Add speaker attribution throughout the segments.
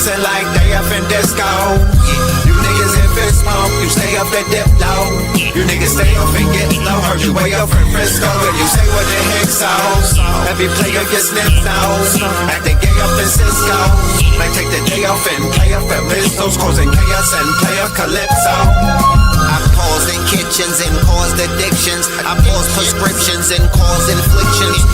Speaker 1: dancing like they up in disco. You niggas in fist smoke, you stay up and dip low. You niggas stay up and get low. Heard you way up in Frisco, and you say what the heck so. Every player gets snipped nose, acting gay up in Cisco. Might take the day off and play up at Mistos, causing chaos and play a calypso. I paused in kitchens and caused addictions. I paused prescriptions and caused inflictions.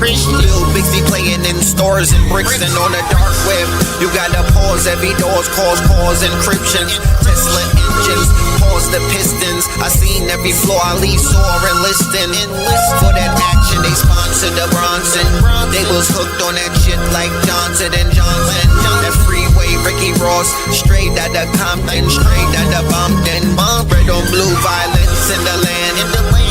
Speaker 1: Lil Bixby playing in stores and Brixton on the dark web. You gotta pause every doors, cause encryption. Tesla engines, pause the pistons. I seen every floor I leave sore and listing. For that action, they sponsored the Bronson. They was hooked on that shit like Johnson and Johnson. That freeway, Ricky Ross, straight out of Compton, straight out of Bumpton. Red on blue, violence in the land.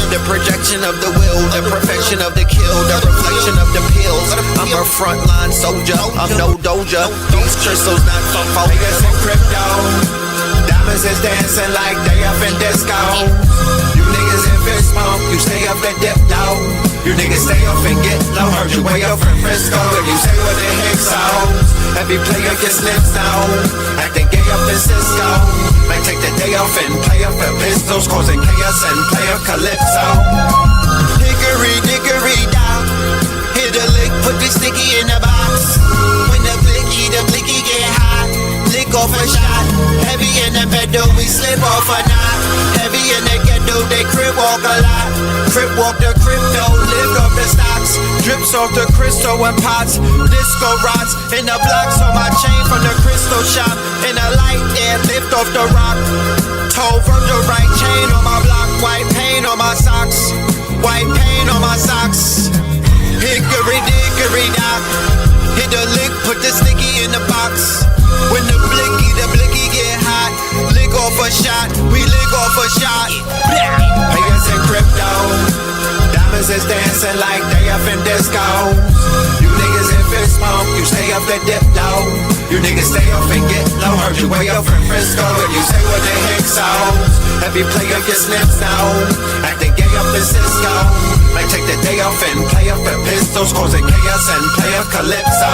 Speaker 1: The projection of the will, the perfection of the kill, the reflection of the pills. I'm a frontline soldier, I'm no doja. These crystals not for focus in crypto. Diamonds is dancing like they up in disco. You niggas in fist smoke, you stay up and dip low. You niggas stay up and get low. Heard you way up in Frisco, and you say what the heck so. Every player gets snipped now, acting gay up in Cisco. Might take the day off and play up at Pistols, causing chaos and play a calypso. Hickory dickory down, hit a lick, put the sticky in the box. When the blicky get hot, lick off a shot. Heavy in the pedal, we slip off a knot. Heavy in the ghetto, they crib walk a lot. Crib walk the crypto, lift off the stocks. Drips off the crystal and pots. Disco rods in the blocks on my chain from the crystal shop. In a light air, lift off the rock. Toe Virgil right chain on my block. White paint on my socks. White paint on my socks. Hickory dickory dock. Hit the lick, put the sticky in the box. When the blicky get hot, lick off a shot, we lick off a shot. Players in crypto, diamonds is dancing like they up in disco. You niggas in fist smoke, you stay up and dip low. You niggas stay up and get low. Heard you way up in Frisco, and you say what the heck so. Every player gets snipped now, acting gay up in Cisco. Might take the day off and play up at Pistols, causing chaos and play a calypso.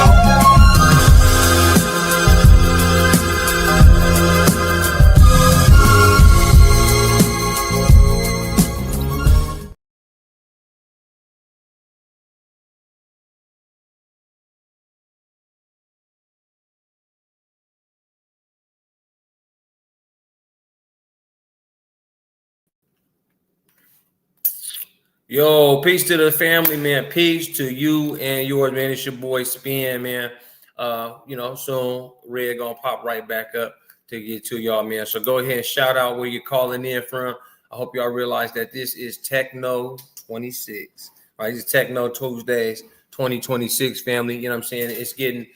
Speaker 2: Yo, peace to the family, man. Peace to you and yours, man. It's your boy Spin, man. Soon Red gonna pop right back up to get to y'all, man. So go ahead and shout out where you're calling in from. I hope y'all realize that this is Techno 26, right? It's Techno Tuesdays 2026, family. You know what I'm saying? It's getting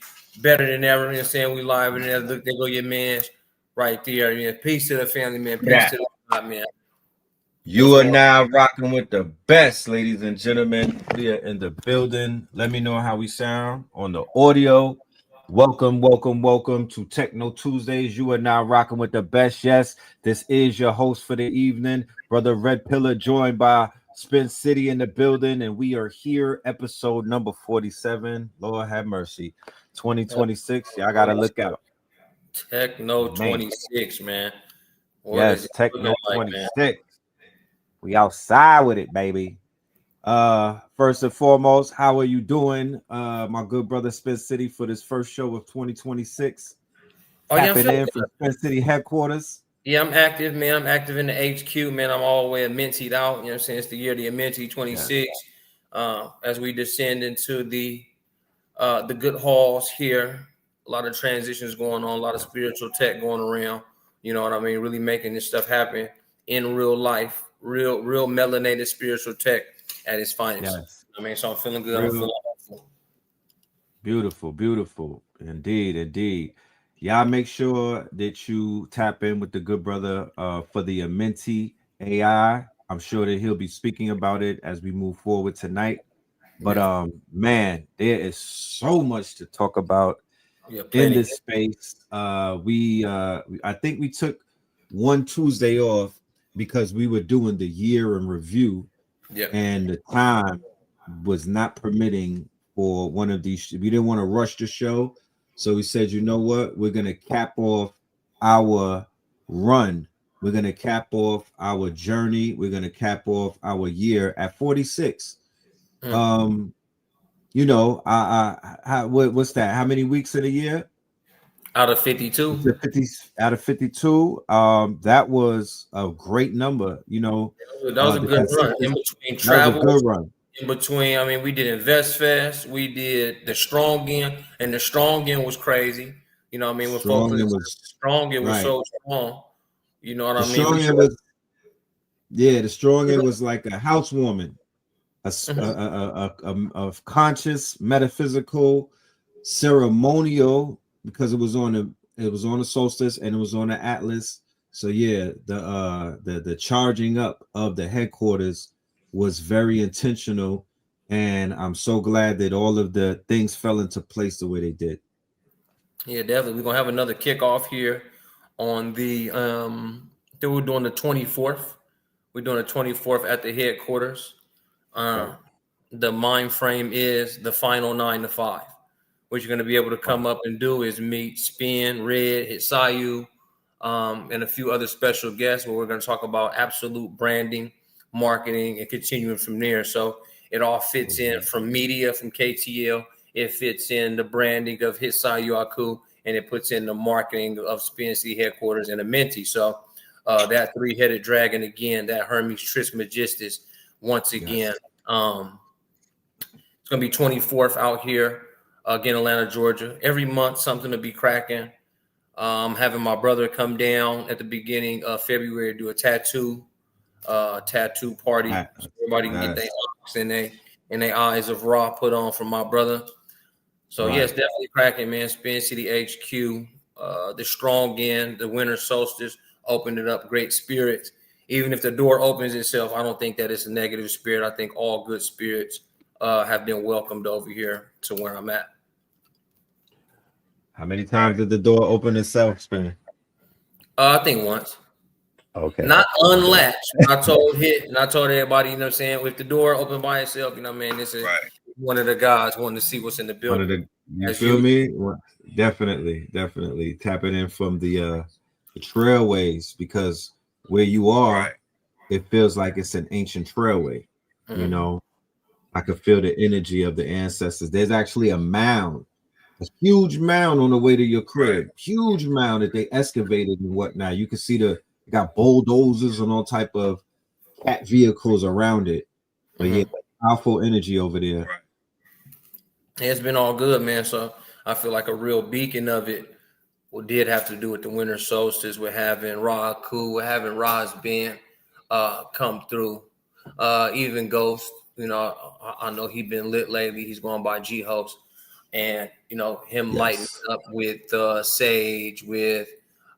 Speaker 2: better than ever. You know what I'm saying? We live and there. Look, there go your man right there. Yeah. Peace to the family, man. Peace to the God, man.
Speaker 3: You are now rocking with the best, ladies and gentlemen. We are in the building. Let me know how we sound on the audio. Welcome to Techno Tuesdays. You are now rocking with the best. Yes, this is your host for the evening, Brother Red Pillar, joined by Spin City in the building, and we are here, episode number 47. Lord have mercy. 2026. Y'all gotta look out.
Speaker 2: Techno 26, man.
Speaker 3: Yes, Techno 26. We outside with it, baby. First and foremost, how are you doing, my good brother Spin City, for this first show of 2026? Tapping in from Spin City headquarters.
Speaker 2: Yeah, I'm active, man. I'm active in the HQ, man. I'm all the way mintied out. You know what I'm saying? It's the year of the Minty 26. Yeah. As we descend into the good halls here, a lot of transitions going on, a lot of spiritual tech going around. You know what I mean? Really making this stuff happen in real life. Real melanated spiritual tech at its finest. Yes. I mean, so I'm feeling good. I'm feeling hopeful.
Speaker 3: Beautiful. Indeed. Y'all make sure that you tap in with the good brother for the Minty AI. I'm sure that he'll be speaking about it as we move forward tonight. But man, there is so much to talk about in this space. I think we took one Tuesday off because we were doing the year in review, and the time was not permitting for one of these. We didn't want to rush the show, so we said, you know what, we're gonna cap off our run. We're gonna cap off our journey. We're gonna cap off our year at 46. You know, what's that? How many weeks in a year?
Speaker 2: Out of 52.
Speaker 3: 50 out of 52. That was a great number. You know,
Speaker 2: That was a
Speaker 3: the
Speaker 2: good run in
Speaker 3: consistency.
Speaker 2: between
Speaker 3: That was a
Speaker 2: travel.
Speaker 3: good run.
Speaker 2: In between, I mean, we did Invest Fest, we did the Strong In, and the Strong In was crazy. You know what I mean? When folks
Speaker 3: Strong and
Speaker 2: listen,
Speaker 3: was
Speaker 2: Strong In was
Speaker 3: right.
Speaker 2: so strong. You know what
Speaker 3: The
Speaker 2: I mean? We
Speaker 3: strong end
Speaker 2: tried.
Speaker 3: was the strong end was like a housewarming, of conscious, metaphysical, ceremonial, because it was on the solstice and it was on the atlas. So yeah, the charging up of the headquarters was very intentional, and I'm so glad that all of the things fell into place the way they did.
Speaker 2: Yeah, definitely. We're gonna have another kickoff here on the then we're doing the 24th. We're doing the 24th at the headquarters.
Speaker 3: Right.
Speaker 2: The mind frame is the final 9 to 5. What you're going to be able to come up and do is meet Spin, Red, Hitsayu, and a few other special guests where we're going to talk about absolute branding, marketing, and continuing from there. So it all fits in from media, from KTL. It fits in the branding of Hitsayu Aku, and it puts in the marketing of Spin City headquarters and a Menti. So that three-headed dragon again, that Hermes Trismegistus once again. Yes. It's going to be 24th out here, again, Atlanta, Georgia. Every month, something to be cracking. Having my brother come down at the beginning of February, do a tattoo party. So everybody can get their locks and they eyes of Ra put on from my brother. So yes, definitely cracking, man. Spin City HQ, the Strong End, the winter solstice opened it up. Great spirits. Even if the door opens itself, I don't think that it's a negative spirit. I think all good spirits have been welcomed over here to where I'm at.
Speaker 3: How many times did the door open itself, Spin?
Speaker 2: I think once.
Speaker 3: Okay.
Speaker 2: Not unlatched. I told Hit and I told everybody, you know what I'm saying, with the door open by itself, you know what I mean? This is one of the guys wanting to see what's in the building.
Speaker 3: You feel me? Definitely tapping in from the trailways, because where you are, it feels like it's an ancient trailway. You know, I could feel the energy of the ancestors. There's actually a mound, a huge mound on the way to your crib, huge mound that they excavated and whatnot. You can see they got bulldozers and all type of cat vehicles around it. But yeah, powerful energy over there.
Speaker 2: It's been all good, man. So I feel like a real beacon of it did have to do with the winter solstice. We're having Ra Aku, we're having Ra's band come through. Even Ghost, you know, I know he's been lit lately. He's going by G Host. And, you know, him lighting up with sage, with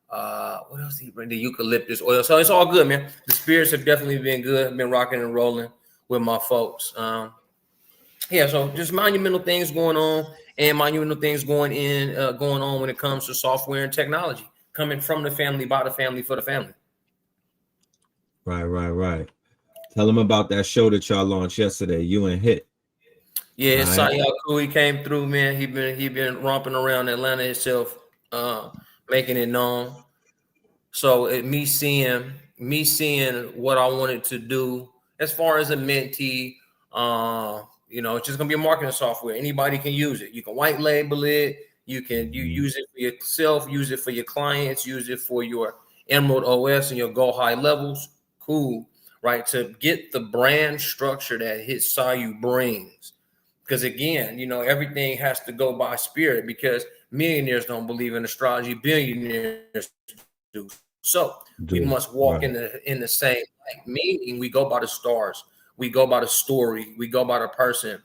Speaker 2: what else did he bring? The eucalyptus oil. So it's all good, man. The spirits have definitely been good. I've been rocking and rolling with my folks. Yeah, so just monumental things going on, and monumental things going on when it comes to software and technology, coming from the family, by the family, for the family.
Speaker 3: Right. Tell them about that show that y'all launched yesterday, you and Hit.
Speaker 2: Yeah, Sayaku, he came through, man. He been romping around Atlanta himself, making it known. So me seeing what I wanted to do as far as a mentee, you know, it's just gonna be a marketing software. Anybody can use it. You can white label it. You can use it for yourself, use it for your clients, use it for your Emerald OS and your Go High levels. Cool, right? To get the brand structure that Hitsayu brings. Because again, you know, everything has to go by spirit, because millionaires don't believe in astrology, billionaires do. So we must walk in the same light, meaning we go by the stars, we go by the story, we go by the person.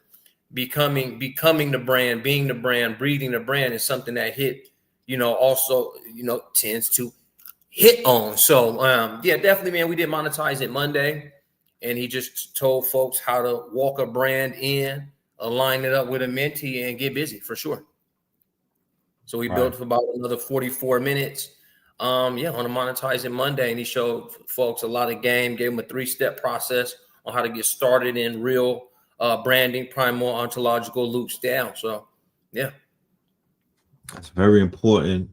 Speaker 2: Becoming the brand, being the brand, breathing the brand is something that Hit, you know, also, you know, tends to hit on. So yeah, definitely, man. We did monetize it Monday, and he just told folks how to walk a brand in, align it up with a mentee, and get busy for sure. So we built for about another 44 minutes. On a monetizing Monday, and he showed folks a lot of game, gave them a 3-step process on how to get started in real branding, primal ontological loops down. So, yeah.
Speaker 3: It's very important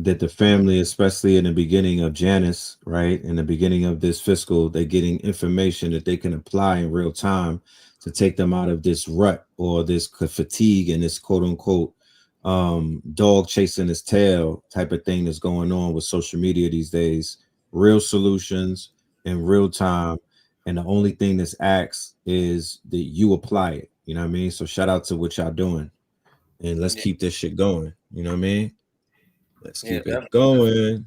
Speaker 3: that the family, especially in the beginning of Janus, right, in the beginning of this fiscal, they're getting information that they can apply in real time to take them out of this rut or this fatigue and this quote unquote dog chasing his tail type of thing that's going on with social media these days. Real solutions in real time. And the only thing that's asked is that you apply it. You know what I mean? So shout out to what y'all doing. And let's
Speaker 2: Yeah,
Speaker 3: keep this shit going. You know what I mean? Let's
Speaker 2: yeah,
Speaker 3: keep it
Speaker 2: definitely.
Speaker 3: going.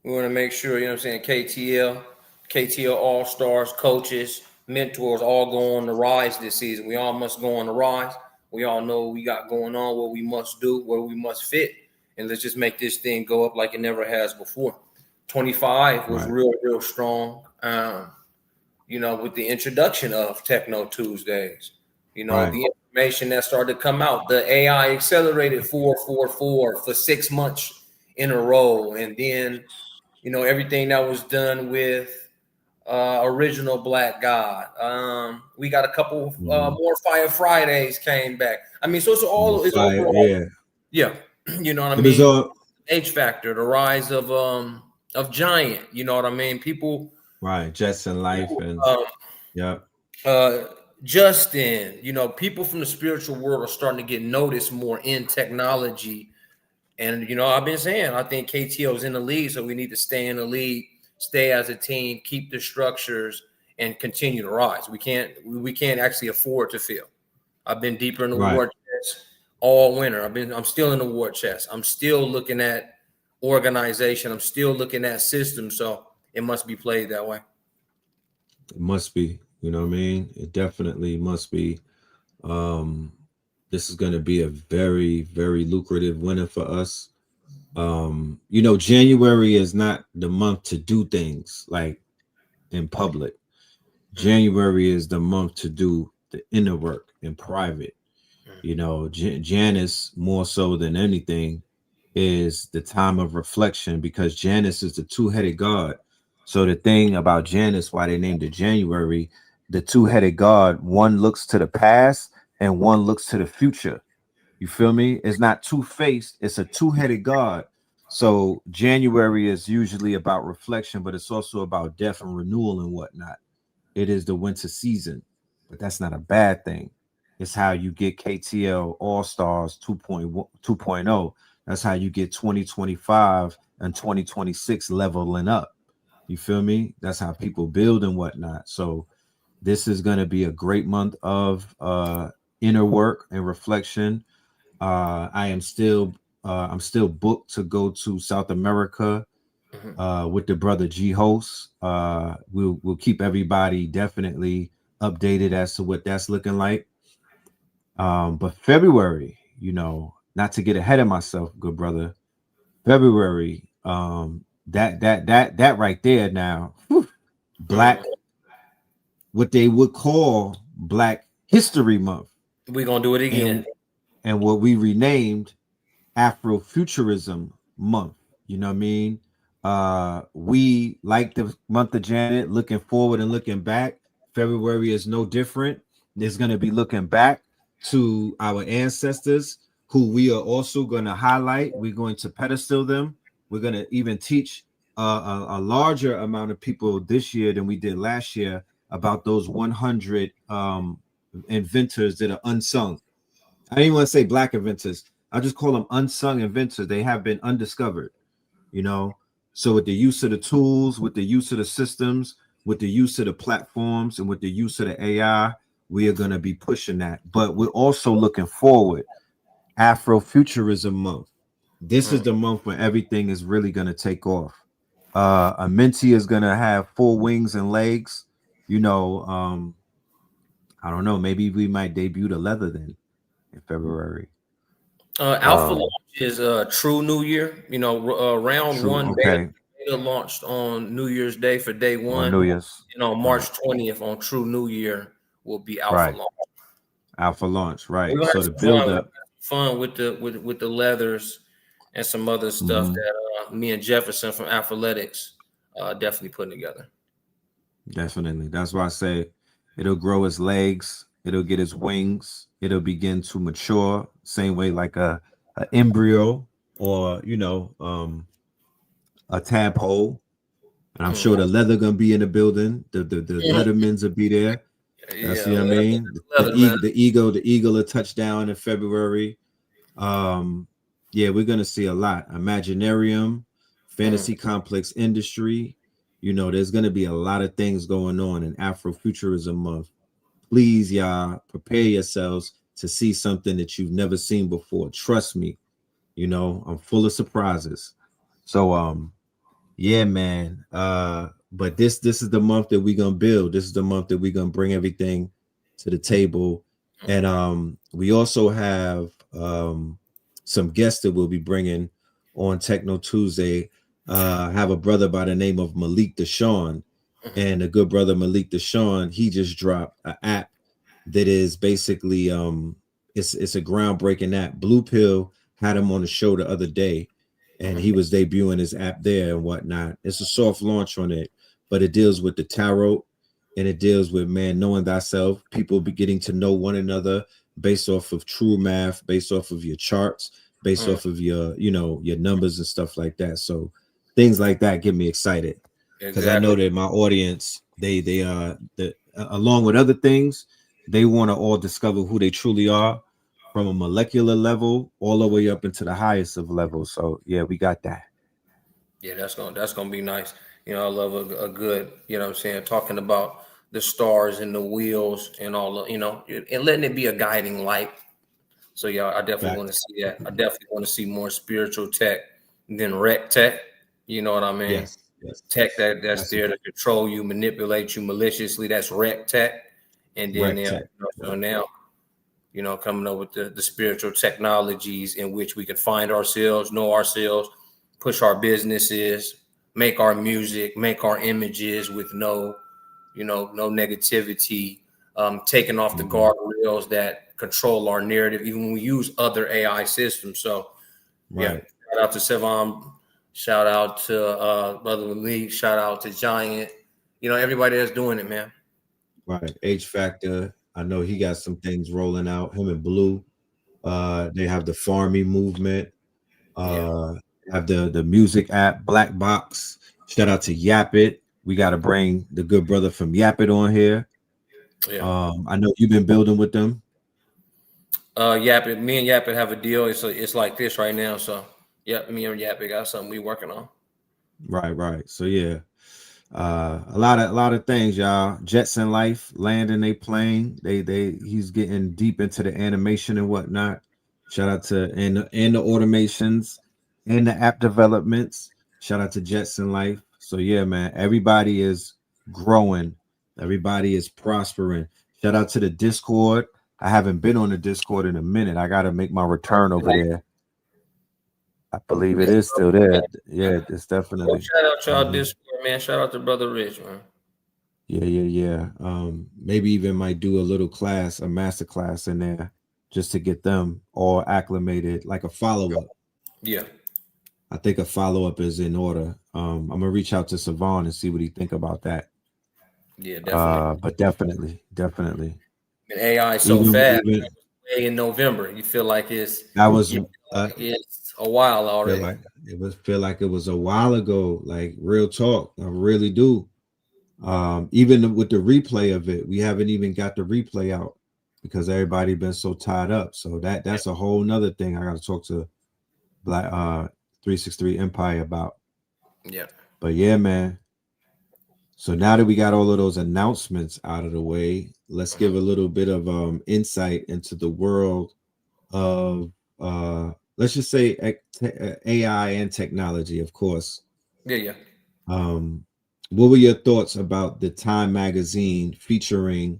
Speaker 2: We want to make sure, you know what I'm saying, KTL All Stars, coaches, mentors all go on the rise this season. We all must go on the rise. We all know what we got going on, what we must do, where we must fit. And let's just make this thing go up like it never has before. 25 was
Speaker 3: Right.
Speaker 2: real strong, with the introduction of Techno Tuesdays.
Speaker 3: Right.
Speaker 2: The information that started to come out, the AI accelerated 444 for 6 months in a row. And then everything that was done with original Black God. We got a couple more Fire Fridays came back. I mean, so it's
Speaker 3: More
Speaker 2: all is
Speaker 3: fire.
Speaker 2: overall,
Speaker 3: Yeah.
Speaker 2: yeah. You know what I
Speaker 3: It was
Speaker 2: mean?
Speaker 3: all
Speaker 2: H Factor, the rise of Giant. You know what I mean? People,
Speaker 3: right. Jets in life and
Speaker 2: um,
Speaker 3: yeah.
Speaker 2: uh, Justin. People from the spiritual world are starting to get noticed more in technology. And I've been saying I think KTO is in the lead, so we need to stay in the lead, stay as a team, keep the structures, and continue to rise. We can't actually afford to fail. I've been deeper in the
Speaker 3: Right.
Speaker 2: war chest all winter. I'm still in the war chest. I'm still looking at organization. I'm still looking at systems. So it must be played that way.
Speaker 3: It must be. You know what I mean? It definitely must be. This is going to be a very, very lucrative winter for us. January is not the month to do things like in public. January is the month to do the inner work in private. Janus, more so than anything, is the time of reflection because Janus is the two-headed god. So the thing about Janus, why they named it January, the two-headed god, one looks to the past and one looks to the future. You feel me? It's not two-faced, it's a two-headed god. So January is usually about reflection, but it's also about death and renewal and whatnot. It is the winter season, but that's not a bad thing. It's how you get KTL All Stars 2.0. That's how you get 2025 and 2026 leveling up. You feel me? That's how people build and whatnot. So this is going to be a great month of inner work and reflection. I'm still booked to go to South America with the brother G host. We'll keep everybody definitely updated as to what that's looking like. But February, not to get ahead of myself, good brother. February, that right there now, black, what they would call Black History Month,
Speaker 2: We're gonna do it again.
Speaker 3: and what we renamed Afrofuturism Month. You know what I mean? We like the month of Janet, looking forward and looking back. February is no different. There's going to be looking back to our ancestors who we are also going to highlight. We're going to pedestal them. We're going to even teach a larger amount of people this year than we did last year about those 100 inventors that are unsung. I didn't even want to say black inventors. I just call them unsung inventors. They have been undiscovered, you know. So with the use of the tools, with the use of the systems, with the use of the platforms, and with the use of the AI, we are going to be pushing that. But we're also looking forward. Afrofuturism month. This is the month when everything is really going to take off. A mentee is going to have full wings and legs. I don't know. Maybe we might debut the leather then in February.
Speaker 2: Alpha launch is True New Year. Round
Speaker 3: True.
Speaker 2: one
Speaker 3: Okay.
Speaker 2: beta launched on New Year's Day for day
Speaker 3: On
Speaker 2: one.
Speaker 3: New Year's.
Speaker 2: March 20th on True New Year will be Alpha
Speaker 3: Right.
Speaker 2: launch.
Speaker 3: Alpha launch.
Speaker 2: We're
Speaker 3: Right.
Speaker 2: gonna
Speaker 3: So
Speaker 2: have
Speaker 3: the
Speaker 2: some
Speaker 3: build
Speaker 2: fun.
Speaker 3: up.
Speaker 2: Fun with the leathers and some other stuff that me and Jefferson from Athletics definitely putting together.
Speaker 3: Definitely. That's why I say it'll grow its legs It'll get its wings. It'll begin to mature, same way like a embryo or a tadpole. And I'm sure
Speaker 2: Mhm.
Speaker 3: the leather gonna be in the building. The Lettermans will be there. That's
Speaker 2: Yeah,
Speaker 3: what I mean. The
Speaker 2: leather, man.
Speaker 3: eagle, the eagle will touch down in February. Um, yeah, we're gonna see a lot. Imaginarium,
Speaker 2: Mm.
Speaker 3: fantasy complex industry. There's gonna be a lot of things going on in Afrofuturism month. Please, y'all, prepare yourselves to see something that you've never seen before. Trust me, I'm full of surprises. So yeah, man. But this is the month that we're gonna build. This is the month that we're gonna bring everything to the table. And we also have some guests that we'll be bringing on Techno Tuesday. I have a brother by the name of Malik Deshawn, and a good brother Malik Deshawn. He just dropped an app that is basically it's a groundbreaking app. Blue Pill had him on the show the other day, and he was debuting his app there and whatnot. It's a soft launch on it, but it deals with the tarot, and it deals with, man, knowing thyself, people be getting to know one another based off of true math, based off of your charts, based
Speaker 2: Mm.
Speaker 3: off of your numbers and stuff like that. So things like that get me excited, because I know
Speaker 2: Exactly.
Speaker 3: that my audience, along with other things, they want to all discover who they truly are, from a molecular level all the way up into the highest of levels. So yeah, we got that.
Speaker 2: Yeah, that's gonna be nice. I love a good, what I'm saying, talking about the stars and the wheels and all the, and letting it be a guiding light. So yeah, I definitely want to
Speaker 3: Facts.
Speaker 2: see that. I definitely want to see more spiritual tech than rec tech. You know what I mean?
Speaker 3: Yes, yes.
Speaker 2: Tech that's
Speaker 3: That's a
Speaker 2: there to control you, manipulate you maliciously. That's rec tech. And then
Speaker 3: rec tech.
Speaker 2: so
Speaker 3: Yep.
Speaker 2: now, coming up with the spiritual technologies in which we can find ourselves, know ourselves, push our businesses, make our music, make our images with no negativity, taking off the
Speaker 3: Mhm.
Speaker 2: guardrails that control our narrative, even when we use other AI systems. So, yeah,
Speaker 3: Right,
Speaker 2: shout out to Sevan, shout out to Brother Malik, shout out to Giant, everybody that's doing it, man.
Speaker 3: right. H Factor. I know he got some things rolling out. Him and Blue. They have the Farming movement.
Speaker 2: Yeah,
Speaker 3: Uh, have the music app Black Box. Shout out to Yap It. We got to bring the good brother from Yap It on here.
Speaker 2: yeah.
Speaker 3: I know you've been building with them.
Speaker 2: Yapit, me and Yapit have a deal. It's like this right now. So, yep, me and Yapit got something we working on.
Speaker 3: Right, right. So yeah, a lot of things, y'all. Jetson Life landing a plane. He's getting deep into the animation and whatnot. Shout out to and the automations and the app developments. Shout out to Jetson Life. So yeah, man, everybody is growing. Everybody is prospering. Shout out to the Discord. I haven't been on the Discord in a minute. I got to make my return over there. I believe it
Speaker 2: Yes,
Speaker 3: is still there. Yeah, it's
Speaker 2: bro.
Speaker 3: definitely.
Speaker 2: Shout out y'all
Speaker 3: Mhm.
Speaker 2: Discord, man. Shout out to Brother Rich, man.
Speaker 3: Yeah, yeah, yeah. Maybe even might do a little class, a master class in there, just to get them all acclimated, like a follow up.
Speaker 2: Yeah,
Speaker 3: I think a follow up is in order. I'm gonna reach out to Savon and see what he think about that.
Speaker 2: yeah, definitely.
Speaker 3: But definitely.
Speaker 2: And AI is so fast.
Speaker 3: Even
Speaker 2: Way in November, you feel like
Speaker 3: that was
Speaker 2: it's a while
Speaker 3: feel
Speaker 2: already.
Speaker 3: like it was a while ago. Like real talk, I really do. Even with the replay of it, we haven't even got the replay out because everybody been so tied up. So
Speaker 2: Yeah,
Speaker 3: that's a whole nother thing I got to talk to Black 363 Empire about.
Speaker 2: yeah.
Speaker 3: But yeah, man. So now that we got all of those announcements out of the way, let's give a little bit of insight into the world of let's just say AI and technology, of course.
Speaker 2: Yeah, yeah.
Speaker 3: Um, what were your thoughts about the Time magazine featuring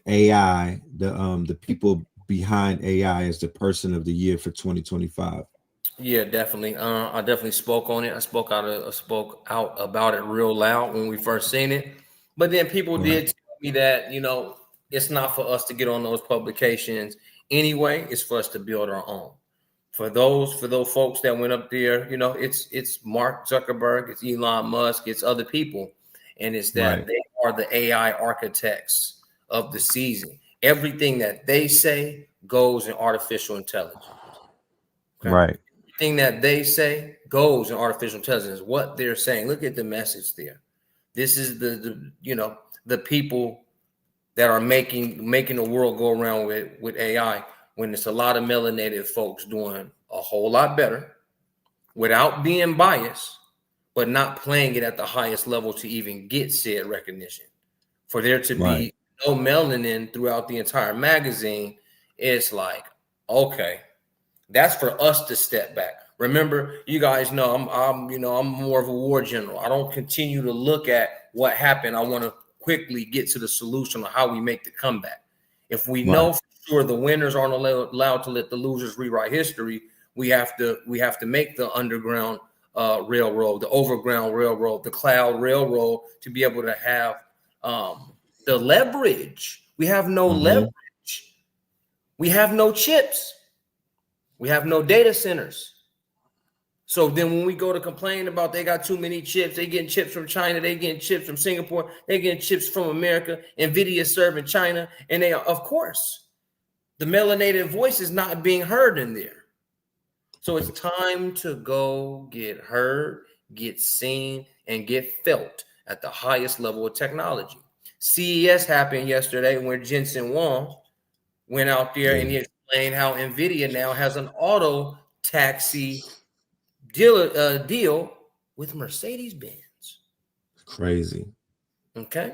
Speaker 3: AI, the people behind AI as the person of the year for 2025?
Speaker 2: Yeah, definitely. I definitely spoke on it. I spoke out about it real loud when we first seen it. But then people
Speaker 3: Right,
Speaker 2: did tell me that it's not for us to get on those publications anyway. It's for us to build our own. For those folks that went up there, it's Mark Zuckerberg, it's Elon Musk, it's other people, and it's that
Speaker 3: right,
Speaker 2: they are the AI architects of the season. Everything that they say goes in artificial intelligence. Okay?
Speaker 3: Right.
Speaker 2: Everything that they say goes in artificial intelligence. What they're saying. Look at the message there. This is the people that are making the world go around with AI, when it's a lot of melanated folks doing a whole lot better without being biased, but not playing it at the highest level to even get said recognition. For there to be no melanin throughout the entire magazine, it's like, okay, that's for us to step back. Remember, you guys know I'm more of a war general. I don't continue to look at what happened. I want to quickly get to the solution of how we make the comeback. If we know for sure the winners aren't allowed to let the losers rewrite history, we have to make the underground railroad, the overground railroad, the cloud railroad, to be able to have the leverage. We have no leverage. We have no chips. We have no data centers. So then when we go to complain about they got too many chips, they getting chips from China, they getting chips from Singapore, they getting chips from America, NVIDIA serving China, and they are, of course, the melanated voice is not being heard in there. So it's time to go get heard, get seen, and get felt at the highest level of technology. CES happened yesterday when Jensen Huang went out there and he explained how NVIDIA now has an auto taxi deal with Mercedes-Benz.
Speaker 3: Crazy.
Speaker 2: Okay.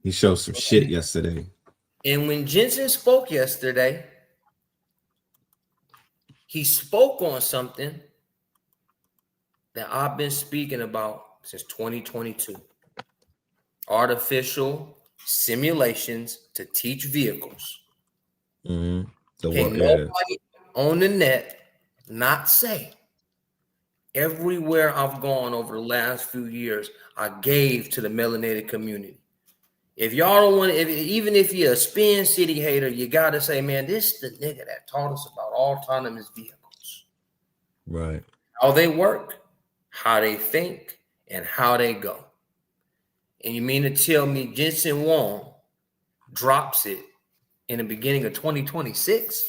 Speaker 3: He showed some shit yesterday.
Speaker 2: And when Jensen spoke yesterday, he spoke on something that I've been speaking about since 2022. Artificial simulations to teach vehicles.
Speaker 3: Mm-hmm.
Speaker 2: Nobody on the net not say. Everywhere I've gone over the last few years, I gave to the melanated community. If y'all don't want to, even if you're a Spin City hater, you got to say, man, this is the nigga that taught us about autonomous vehicles.
Speaker 3: Right.
Speaker 2: How they work, how they think, and how they go. And you mean to tell me Jensen Huang drops it in the beginning of 2026?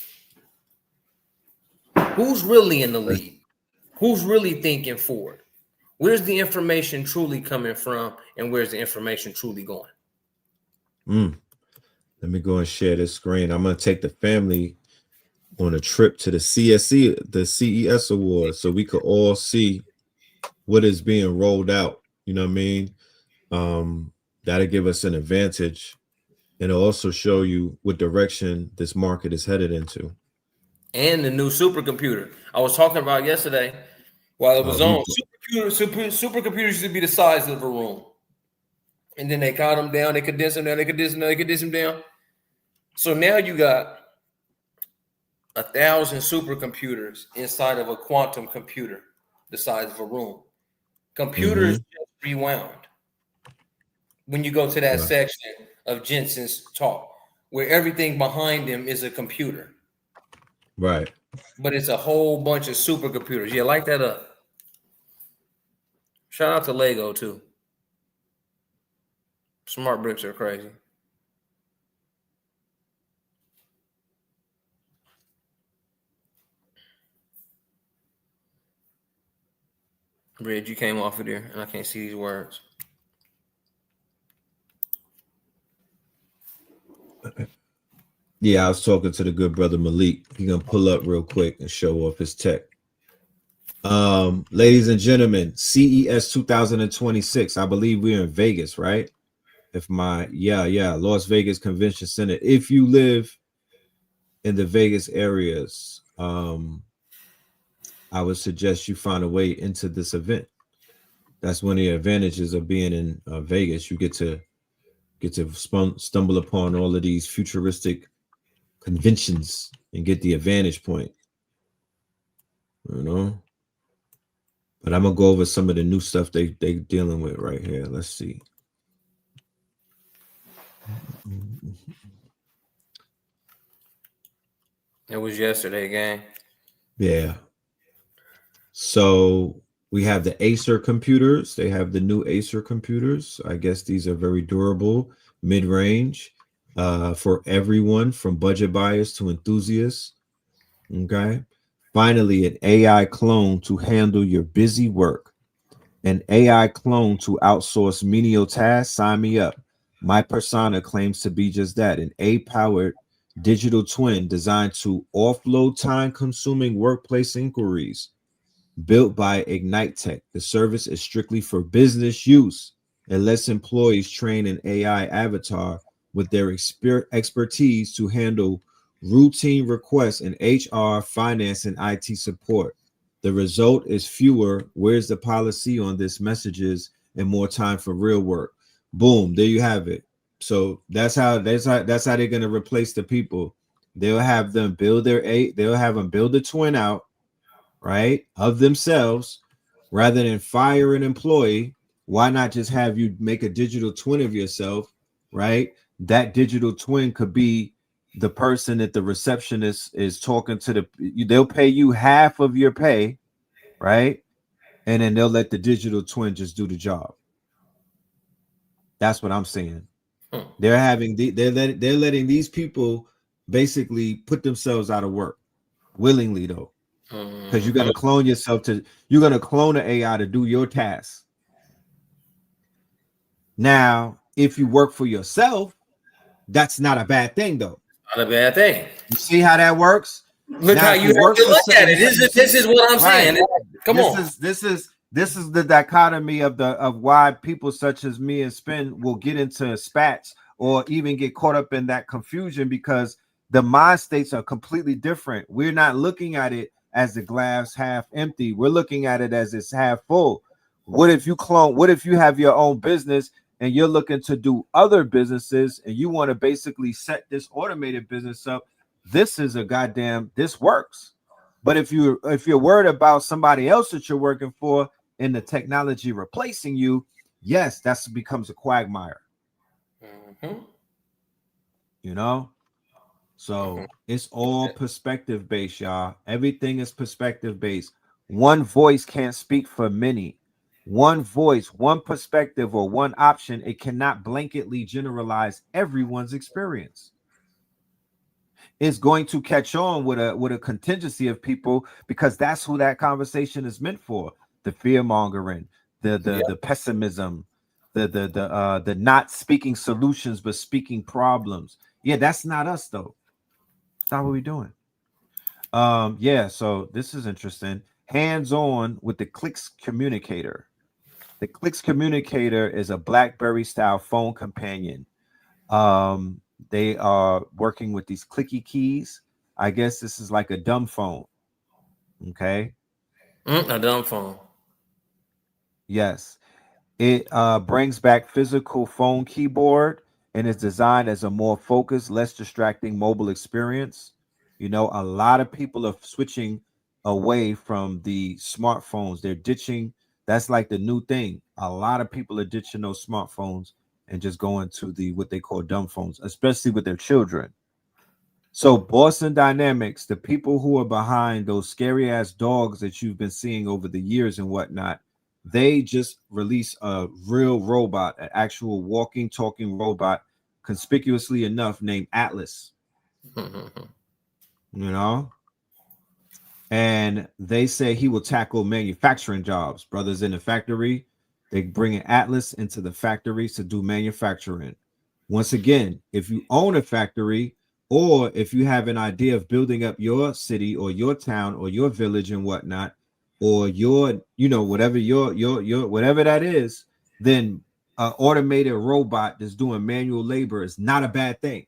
Speaker 2: Who's really in the lead? Who's really thinking forward? Where's the information truly coming from, and where's the information truly going?
Speaker 3: Let me go and share this screen. I'm going to take the family on a trip to the CES Awards, so we could all see what is being rolled out. You know what I mean? That'll give us an advantage, and it'll also show you what direction this market is headed into.
Speaker 2: And the new supercomputer I was talking about yesterday while it was on. Supercomputers used to be the size of a room. And then they cut them down, they condense them down, they condense them down, they condense them down. So now you got 1,000 supercomputers inside of a quantum computer the size of a room. Computers just rewound. When you go to that section of Jensen's talk, where everything behind him is a computer.
Speaker 3: Right.
Speaker 2: But it's a whole bunch of supercomputers. Yeah, light that up. Shout out to Lego, too. Smart bricks are crazy. Bridge, you came off of there, and I can't see these words.
Speaker 3: Yeah, I was talking to the good brother Malik. He's gonna pull up real quick and show off his tech. Ladies and gentlemen, CES 2026. I believe we're in Vegas, right? Las Vegas Convention Center. If you live in the Vegas areas, I would suggest you find a way into this event. That's one of the advantages of being in Vegas. You get to stumble upon all of these futuristic conventions and get the advantage point, you know. But I'm gonna go over some of the new stuff they dealing with right here. Let's see.
Speaker 2: It was yesterday, gang.
Speaker 3: Yeah. So we have the Acer computers. They have the new Acer computers. I guess these are very durable, mid-range, for everyone from budget buyers to enthusiasts. Okay. Finally, an AI clone to handle your busy work. An AI clone to outsource menial tasks. Sign me up. My persona claims to be just that, an A-powered digital twin designed to offload time-consuming workplace inquiries. Built by Ignite Tech, the service is strictly for business use. It lets employees train an AI avatar with their expertise to handle routine requests in HR, finance, and IT support. The result is fewer "where's the policy on this" messages and more time for real work. Boom, there you have it. So that's how they're gonna replace the people. They'll have them build they'll have them build a twin out, right, of themselves. Rather than fire an employee, why not just have you make a digital twin of yourself, right? That digital twin could be the person that the receptionist is talking to. They'll pay you half of your pay, right? And then they'll let the digital twin just do the job. That's what I'm saying.
Speaker 2: Hmm.
Speaker 3: They're letting these people basically put themselves out of work willingly, though, because
Speaker 2: Mhm.
Speaker 3: you're gonna clone an AI to do your tasks. Now, if you work for yourself, that's not a bad thing, though.
Speaker 2: Not a bad thing.
Speaker 3: You see how that works?
Speaker 2: Look
Speaker 3: Now,
Speaker 2: how
Speaker 3: if
Speaker 2: you
Speaker 3: you
Speaker 2: have
Speaker 3: work
Speaker 2: to
Speaker 3: for
Speaker 2: look
Speaker 3: some,
Speaker 2: at it. This is what I'm
Speaker 3: right.
Speaker 2: saying. Come
Speaker 3: This
Speaker 2: on.
Speaker 3: is this is this is the dichotomy of why people such as me and Spin will get into spats or even get caught up in that confusion, because the mind states are completely different. We're not looking at it as the glass half empty. We're looking at it as it's half full. What if you have your own business and you're looking to do other businesses and you want to basically set this automated business up? This works. But if you're worried about somebody else that you're working for and the technology replacing you, yes, that becomes a quagmire,
Speaker 2: Mhm.
Speaker 3: you know?
Speaker 2: Mhm.
Speaker 3: So it's all perspective based, y'all. Everything is perspective based. One voice can't speak for many. One voice, one perspective, or one option, it cannot blanketly generalize everyone's experience. Is going to catch on with a contingency of people, because that's who that conversation is meant for. The fear mongering,
Speaker 2: Yeah.
Speaker 3: the pessimism, the not speaking solutions but speaking problems. Yeah, that's not us though. That's not what we're doing. Yeah, so this is interesting. Hands on with the Clicks Communicator. The Clicks Communicator is a BlackBerry style phone companion. um, they are working with these clicky keys. I guess this is like a dumb phone. Okay.
Speaker 2: A dumb phone.
Speaker 3: Yes. It brings back physical phone keyboard and is designed as a more focused, less distracting mobile experience. You know, a lot of people are switching away from the smartphones. They're ditching. That's like the new thing. A lot of people are ditching those smartphones and just going to the what they call dumb phones, especially with their children. So Boston Dynamics, the people who are behind those scary ass dogs that you've been seeing over the years and whatnot, they just released a real robot, an actual walking, talking robot, conspicuously enough, named Atlas. You know, and they say he will tackle manufacturing jobs. Brothers in the factory, they bring an Atlas into the factories to do manufacturing. Once again, if you own a factory, or if you have an idea of building up your city or your town or your village and whatnot, or your, whatever your whatever that is, then an automated robot that's doing manual labor is not a bad thing.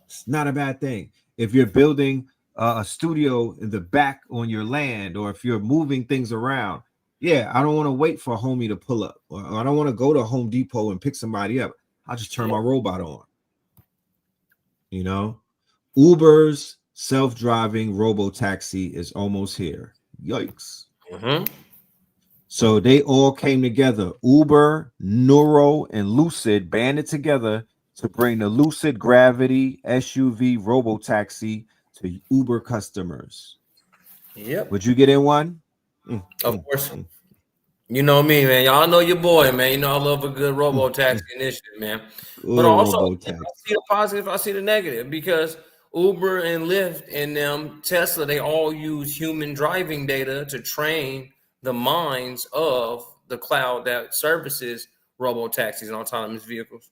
Speaker 3: It's not a bad thing. If you're building a studio in the back on your land, or if you're moving things around, yeah, I don't want to wait for a homie to pull up, or I don't want to go to Home Depot and pick somebody up. I'll just turn
Speaker 2: Yeah.
Speaker 3: my robot on. You know, Uber's self-driving robo taxi is almost here. Yikes.
Speaker 2: Mhm.
Speaker 3: So they all came together. Uber, Neuro, and Lucid banded together to bring the Lucid Gravity SUV robotaxi to Uber customers.
Speaker 2: Yep.
Speaker 3: Would you get in one? Mm,
Speaker 2: Of
Speaker 3: mm,
Speaker 2: course.
Speaker 3: mm.
Speaker 2: You know me, man. Y'all know your boy, man. You know I love a good robo taxi initiative, man. But
Speaker 3: Good
Speaker 2: also,
Speaker 3: robo
Speaker 2: if I
Speaker 3: taxi.
Speaker 2: see the positive, I see the negative because Uber and Lyft and Tesla, they all use human driving data to train the minds of the cloud that services robo taxis and autonomous vehicles.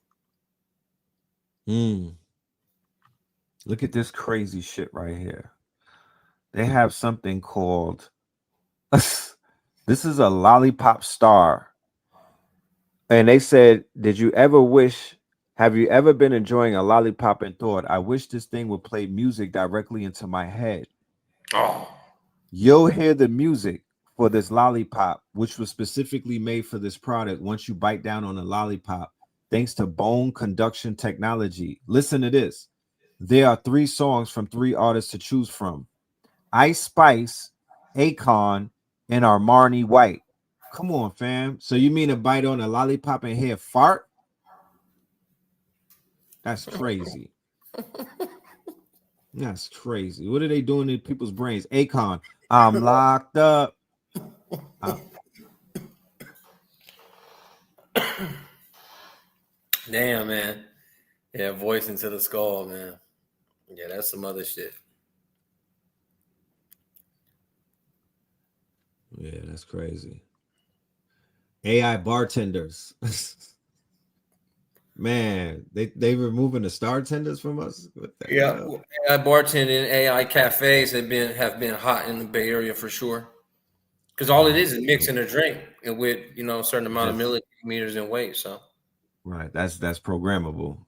Speaker 3: Mm. Look at this crazy shit right here. They have something called this is a lollipop star. And they said, did you ever wish, have you ever been enjoying a lollipop and thought, I wish this thing would play music directly into my head?
Speaker 2: Oh,
Speaker 3: You'll hear the music for this lollipop, which was specifically made for this product. Once you bite down on a lollipop, thanks to bone conduction technology. Listen to this. There are 3 songs from 3 artists to choose from: Ice Spice, Akon, and Armani White. Come on, fam. So you mean to bite on a lollipop and hear fart? That's crazy. That's crazy. What are they doing in people's brains? Akon, I'm locked up.
Speaker 2: damn, man. Yeah, voice into the skull, man. Yeah, that's some other shit.
Speaker 3: Yeah, that's crazy. AI bartenders. Man, they removing the star tenders from us. What the
Speaker 2: Yeah,
Speaker 3: hell?
Speaker 2: AI bartending, AI cafes have been hot in the Bay Area for sure. Because all it
Speaker 3: Right.
Speaker 2: is mixing a drink and with a certain amount of
Speaker 3: Just
Speaker 2: millimeters in weight. So
Speaker 3: right. That's programmable.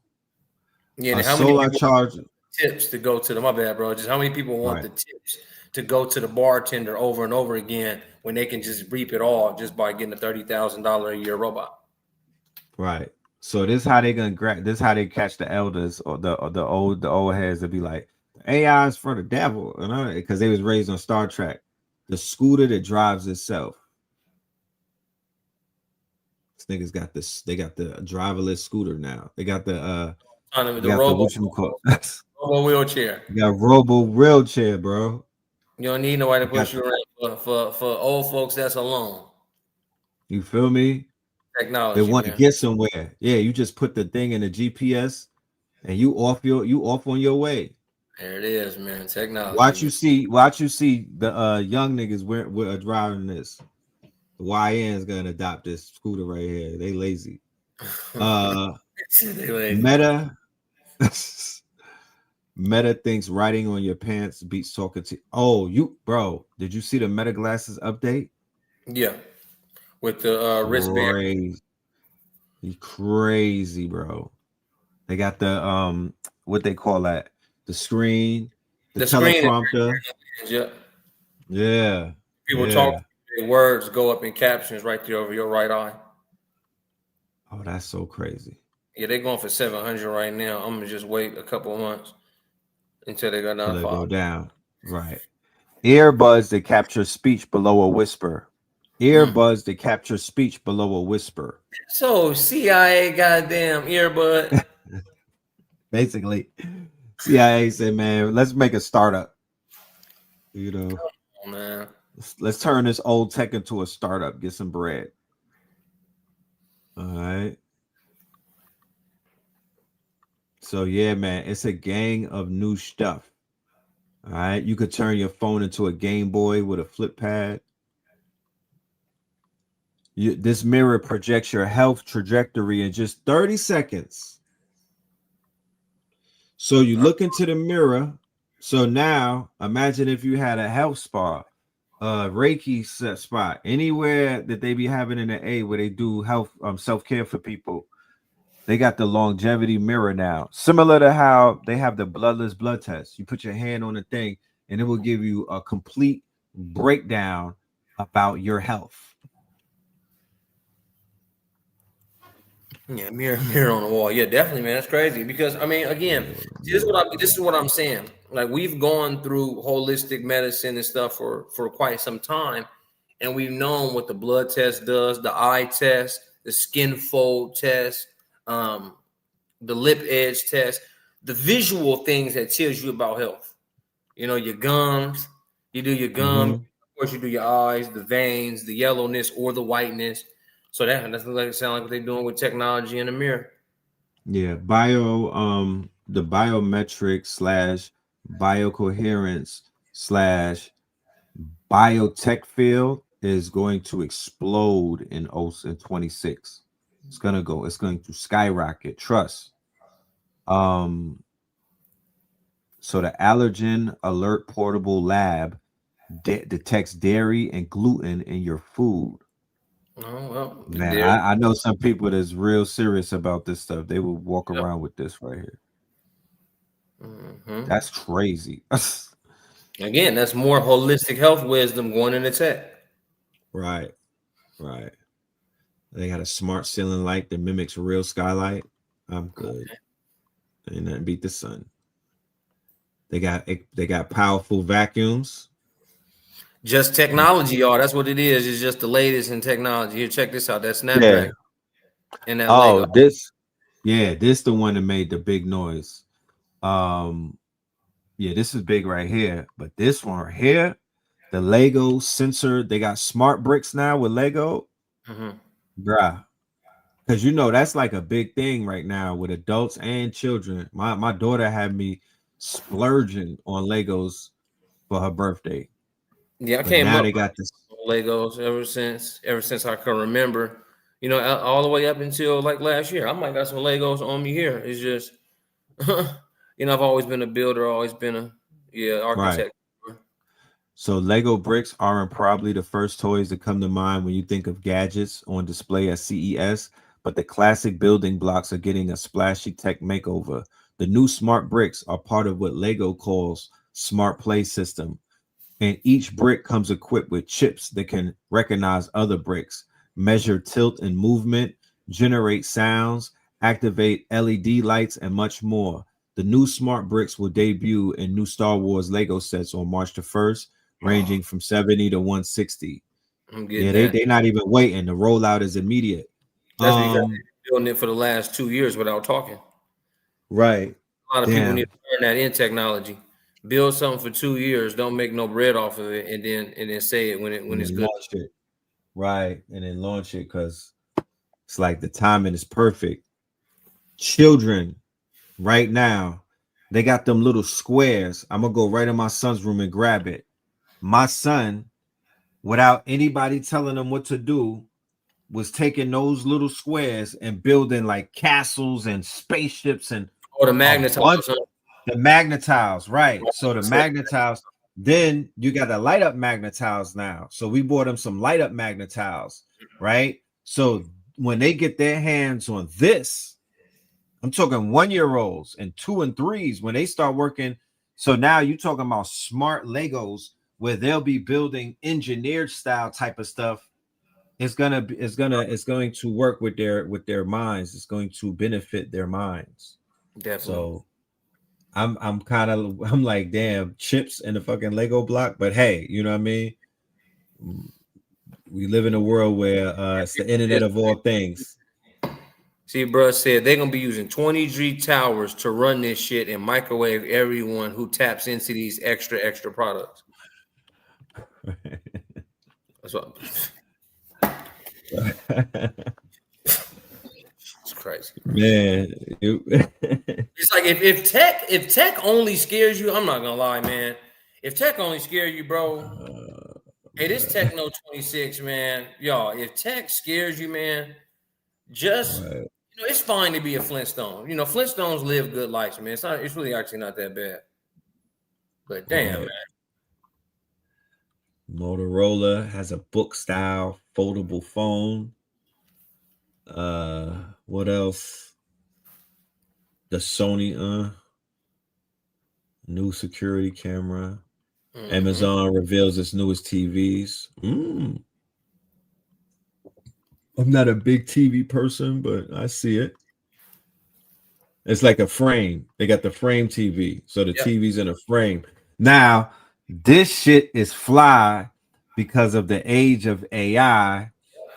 Speaker 2: yeah,
Speaker 3: A
Speaker 2: and how many
Speaker 3: solar
Speaker 2: people
Speaker 3: charge.
Speaker 2: tips to go to the my bad, bro? Just how many people want
Speaker 3: Right.
Speaker 2: the tips to go to the bartender over and over again when they can just reap it all just by getting a $30,000 a year robot?
Speaker 3: Right. So this how they gonna grab. This how they catch the elders or the old heads that be like, AI is for the devil, you know, because they was raised on Star Trek. The scooter that drives itself. This niggas got this. They got the driverless scooter now. They got the
Speaker 2: On
Speaker 3: they
Speaker 2: the
Speaker 3: got the what you call.
Speaker 2: robo wheelchair.
Speaker 3: You got robo wheelchair, bro.
Speaker 2: You don't need nobody
Speaker 3: You
Speaker 2: to
Speaker 3: got
Speaker 2: push you around for old folks that's alone.
Speaker 3: you feel me? They
Speaker 2: Technology,
Speaker 3: want to
Speaker 2: man.
Speaker 3: get somewhere. Yeah, you just put the thing in the GPS and you off on your way.
Speaker 2: There it is, man. Technology,
Speaker 3: Watch you
Speaker 2: man.
Speaker 3: see, the young niggas we're driving this. The YN's gonna adopt this scooter right here. They lazy. Uh
Speaker 2: They lazy.
Speaker 3: Meta Meta thinks writing on your pants beats talking to. Oh, you bro, did you see the Meta glasses update?
Speaker 2: Yeah, with the wristband.
Speaker 3: Crazy, crazy, bro. They got the what they call that? The screen, the
Speaker 2: The screen is
Speaker 3: teleprompter.
Speaker 2: yeah.
Speaker 3: Yeah,
Speaker 2: People talk,
Speaker 3: yeah.
Speaker 2: their words go up in captions right there over your right eye.
Speaker 3: Oh, that's so crazy.
Speaker 2: Yeah, they're going for 700 right now. I'm gonna just wait a couple of months until they go down
Speaker 3: Till
Speaker 2: to
Speaker 3: they
Speaker 2: five.
Speaker 3: go down. Right. Earbuds that capture speech below a whisper.
Speaker 2: Mm.
Speaker 3: Earbuds that capture speech below a whisper.
Speaker 2: So CIA goddamn earbud.
Speaker 3: Basically, CIA said, man, let's make a startup. You know,
Speaker 2: Oh, man.
Speaker 3: let's turn this old tech into a startup, get some bread. All right. So yeah, man, it's a gang of new stuff. All right. You could turn your phone into a Game Boy with a flip pad. This mirror projects your health trajectory in just 30 seconds. So you look into the mirror. So now imagine if you had a health spa, Reiki spot, anywhere that they be having in the A where they do health self-care for people. They got the longevity mirror now, similar to how they have the bloodless blood test. You put your hand on the thing and it will give you a complete breakdown about your health.
Speaker 2: Yeah, mirror on the wall. Yeah, definitely, man. That's crazy. Because I mean, again, see, this is what I'm saying. Like we've gone through holistic medicine and stuff for quite some time, and we've known what the blood test does, the eye test, the skin fold test, um, the lip edge test, the visual things that tells you about health. You know, your gums. You do your gum,
Speaker 3: Mm-hmm.
Speaker 2: course, you do your eyes, the veins, the yellowness or the whiteness. So that's like sound like what they're doing with technology in the mirror.
Speaker 3: Yeah, the biometric slash biocoherence slash biotech field is going to explode in 26. It's going to skyrocket. Trust. Um, so the allergen alert portable lab detects dairy and gluten in your food.
Speaker 2: Oh well,
Speaker 3: Man,
Speaker 2: there.
Speaker 3: I know some people that's real serious about this stuff. They will walk
Speaker 2: Yep.
Speaker 3: around with this right here.
Speaker 2: Mm-hmm.
Speaker 3: That's crazy.
Speaker 2: Again, that's more holistic health wisdom going into tech.
Speaker 3: Right, right. They got a smart ceiling light that mimics real skylight. I'm good. Ain't nothing beat the sun. They got powerful vacuums.
Speaker 2: Just technology, y'all. That's what it is. It's just the latest in technology. Here, check this out. That
Speaker 3: Yeah.
Speaker 2: Snapdragon and that
Speaker 3: Oh,
Speaker 2: Lego.
Speaker 3: this the one that made the big noise. Um, yeah, this is big right here. But this one right here, the Lego sensor, they got smart bricks now with Lego.
Speaker 2: Mm-hmm.
Speaker 3: Bruh. Because that's like a big thing right now with adults and children. My daughter had me splurging on Legos for her birthday.
Speaker 2: Yeah, I
Speaker 3: But
Speaker 2: came
Speaker 3: now
Speaker 2: up
Speaker 3: they got this.
Speaker 2: with Legos ever since I can remember. All the way up until like last year. I might got some Legos on me here. It's just, I've always been a builder, always been a
Speaker 3: Right.
Speaker 2: architect.
Speaker 3: So Lego bricks aren't probably the first toys that come to mind when you think of gadgets on display at CES, but the classic building blocks are getting a splashy tech makeover. The new smart bricks are part of what Lego calls Smart Play System, and each brick comes equipped with chips that can recognize other bricks, measure tilt and movement, generate sounds, activate LED lights, and much more. The new smart bricks will debut in new Star Wars Lego sets on March the 1st, ranging from 70 to 160.
Speaker 2: I'm
Speaker 3: Yeah,
Speaker 2: getting
Speaker 3: they
Speaker 2: that.
Speaker 3: they not even waiting. The rollout is immediate.
Speaker 2: That's because they've
Speaker 3: Um,
Speaker 2: been building it for the last 2 years without talking.
Speaker 3: right.
Speaker 2: A lot of people need
Speaker 3: Damn.
Speaker 2: to learn that in technology. Build something for 2 years, don't make no bread off of it, and then say it when
Speaker 3: And
Speaker 2: it's
Speaker 3: then
Speaker 2: good.
Speaker 3: launch it. Right. And then launch it because it's like the timing is perfect. Children right now, they got them little squares. I'm gonna go right in my son's room and grab it. My son, without anybody telling him what to do, was taking those little squares and building like castles and spaceships and
Speaker 2: Or the
Speaker 3: a
Speaker 2: magnets,
Speaker 3: bunch
Speaker 2: huh?
Speaker 3: of the magnetiles, right? So the
Speaker 2: 100%.
Speaker 3: magnetiles, then you got the light up magnetiles now. So we bought them some light up magnetiles, right? So when they get their hands on this, I'm talking 1 year olds and 2 and 3s when they start working. So now you're talking about smart Legos where they'll be building engineered style type of stuff. It's going to work with their minds. It's going to benefit their minds.
Speaker 2: Definitely.
Speaker 3: So I'm like, damn, chips in the fucking Lego block. But hey, you know what I mean? We live in a world where it's the internet of all things.
Speaker 2: See, bruh said they're gonna be using 20G towers to run this shit and microwave everyone who taps into these extra products. That's what it's crazy, bro.
Speaker 3: Man,
Speaker 2: It's like if tech only scares you, I'm not gonna lie, man. If tech only scares you, bro, hey, this Techno 26, man, y'all. If tech scares you, man, just
Speaker 3: right,
Speaker 2: it's fine to be a Flintstone. Flintstones live good lives, man. It's really actually not that bad. But damn,
Speaker 3: right. Motorola has a book style foldable phone. What else? The Sony new security camera.
Speaker 2: man.
Speaker 3: Amazon reveals its newest TVs. I'm not a big TV person, but I see it. It's like a frame. They got the frame TV. So the
Speaker 2: Yep.
Speaker 3: TV's in a frame. Now, this shit is fly because of the age of AI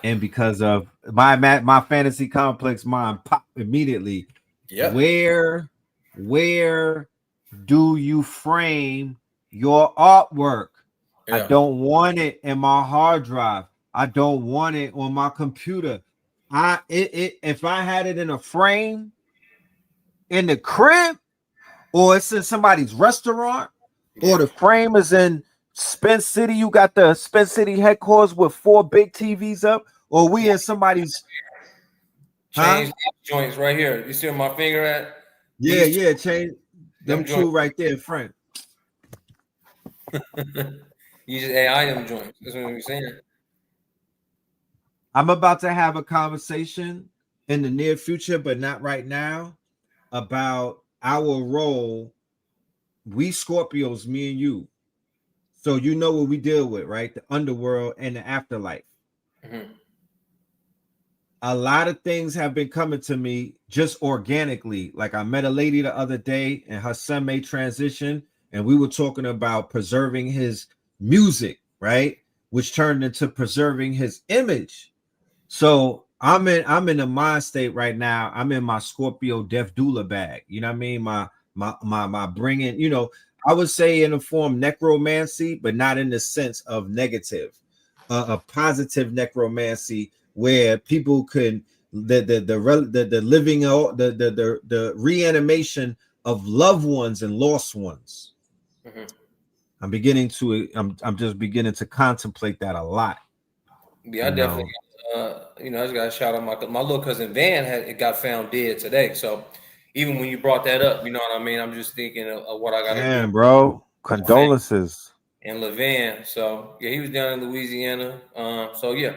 Speaker 3: and because of my fantasy complex mind pop immediately.
Speaker 2: Yep.
Speaker 3: Where do you frame your artwork? I
Speaker 2: Yeah.
Speaker 3: don't want it in my hard drive. I don't want it on my computer. If I had it in a frame in the crib, or it's in somebody's restaurant, or
Speaker 2: Yeah.
Speaker 3: the frame is in Spence City, you got the Spence City headquarters with 4 big TVs up, or we in somebody's, huh?
Speaker 2: Change these joints right here. You see where my finger at?
Speaker 3: Yeah,
Speaker 2: These two,
Speaker 3: yeah, change them
Speaker 2: them joints.
Speaker 3: two right there in front.
Speaker 2: You just AI them joints. That's what I'm saying.
Speaker 3: I'm about to have a conversation in the near future, but not right now, about our role. We Scorpios, me and you. So you know what we deal with, right? The underworld and the afterlife.
Speaker 2: Mm-hmm.
Speaker 3: A lot of things have been coming to me just organically. Like I met a lady the other day and her son made transition, and we were talking about preserving his music, right? Which turned into preserving his image. So I'm in a mind state right now. I'm in my Scorpio Death Doula bag. You know what I mean? My bringing, I would say in the form necromancy, but not in the sense of negative, a positive necromancy where people could the living the reanimation of loved ones and lost ones.
Speaker 2: Mm-hmm.
Speaker 3: I'm just beginning to contemplate that a lot.
Speaker 2: Yeah, I
Speaker 3: You
Speaker 2: definitely.
Speaker 3: know,
Speaker 2: I just got to shout out my little cousin Van had it got found dead today. So even when you brought that up, you know what I mean. I'm just thinking of what I got to do
Speaker 3: damn, bro.
Speaker 2: for my family
Speaker 3: Condolences.
Speaker 2: and Levan. So yeah, he was down in Louisiana. So yeah,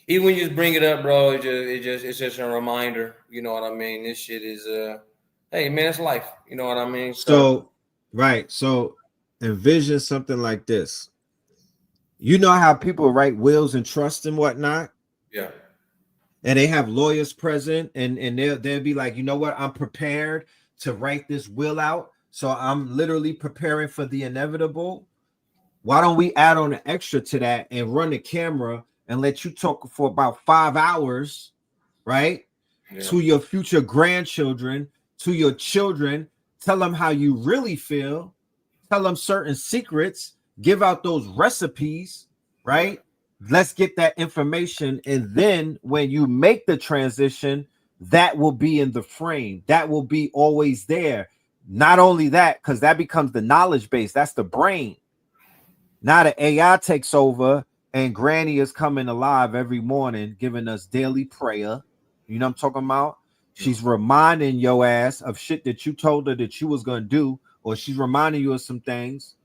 Speaker 2: even when you just bring it up, bro, it's just a reminder. You know what I mean. This shit is hey man, it's life. You know what I mean. So
Speaker 3: So, right. So, envision something like this. You know how people write wills and trusts and whatnot,
Speaker 2: yeah,
Speaker 3: and they have lawyers present, and they'll be like, you know what, I'm prepared to write this will out. So I'm literally preparing for the inevitable. Why don't we add on an extra to that and run the camera and let you talk for about 5 hours, right?
Speaker 2: yeah.
Speaker 3: To your future grandchildren, to your children, tell them how you really feel, tell them certain secrets, give out those recipes,
Speaker 2: Yeah.
Speaker 3: right? Let's get that information. And then when you make the transition, that will be in the frame, that will be always there. Not only that, because that becomes the knowledge base, that's the brain. Now the AI takes over, and Granny is coming alive every morning, giving us daily prayer. You know what I'm talking about? She's reminding your ass of shit that you told her that you was gonna do, or she's reminding you of some things.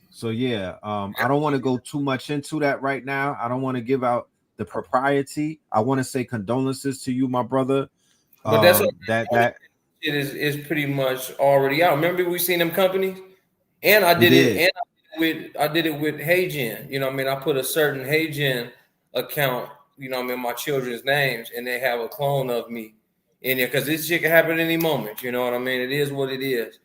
Speaker 3: So yeah, I don't want to go too much into that right now. I don't want to give out the propriety. I want to say condolences to you, my brother.
Speaker 2: But that's
Speaker 3: That
Speaker 2: all that
Speaker 3: that
Speaker 2: shit is pretty much already out. Remember we seen them companies, and I
Speaker 3: we
Speaker 2: did it,
Speaker 3: did.
Speaker 2: and I did it with HeyGen. You know, what I mean, I put a certain HeyGen account. You know, what I mean, my children's names, and they have a clone of me in there because this shit can happen any moment. You know what I mean? It is what it is.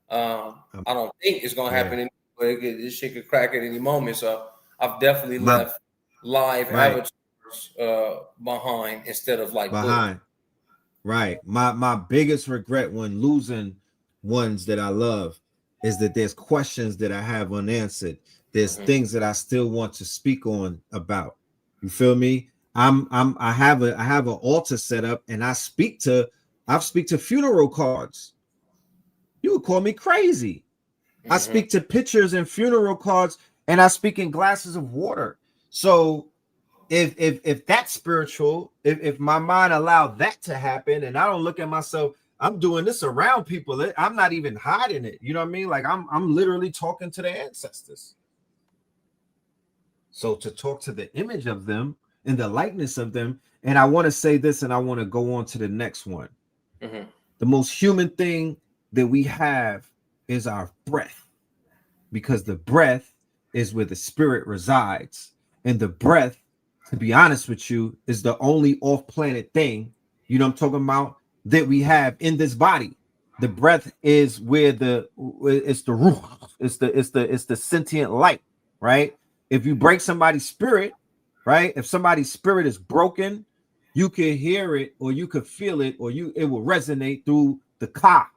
Speaker 2: I don't think it's gonna
Speaker 3: Yeah,
Speaker 2: happen, but this shit could crack at any moment. So I've definitely
Speaker 3: my
Speaker 2: left live
Speaker 3: right
Speaker 2: avatars behind instead of like bullet.
Speaker 3: behind. Right. My biggest regret when losing ones that I love is that there's questions that I have unanswered. There's
Speaker 2: Mhm.
Speaker 3: things that I still want to speak on about. You feel me? I have an altar set up, and I speak to funeral cards. You would call me crazy. I
Speaker 2: Mhm.
Speaker 3: speak to pictures and funeral cards, and I speak in glasses of water. So if that's spiritual, if my mind allowed that to happen, and I don't look at myself, I'm doing this around people. I'm not even hiding it. You know what I mean? Like I'm literally talking to the ancestors. So to talk to the image of them and the likeness of them, and I want to say this, and I want to go on to the next one.
Speaker 2: Mhm.
Speaker 3: The most human thing that we have is our breath, because the breath is where the spirit resides. And the breath, to be honest with you, is the only off-planet thing, you know what I'm talking about, that we have in this body. The breath is where it's the ruh, it's the sentient light, right? If you break somebody's spirit, right? If somebody's spirit is broken, you can hear it, or you could feel it, or it will resonate through the ka,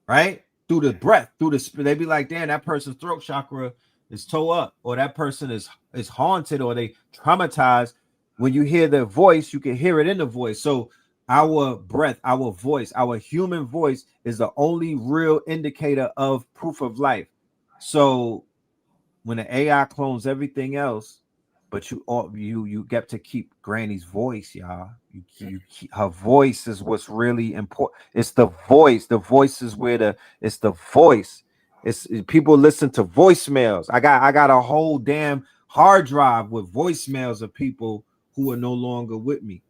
Speaker 3: right? Through the breath, through the spirit. They be like, damn, that person's throat chakra is tore up, or that person is haunted, or they traumatized. When you hear their voice, you can hear it in the voice. So our breath, our voice, our human voice is the only real indicator of proof of life. So when the AI clones everything else, but you get to keep Granny's voice, y'all. You keep, her voice is what's really important. It's the voice. The voice is where it's the voice. It's people listen to voicemails. I got a whole damn hard drive with voicemails of people who are no longer with me.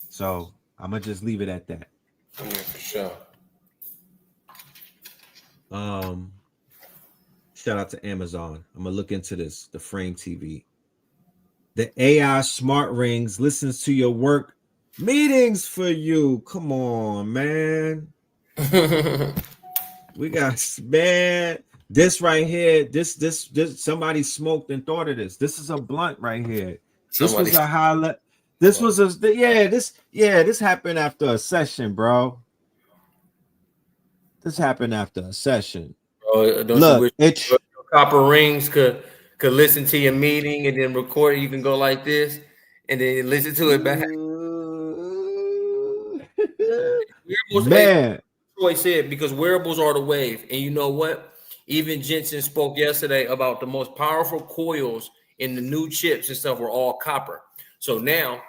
Speaker 3: So I'm gonna just leave it at that.
Speaker 2: Yeah, for sure.
Speaker 3: Shout out to Amazon. I'm gonna look into this. The Frame TV. The AI smart rings listens to your work meetings for you. Come on, man. We got, man. This right here. This. Somebody smoked and thought of this. This is a blunt right here. This was a highlight. This was a This happened after a session, bro. This happened after a session.
Speaker 2: Don't
Speaker 3: Look,
Speaker 2: you wish copper rings could listen to your meeting and then record it? You can go like this and then listen to it back.
Speaker 3: Man,
Speaker 2: Troy said, because wearables are the wave. And you know what? Even Jensen spoke yesterday about the most powerful coils in the new chips and stuff were all copper. So now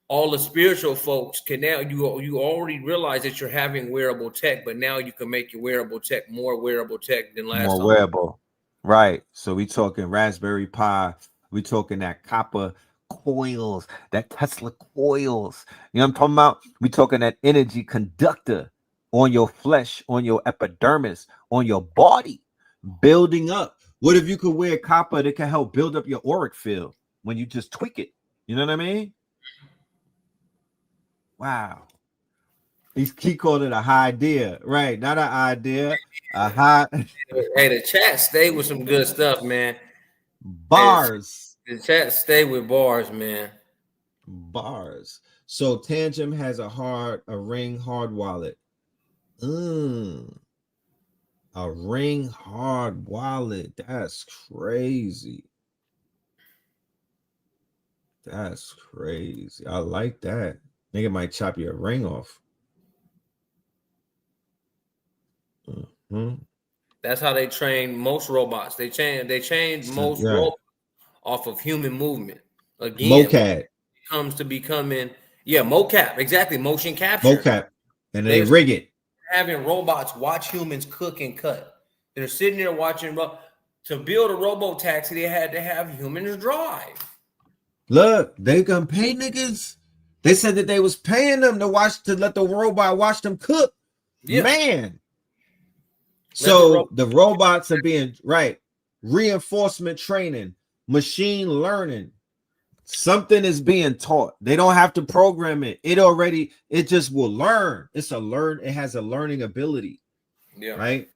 Speaker 2: all the spiritual folks can now you already realize that you're having wearable tech, but now you can make your wearable tech more wearable tech than last
Speaker 3: more
Speaker 2: time.
Speaker 3: wearable. Right. So we talking Raspberry Pi. We talking that copper coils, that Tesla coils. You know what I'm talking about? We talking that energy conductor on your flesh, on your epidermis, on your body, building up. What if you could wear copper that can help build up your auric field when you just tweak it? You know what I mean? Wow. He called it a high idea, right? Not an idea, a high.
Speaker 2: Hey, the chat stay with some good stuff, man.
Speaker 3: Bars.
Speaker 2: The chat stay with bars, man.
Speaker 3: Bars. So Tangem has a ring hard wallet. A ring hard wallet. That's crazy. That's crazy. I like that. Nigga might chop your ring off.
Speaker 2: That's how they train most robots. They train most robots off of human movement. Again,
Speaker 3: mocap.
Speaker 2: It comes to becoming mocap, exactly, motion capture.
Speaker 3: Mocap. And they rig it.
Speaker 2: Having robots watch humans cook and cut. They're sitting there watching. To build a robo taxi, they had to have humans drive.
Speaker 3: Look, they gonna pay niggas. They said that they was paying them to let the robot watch them cook. Yeah. Man. So the robots are being reinforcement training, machine learning. Something is being taught. They don't have to program it. It just will learn. It has a learning ability. Yeah. Right.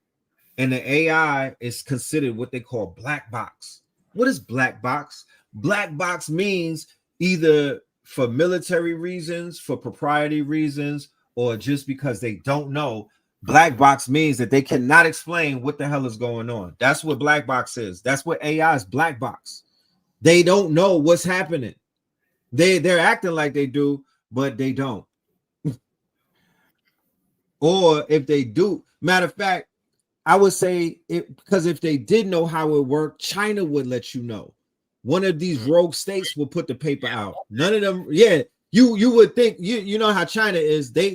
Speaker 3: And the AI is considered what they call black box. What is black box? Black box means either for military reasons, for propriety reasons, or just because they don't know. Black box means that they cannot explain what the hell is going on. That's what black box is. That's what AI is, black box. They don't know what's happening. They're acting like they do, but they don't. Or if they do, matter of fact, I would say because if they did know how it worked, China would let you know. One of these rogue states will put the paper out. None of them, you would think you know how China is. They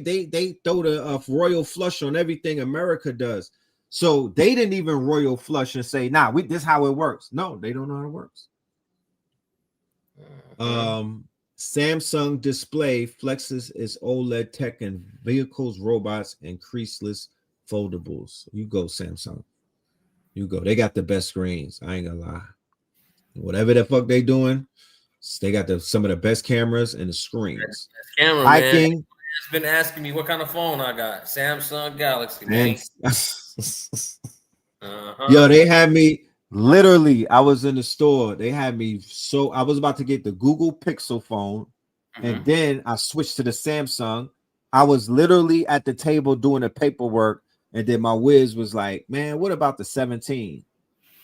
Speaker 3: throw the royal flush on everything America does. So they didn't even royal flush and say, nah, this is how it works. No, they don't know how it works. Samsung Display flexes its OLED tech in vehicles, robots, and creaseless foldables. You go, Samsung. You go. They got the best screens. I ain't gonna lie. Whatever the fuck they doing, they got some of the best cameras and the screens.
Speaker 2: Camera, man. It's been asking me what kind of phone I got. Samsung Galaxy, man.
Speaker 3: Yo, they had me literally. I was in the store. They had me I was about to get the Google Pixel phone, and then I switched to the Samsung. I was literally at the table doing the paperwork, and then my whiz was like, "Man, what about the 17?"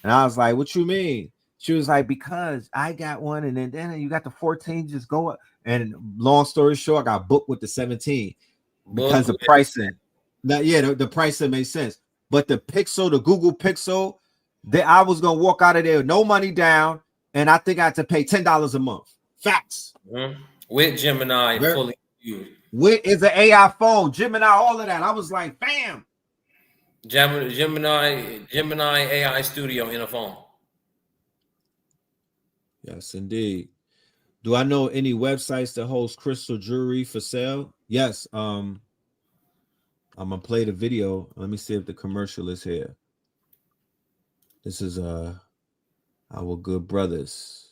Speaker 3: And I was like, what you mean? She was like, because I got one, and then you got the 14, just go up. And long story short, I got booked with the 17 because the pricing. Now, yeah, the pricing made sense. But the Pixel, the Google Pixel, I was gonna walk out of there, no money down, and I think I had to pay $10 a month. Facts.
Speaker 2: Mm-hmm. With Gemini fully used.
Speaker 3: With is an AI phone, Gemini, all of that. I was like, bam.
Speaker 2: Gemini AI Studio in a phone.
Speaker 3: Yes, indeed. Do I know any websites that host crystal jewelry for sale? Yes. I'm gonna play the video. Let me see if the commercial is here. This is our good brothers.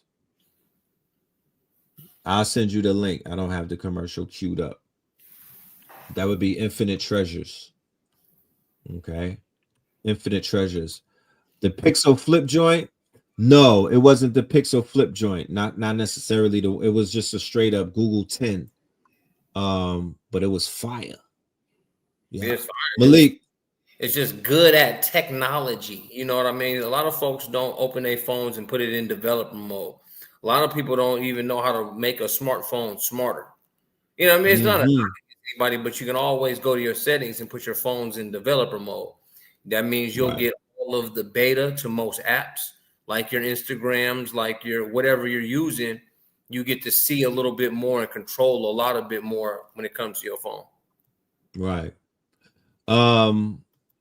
Speaker 3: I'll send you the link. I don't have the commercial queued up. That would be Infinite Treasures. Okay. Infinite Treasures. The Pixel Flip joint. No, it wasn't the Pixel Flip joint. Not necessarily it was just a straight up Google 10. But it was fire. Yeah.
Speaker 2: It's fire.
Speaker 3: Malik.
Speaker 2: It's just good at technology. You know what I mean? A lot of folks don't open their phones and put it in developer mode. A lot of people don't even know how to make a smartphone smarter. You know what I mean? It's not anybody, but you can always go to your settings and put your phones in developer mode. That means you'll get all of the beta to most apps, like your Instagrams, like your whatever you're using. You get to see a little bit more and control a lot of bit more when it comes to your phone.
Speaker 3: Right.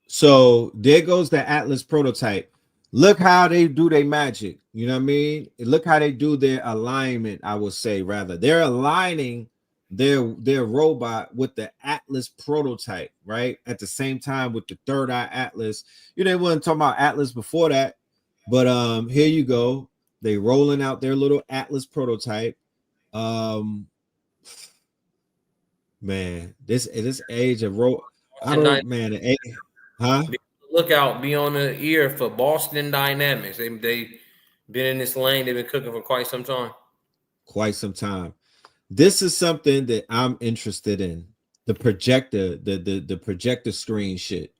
Speaker 3: So there goes the Atlas prototype. Look how they do their magic. You know what I mean? Look how they do their alignment. I would say rather they're aligning their robot with the Atlas prototype, right? At the same time with the third eye Atlas. You know, they weren't talking about Atlas before that, but here you go. They rolling out their little Atlas prototype. Man, this age of I don't, man. Huh?
Speaker 2: Look out, be on the ear for Boston Dynamics. They've been in this lane. They've been cooking for quite some time.
Speaker 3: Quite some time. This is something that I'm interested in. The projector, the projector screen shit.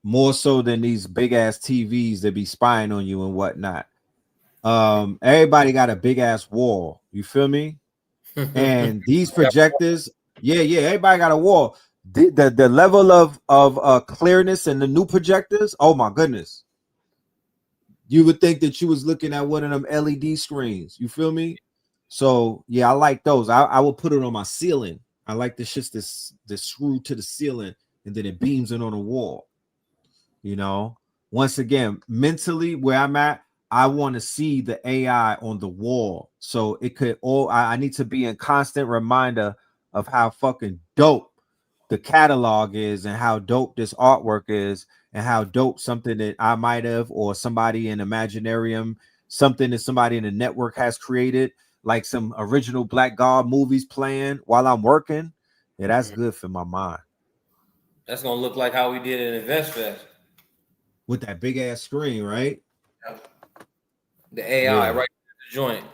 Speaker 3: More so than these big ass TVs that be spying on you and whatnot. Everybody got a big ass wall. You feel me? And these projectors, yeah, everybody got a wall. The level of clearness in the new projectors, oh my goodness. You would think that you was looking at one of them LED screens. You feel me? So yeah, I like those. I will put it on my ceiling. I like the shits that's screwed to the ceiling and then it beams it on the wall. You know, once again, mentally where I'm at, I want to see the AI on the wall. So it could I need to be in constant reminder of how fucking dope the catalog is and how dope this artwork is and how dope something that I might have or somebody in Imaginarium, something that somebody in the network has created, like some original Black God movies playing while I'm working. Yeah, that's good for my mind.
Speaker 2: That's gonna look like how we did in InvestFest.
Speaker 3: With that big ass screen, right?
Speaker 2: The AI right in the joint.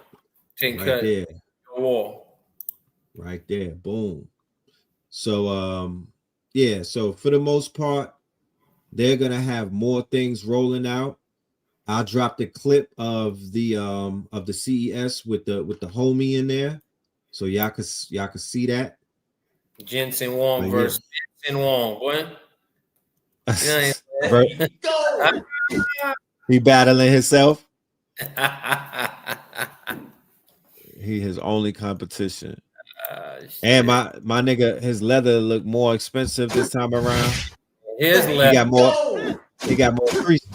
Speaker 3: Right there.
Speaker 2: The wall.
Speaker 3: Right there. Boom. So yeah, so for the most part, they're gonna have more things rolling out. I'll drop the clip of the CES with the homie in there. So y'all can see that.
Speaker 2: Jensen Wong versus Jensen Wong, boy.
Speaker 3: He battling himself. He his only competition. And my nigga, his leather look more expensive this time around.
Speaker 2: His leather.
Speaker 3: He got more crease.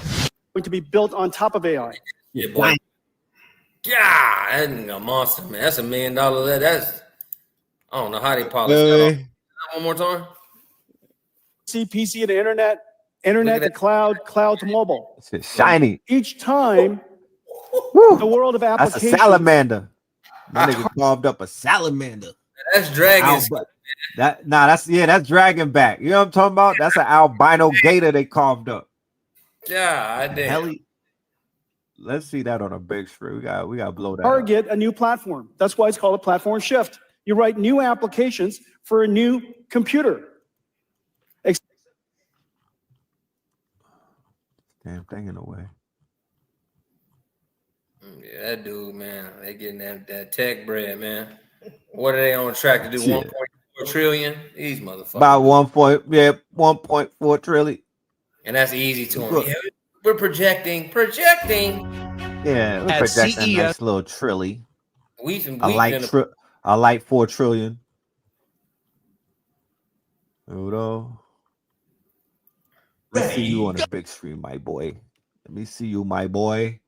Speaker 4: Going to be built on top of AI.
Speaker 2: Yeah, boy. Yeah, that's a monster, man. That's $1 million. That's I don't know how they polish that off. One more time.
Speaker 4: PC to internet to cloud to mobile.
Speaker 3: It's shiny.
Speaker 4: Each time, the world of applications.
Speaker 3: That's a salamander. My nigga carved up a salamander.
Speaker 2: That's dragon.
Speaker 3: That's dragon back. You know what I'm talking about? That's an albino gator they carved up.
Speaker 2: Yeah, I did.
Speaker 3: Let's see that on a big screen. We got to blow that.
Speaker 4: Target a new platform. That's why it's called a platform shift. You write new applications for a new computer.
Speaker 3: Damn thing in a way.
Speaker 2: Yeah, that dude, man, they getting that tech bread, man. What are they on track to do?
Speaker 3: Shit.
Speaker 2: 1.4 trillion? These motherfuckers.
Speaker 3: About 1.4 trillion.
Speaker 2: And that's easy to
Speaker 3: You
Speaker 2: them.
Speaker 3: go,
Speaker 2: Yeah, we're projecting.
Speaker 3: yeah, we're
Speaker 5: At
Speaker 3: projecting a
Speaker 5: CES.
Speaker 3: nice little trilly.
Speaker 2: We
Speaker 3: I like
Speaker 2: finna
Speaker 3: I like 4 trillion. Udo. Let me see you on a big screen, my boy. Let me see you, my boy.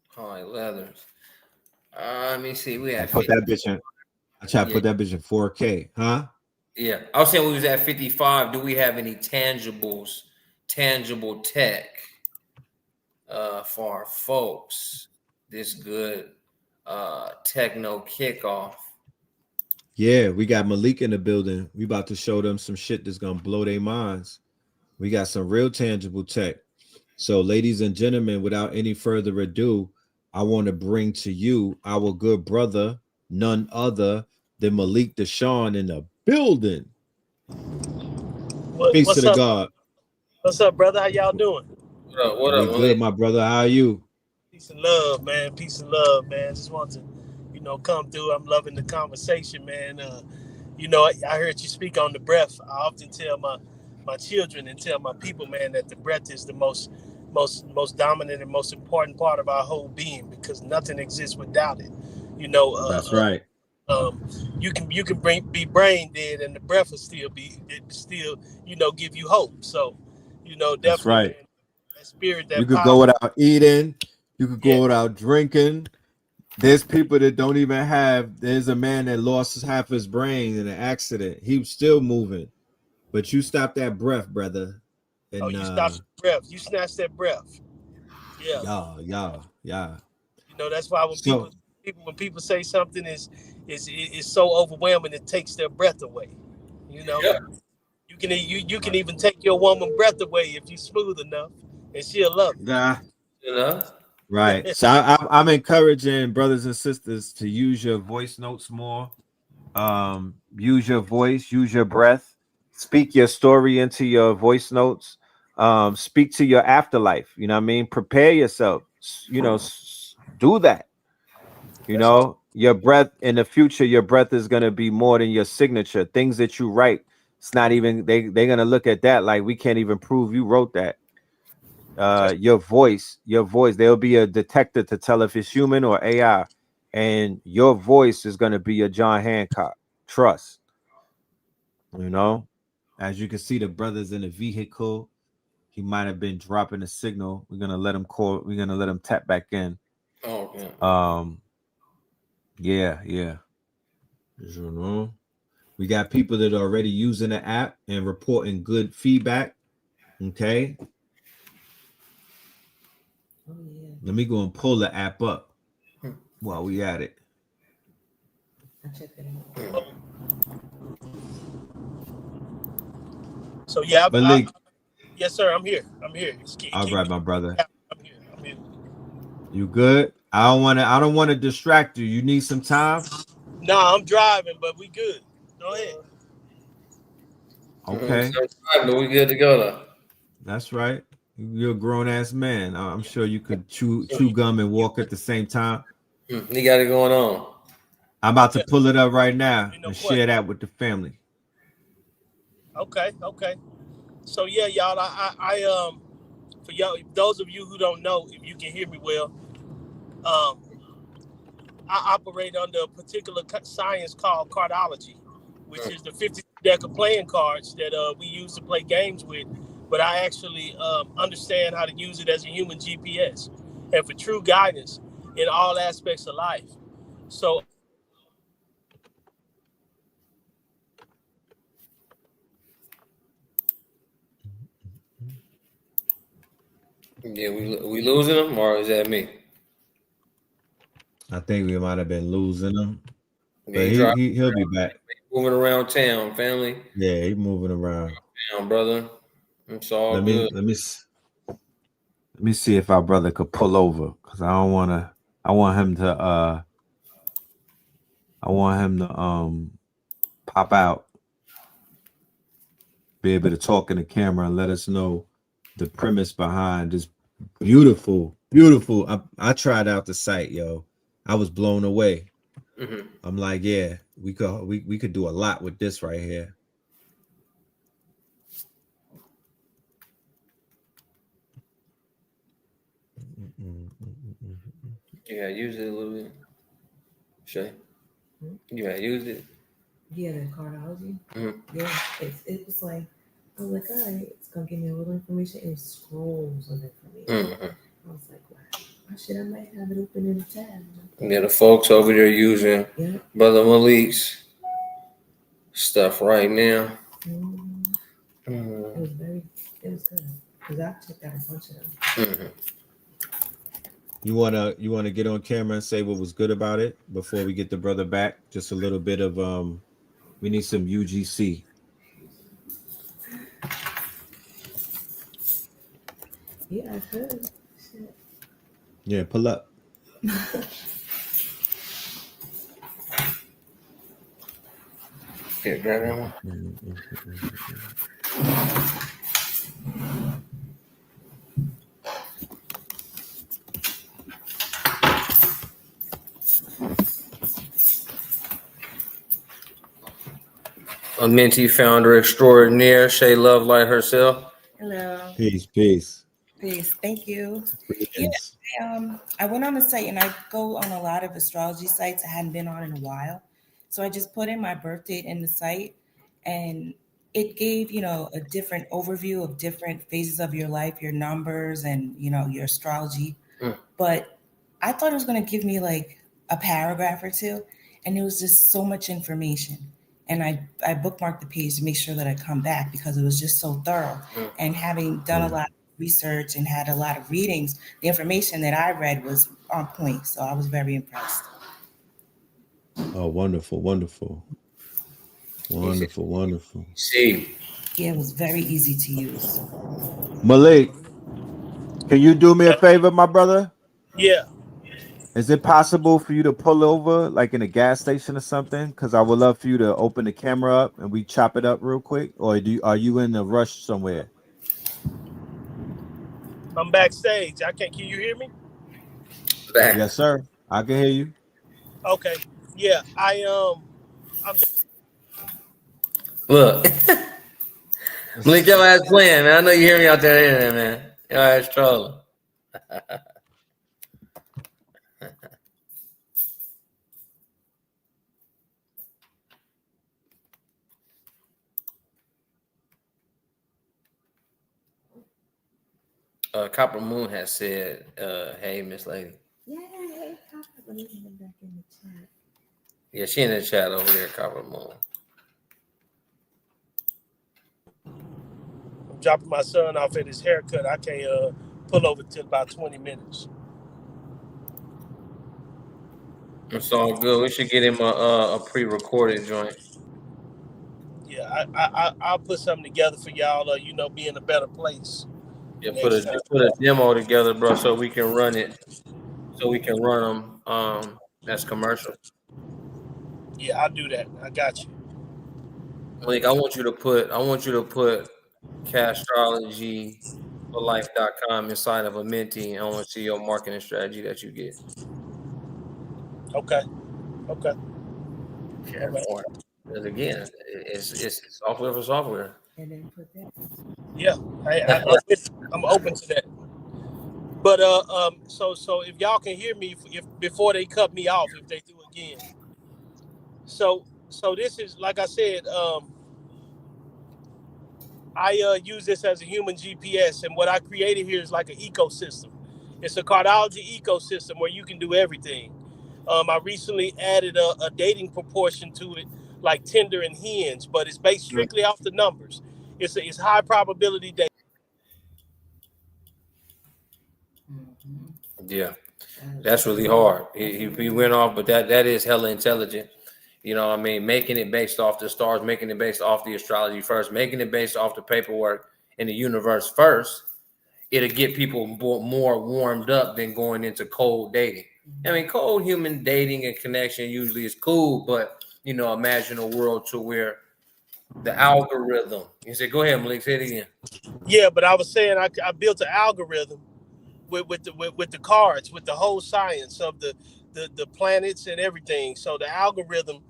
Speaker 2: High leathers. Let me see. We
Speaker 3: I
Speaker 2: had
Speaker 3: put
Speaker 2: 50.
Speaker 3: that bitch in. I try to
Speaker 2: Yeah,
Speaker 3: put that bitch in 4K, huh?
Speaker 2: yeah. I was saying we was at 55. Do we have any tangibles, tangible tech for our folks? This good techno kickoff.
Speaker 3: Yeah, we got Malik in the building. We about to show them some shit that's gonna blow their minds. We got some real tangible tech. So, ladies and gentlemen, without any further ado, I want to bring to you our good brother, none other than Malik Deshaun in the building. Peace to
Speaker 6: What's
Speaker 3: the
Speaker 6: up?
Speaker 3: God.
Speaker 6: What's up, brother? How y'all doing?
Speaker 2: What
Speaker 3: We
Speaker 2: up,
Speaker 3: good,
Speaker 2: Malik?
Speaker 3: my brother. How are you?
Speaker 6: Peace and love, man. Peace and love, man. Just want to, come through. I'm loving the conversation, man. I heard you speak on the breath. I often tell my children and tell my people, man, that the breath is the most dominant and most important part of our whole being because nothing exists without it. You know,
Speaker 3: That's right.
Speaker 6: um, you can be brain dead and the breath will still give you hope. So,
Speaker 3: That's
Speaker 6: definitely,
Speaker 3: right.
Speaker 6: man, that spirit,
Speaker 3: You
Speaker 6: that
Speaker 3: could go
Speaker 6: power.
Speaker 3: without eating. You could
Speaker 6: Yeah.
Speaker 3: go without drinking. There's people that don't even have. There's a man that lost half his brain in an accident. He was still moving, but you stop that breath, brother.
Speaker 6: Oh,
Speaker 3: And
Speaker 6: you stop the breath. You snatch that breath. Yeah.
Speaker 3: yeah.
Speaker 6: That's why when people
Speaker 3: So
Speaker 6: when people say something is so overwhelming, it takes their breath away. You know,
Speaker 2: Yeah.
Speaker 6: you can even take your woman breath away if you smooth enough, and she'll love
Speaker 3: yeah,
Speaker 2: You know?
Speaker 3: right.
Speaker 6: you.
Speaker 3: So I'm encouraging brothers and sisters to use your voice notes more. Use your voice, use your breath, speak your story into your voice notes. Speak to your afterlife. You know what I mean? Prepare yourself. Do that.
Speaker 6: That's all.
Speaker 3: Your breath in the future, your breath is gonna be more than your signature. Things that you write, it's not even they're gonna look at that like we can't even prove you wrote that.
Speaker 6: That's
Speaker 3: Your voice, there'll be a detector to tell if it's human or AI, and your voice is gonna be your John Hancock. Trust, you know. As you can see, the brothers in the vehicle, he might have been dropping a signal. We're gonna let him call, we're gonna let him tap back in.
Speaker 2: Oh, yeah.
Speaker 3: Yeah. You know, we got people that are already using the app and reporting good feedback. Okay. Let me go and pull the app up while we at it.
Speaker 6: so. Yeah,
Speaker 3: Malik,
Speaker 6: yes, sir. I'm here. I'm here.
Speaker 3: all
Speaker 6: Keep
Speaker 3: right,
Speaker 6: me.
Speaker 3: my brother.
Speaker 6: I'm here. I'm here.
Speaker 3: You good? I don't want to distract you. You need some time?
Speaker 6: Nah, I'm driving, but we good. Go ahead.
Speaker 3: Okay.
Speaker 2: But we good to go though.
Speaker 3: That's right. You're a grown ass man. I'm sure you could chew gum and walk at the same time.
Speaker 2: He got it going on.
Speaker 3: I'm about to
Speaker 6: Yeah,
Speaker 3: pull it up right now
Speaker 6: ain't no
Speaker 3: and share
Speaker 6: question.
Speaker 3: that with the family.
Speaker 6: Okay, okay. So yeah, y'all. For y'all, those of you who don't know, if you can hear me well, um, I operate under a particular science called cardology, which is the 50 deck of playing cards that we use to play games with. But I actually understand how to use it as a human GPS and for true guidance in all aspects of life. So
Speaker 2: Yeah, we losing him, or is that me?
Speaker 3: I think we might have been losing him,
Speaker 2: Yeah,
Speaker 3: but
Speaker 2: he
Speaker 3: he,
Speaker 2: driving,
Speaker 3: he he'll be back.
Speaker 2: moving around town, family.
Speaker 3: Yeah, he moving around.
Speaker 2: Town, brother. It's all
Speaker 3: Let me
Speaker 2: good.
Speaker 3: let me Let me see if our brother could pull over because I want him to pop out, be able to talk in the camera and let us know the premise behind this beautiful. I tried out the site, yo. I was blown away.
Speaker 2: Mm-hmm.
Speaker 3: I'm like, yeah, we could do a lot with this right here.
Speaker 2: Yeah, use it a little bit. Shay, you had used it.
Speaker 5: Yeah, the cardiology.
Speaker 2: Mm-hmm.
Speaker 5: Yeah, it was like, I was like, all right, it's gonna give me a little information and scrolls of information.
Speaker 2: Mm-hmm.
Speaker 5: I was like, wow, I might have it open in a tab.
Speaker 2: Yeah, the folks over there using
Speaker 5: Yeah.
Speaker 2: Brother Malik's stuff right now.
Speaker 5: It was good because I checked out a bunch of them.
Speaker 2: Mm-hmm.
Speaker 3: You wanna get on camera and say what was good about it before we get the brother back? Just a little bit of we need some UGC.
Speaker 5: Yeah, I could. Shit.
Speaker 3: Yeah, pull up.
Speaker 2: Yeah, grab that one. A Minty founder extraordinaire, Shay Lovelight herself.
Speaker 5: Hello.
Speaker 3: Peace.
Speaker 5: Peace. Thank you.
Speaker 3: Greetings.
Speaker 5: Yeah, I went on the site and I go on a lot of astrology sites I hadn't been on in a while. So I just put in my birth date in the site and it gave, a different overview of different phases of your life, your numbers and, your astrology.
Speaker 2: Mm.
Speaker 5: But I thought it was going to give me like a paragraph or two. And it was just so much information. And I bookmarked the page to make sure that I come back because it was just so thorough. And having done a lot of research and had a lot of readings, the information that I read was on point. So I was very impressed.
Speaker 3: Oh, wonderful.
Speaker 2: See,
Speaker 5: Yeah, it was very easy to use.
Speaker 3: Malik, can you do me a favor, my brother?
Speaker 6: Yeah.
Speaker 3: Is it possible for you to pull over like in a gas station or something? Because I would love for you to open the camera up and we chop it up real quick. Or are you in a rush somewhere?
Speaker 6: I'm backstage. Can you hear me?
Speaker 2: back.
Speaker 3: Yes, sir. I can hear you.
Speaker 6: Okay. Yeah.
Speaker 2: Look, Malik, your ass playing, man. I know you hear me out there, man. Your ass trolling. Copper Moon has said, "Hey, Miss Lady."
Speaker 5: Yeah, hey, Papa, let me get back in the chat.
Speaker 2: Yeah, she in the chat over there, Copper Moon.
Speaker 6: I'm dropping my son off at his haircut. I can't pull over till about 20 minutes.
Speaker 2: It's all good. We should get him a pre-recorded joint.
Speaker 6: Yeah, I'll put something together for y'all. Be in a better place.
Speaker 2: Yeah,
Speaker 6: Next time.
Speaker 2: put a demo together, bro, so we can run it. So we can run them. That's commercial.
Speaker 6: Yeah, I'll do that. I got you.
Speaker 2: Malik, I want you to put castrologyforlife.com inside of a Minty. I want to see your marketing strategy that you get.
Speaker 6: Okay.
Speaker 2: Yeah, or because again, it's software for software.
Speaker 5: And then put that.
Speaker 6: Yeah, I'm open to that. But so if y'all can hear me, if before they cut me off, if they do again. So this is like I said. I use this as a human GPS, and what I created here is like an ecosystem. It's a cardiology ecosystem where you can do everything. I recently added a dating proportion to it, like Tinder and Hinge, but it's based strictly off the numbers. It's high probability dating.
Speaker 2: Yeah, that's really hard. He went off, but that is hella intelligent. You know what I mean? Making it based off the stars, making it based off the astrology first, making it based off the paperwork in the universe first, it'll get people more warmed up than going into cold dating. I mean, cold human dating and connection usually is cool, but you know, imagine a world to where the algorithm. You say, go ahead, Malik, say it again.
Speaker 6: Yeah, but I was saying I built an algorithm with the cards, with the whole science of the planets and everything. So the algorithm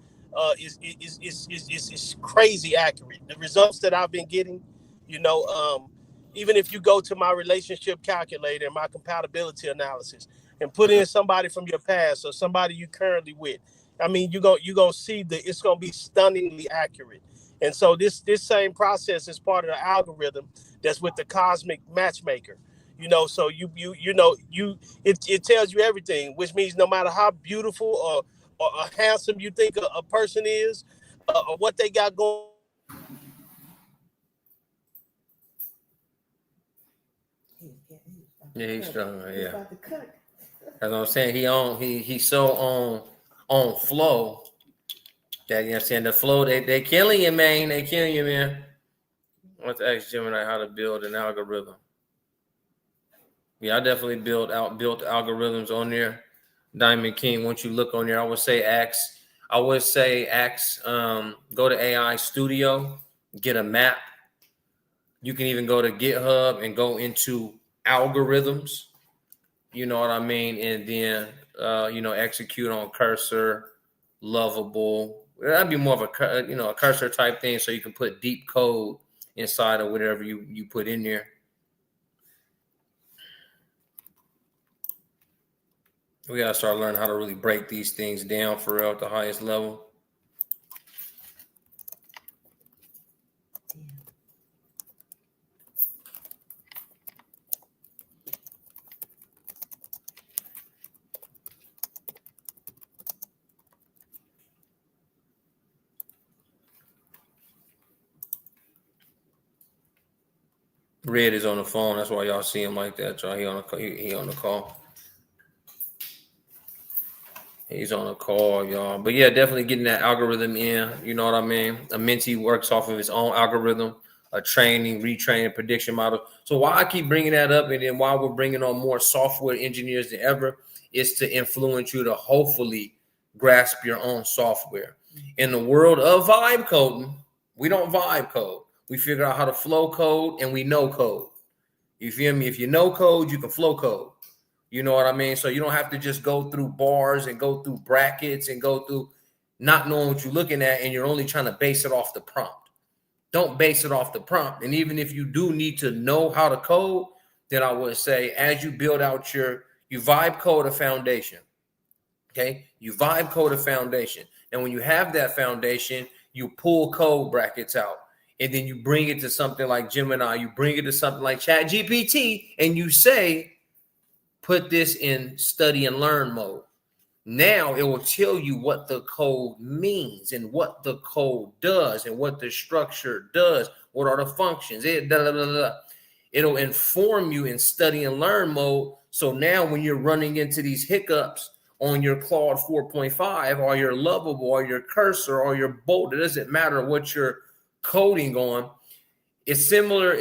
Speaker 6: is crazy accurate. The results that I've been getting, you know, even if you go to my relationship calculator and my compatibility analysis and put in somebody from your past or somebody you currently with, I mean, you're gonna see that it's gonna be stunningly accurate. And so this same process is part of the algorithm that's with the cosmic matchmaker. You know, so it tells you everything, which means no matter how beautiful or handsome you think a person is, or what they got going.
Speaker 2: Yeah, he's strong. Yeah, as I'm saying, he's so on flow that, you know what I'm saying, the flow they killing you, man. They killing you, man. I want to ask Gemini how to build an algorithm. Yeah, I definitely built algorithms on there. Diamond King, once you look on there, I would say go to AI Studio, get a map. You can even go to GitHub and go into algorithms. You know what I mean? And then, execute on cursor, lovable. That'd be more of a cursor type thing, so you can put deep code inside of whatever you put in there. We gotta start learning how to really break these things down for real at the highest level. Red is on the phone. That's why y'all see him like that, y'all. He on the call. He's on a call, y'all. But yeah, definitely getting that algorithm in. You know what I mean? A mentee works off of his own algorithm, a training, retraining, prediction model. So why I keep bringing that up, and then why we're bringing on more software engineers than ever, is to influence you to hopefully grasp your own software. In the world of vibe coding, we don't vibe code. We figure out how to flow code, and we know code. You feel me? If you know code, you can flow code. You know what I mean? So you don't have to just go through bars and go through brackets and go through not knowing what you're looking at, and you're only trying to base it off the prompt. Don't base it off the prompt. And even if you do need to know how to code, then I would say, as you build out you vibe code a foundation. Okay? You vibe code a foundation. And when you have that foundation, you pull code brackets out. And then you bring it to something like Gemini, you bring it to something like ChatGPT, and you say, put this in study and learn mode. Now it will tell you what the code means and what the code does and what the structure does. What are the functions? It'll inform you in study and learn mode. So now when you're running into these hiccups on your Claude 4.5 or your Lovable or your Cursor or your Bolt, it doesn't matter what you're coding on. It's similar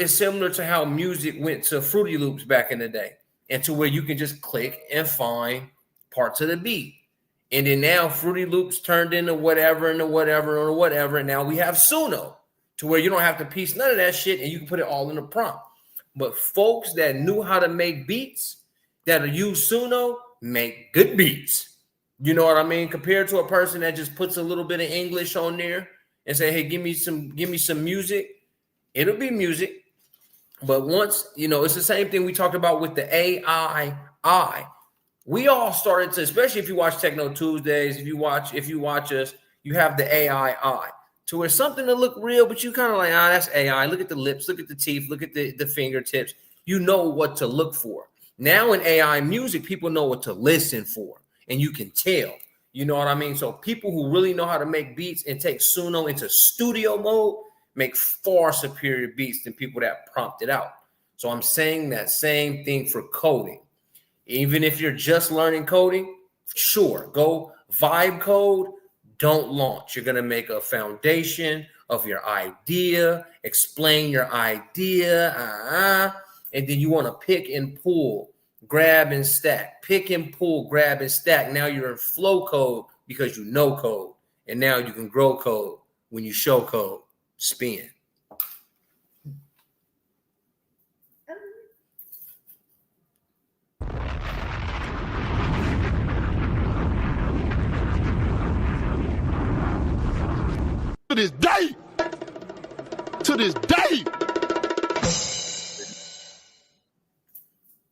Speaker 2: to how music went to Fruity Loops back in the day, and to where you can just click and find parts of the beat. And then now Fruity Loops turned into whatever. And now we have Suno, to where you don't have to piece none of that shit and you can put it all in a prompt. But folks that knew how to make beats, that use Suno, make good beats. You know what I mean? Compared to a person that just puts a little bit of English on there and say, hey, give me some music. It'll be music. But once, it's the same thing we talked about with the AI. We all started to, especially if you watch Techno Tuesdays, if you watch us, you have the AI to where something to look real, but you kind of like, that's AI. Look at the lips, look at the teeth, look at the fingertips. You know what to look for. Now in AI music, people know what to listen for, and you can tell. You know what I mean? So people who really know how to make beats and take Suno into studio mode make far superior beats than people that prompt it out. So I'm saying that same thing for coding. Even if you're just learning coding, sure, go vibe code, don't launch. You're going to make a foundation of your idea, explain your idea, and then you want to pick and pull, grab and stack, pick and pull, grab and stack. Now you're in flow code because you know code, and now you can grow code when you show code. Spin.
Speaker 7: To this day.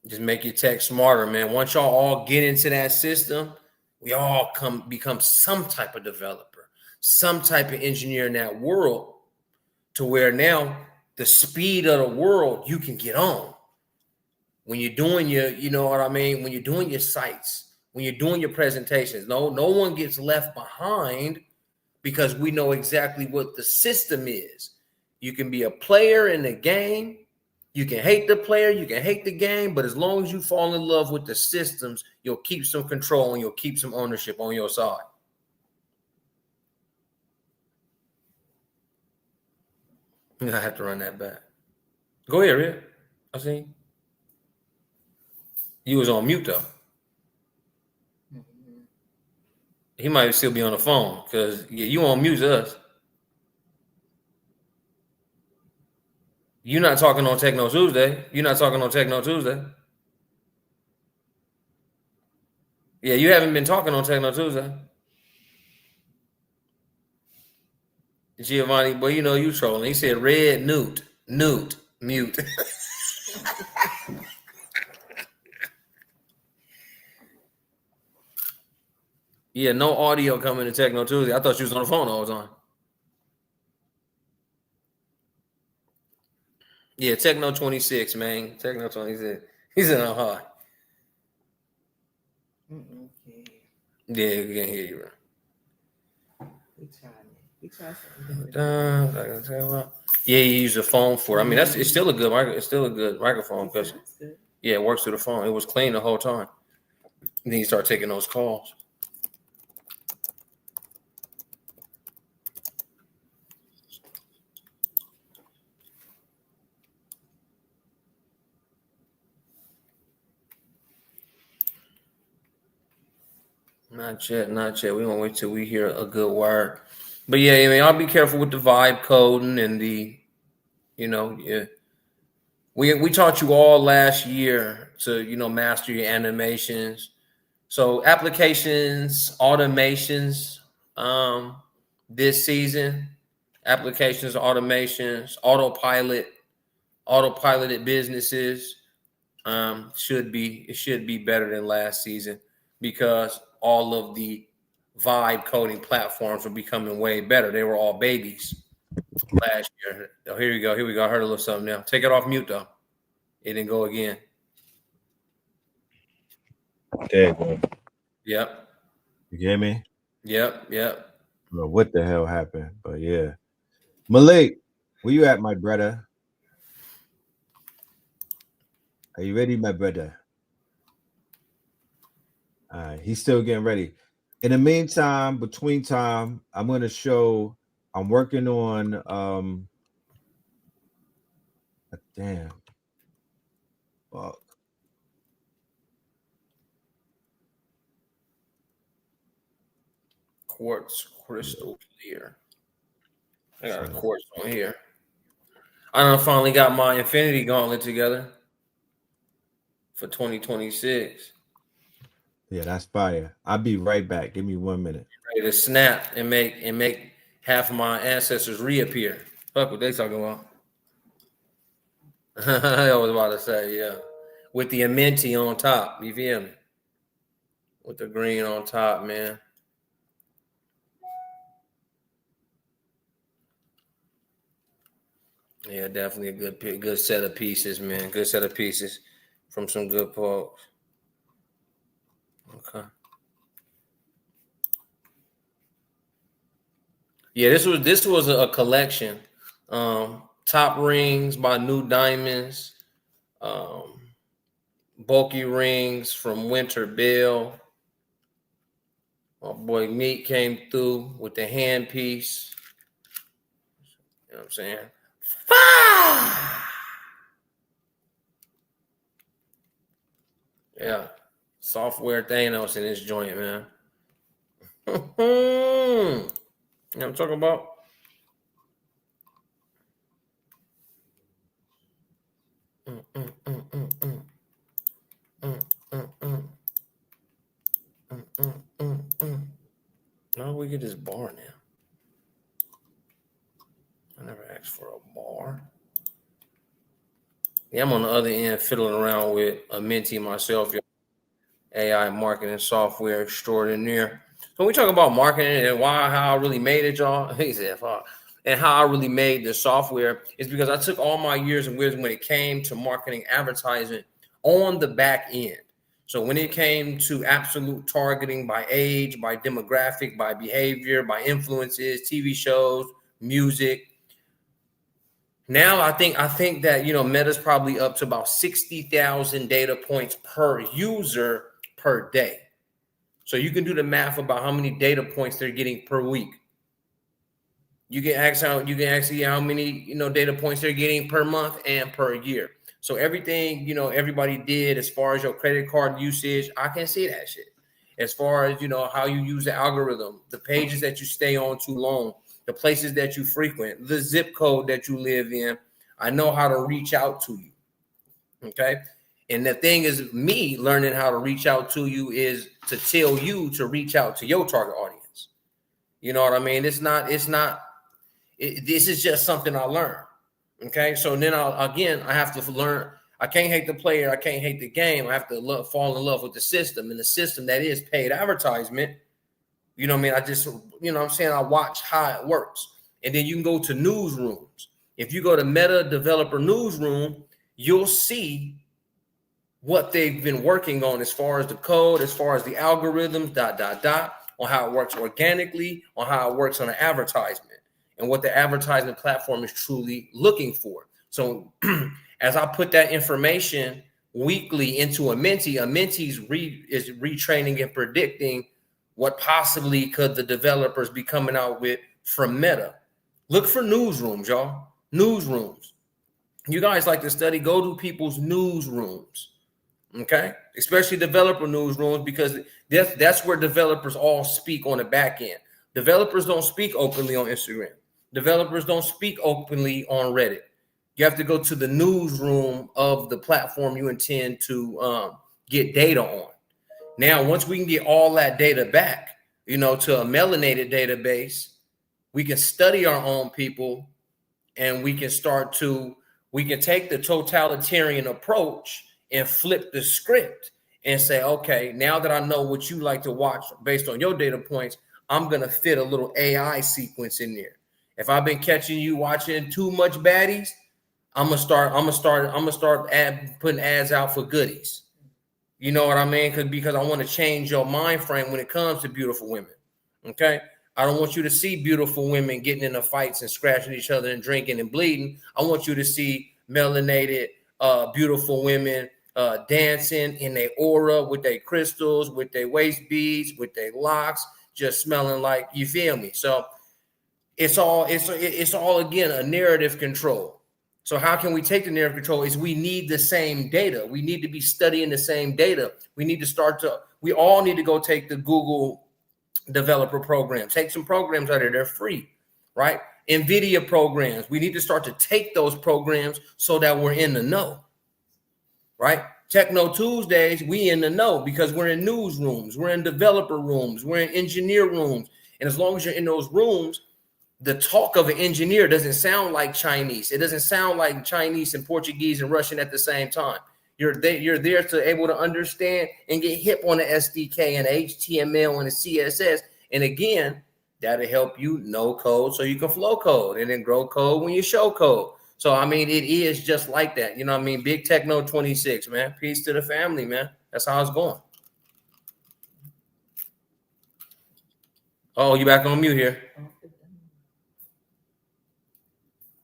Speaker 2: Just make your tech smarter, man. Once y'all all get into that system, we all become some type of developer, some type of engineer in that world, to where now the speed of the world you can get on. When you're doing your, you know what I mean? When you're doing your sites, when you're doing your presentations, no one gets left behind, because we know exactly what the system is. You can be a player in the game. You can hate the player, you can hate the game, but as long as you fall in love with the systems, you'll keep some control and you'll keep some ownership on your side. I have to run that back. Go ahead, Rick. I see. You was on mute, though. He might still be on the phone, because you on mute us. You're not talking on Techno Tuesday. Yeah, you haven't been talking on Techno Tuesday. Giovanni, boy, you know you trolling. He said red Newt, mute. Yeah, no audio coming to Techno Tuesday. I thought you was on the phone all the time. Yeah, Techno 26, man. Techno 26. He's in a high. Yeah, we can't hear you, bro. We trying something. Yeah, you use a phone for it. I mean, it's still a good microphone, because yeah, it works through the phone. It was clean the whole time. And then you start taking those calls. Not yet. We gonna wait till we hear a good word. But yeah, I mean, I'll be careful with the vibe coding and the, yeah. We taught you all last year to, master your animations. So applications, automations, this season, applications, automations, autopiloted businesses, should be better than last season, because all of the vibe coding platforms were becoming way better. They were all babies last year. Oh, here we go. I heard a little something now. Take it off mute, though. It didn't go again.
Speaker 3: There you go.
Speaker 2: Yep.
Speaker 3: You hear me?
Speaker 2: Yep.
Speaker 3: Well, what the hell happened? But yeah. Malik, where you at, my brother? Are you ready, my brother? All right, he's still getting ready. In the meantime, between time, I'm going to show. I'm working on damn. Fuck.
Speaker 2: Quartz crystal clear. I got a quartz on here. I done finally got my Infinity Gauntlet together for 2026.
Speaker 3: Yeah, that's fire. I'll be right back. Give me 1 minute.
Speaker 2: Ready to snap and make half of my ancestors reappear. Fuck what they talking about. I was about to say, yeah. With the Amenti on top, you feel me? With the green on top, man. Yeah, definitely a good set of pieces, man. Good set of pieces from some good folks. Okay. Yeah, this was a collection. Top rings by New Diamonds. Bulky rings from Winter Bell. My boy Meat came through with the handpiece. You know what I'm saying? Yeah. Software Thanos in this joint, man. You know what I'm talking about? No, we get this bar now. I never asked for a bar. Yeah, I'm on the other end fiddling around with a mentee myself, AI marketing software extraordinaire. So we talk about marketing and how I really made it, y'all. He said, and how I really made the software is because I took all my years of wisdom when it came to marketing advertising on the back end. So when it came to absolute targeting by age, by demographic, by behavior, by influences, TV shows, music. Now I think that Meta's probably up to about 60,000 data points per user per day. So you can do the math about how many data points they're getting per week. You can ask how many data points they're getting per month and per year. So everything everybody did as far as your credit card usage, I can see that shit. As far as how you use the algorithm, the pages that you stay on too long, the places that you frequent, the zip code that you live in, I know how to reach out to you. Okay. And the thing is, me learning how to reach out to you is to tell you to reach out to your target audience. You know what I mean? This is just something I learned. Okay. So then I have to learn. I can't hate the player. I can't hate the game. I have to fall in love with the system, and the system that is paid advertisement. You know what I mean? I just, I watch how it works. And then you can go to newsrooms. If you go to Meta Developer Newsroom, you'll see what they've been working on as far as the code, as far as the algorithms, on how it works organically, on how it works on an advertisement, and what the advertisement platform is truly looking for. So as I put that information weekly into a mentee's is retraining and predicting what possibly could the developers be coming out with from Meta. Look for newsrooms, y'all. Newsrooms. You guys like to study, go to people's newsrooms. Okay, especially developer newsrooms, because that's where developers all speak on the back end. Developers don't speak openly on Instagram. Developers don't speak openly on Reddit. You have to go to the newsroom of the platform you intend to get data on. Now, once we can get all that data back, to a melanated database, we can study our own people, and we can take the totalitarian approach and flip the script and say, okay, now that I know what you like to watch based on your data points, I'm going to fit a little AI sequence in there. If I've been catching you watching too much baddies, I'm going to start putting ads out for goodies. You know what I mean? Because I want to change your mind frame when it comes to beautiful women. Okay. I don't want you to see beautiful women getting into fights and scratching each other and drinking and bleeding. I want you to see melanated, beautiful women dancing in their aura with their crystals, with their waist beads, with their locks, just smelling like, you feel me? So it's all again a narrative control. So how can we take the narrative control? Is we need the same data. We need to be studying the same data. We all need to go take the Google developer program. Take some programs out there. They're free, right? NVIDIA programs. We need to start to take those programs so that we're in the know, right? Techno Tuesdays, we in the know because we're in newsrooms, we're in developer rooms, we're in engineer rooms. And as long as you're in those rooms, the talk of an engineer doesn't sound like Chinese. It doesn't sound like Chinese and Portuguese and Russian at the same time. You're there to able to understand and get hip on the SDK and the HTML and the CSS. And again, that'll help you know code so you can flow code and then grow code when you show code. So, I mean, it is just like that. You know what I mean? Big Techno 26, man. Peace to the family, man. That's how it's going. Oh, you back on mute here.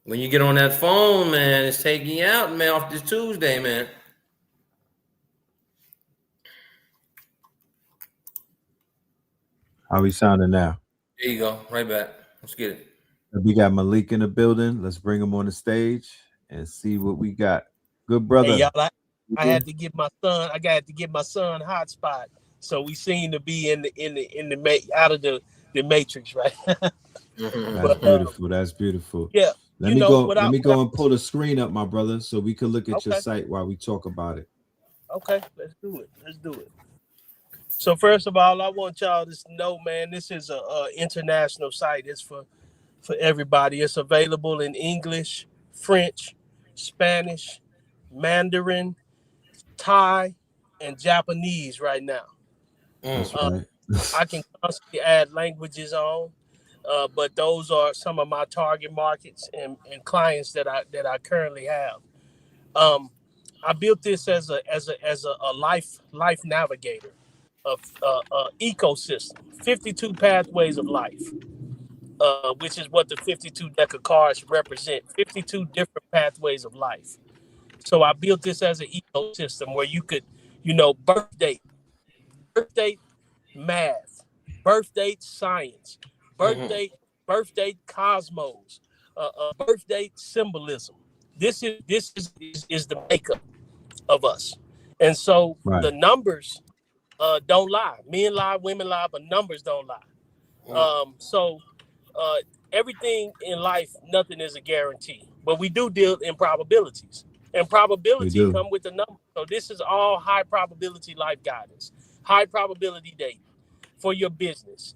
Speaker 2: When you get on that phone, man, it's taking you out, man, off this Tuesday, man.
Speaker 3: How we sounding now?
Speaker 2: There you go. Right back. Let's get it.
Speaker 3: We got Malik in the building. Let's bring him on the stage and see what we got. Good brother.
Speaker 6: Hey, y'all, I had to give my son. I got to give my son hotspot. So we seem to be out of the matrix, right?
Speaker 2: Mhm.
Speaker 3: That's
Speaker 6: But
Speaker 3: beautiful. That's beautiful.
Speaker 6: yeah,
Speaker 3: Let me go. Let me go and
Speaker 6: was,
Speaker 3: pull the screen up, my brother, so we can look at your
Speaker 6: okay,
Speaker 3: site while we talk about it.
Speaker 6: okay, let's do it. Let's do it. So first of all, I want y'all to know, man, this is a international site. It's for everybody. It's available in English, French, Spanish, Mandarin, Thai, and Japanese right now.
Speaker 3: That's
Speaker 2: Mm.
Speaker 6: Uh,
Speaker 3: right.
Speaker 6: I can constantly add languages on, but those are some of my target markets and clients that I currently have. Um, I built this as a life navigator of ecosystem, 52 pathways of life, which is what the 52 deck of cards represent. 52 different pathways of life. So I built this as an ecosystem where you could, birth date math, birth date science, birth
Speaker 2: Mhm.
Speaker 6: date birth date cosmos, birth date symbolism. This is the makeup of us, and so
Speaker 3: Right.
Speaker 6: the numbers don't lie. Men lie, women lie, but numbers don't lie.
Speaker 2: Mm.
Speaker 6: So uh, everything in life, nothing is a guarantee, but we do deal in probabilities, and
Speaker 3: We
Speaker 6: probability
Speaker 3: do.
Speaker 6: come with the number. So this is all high probability life guidance, high probability data for your business.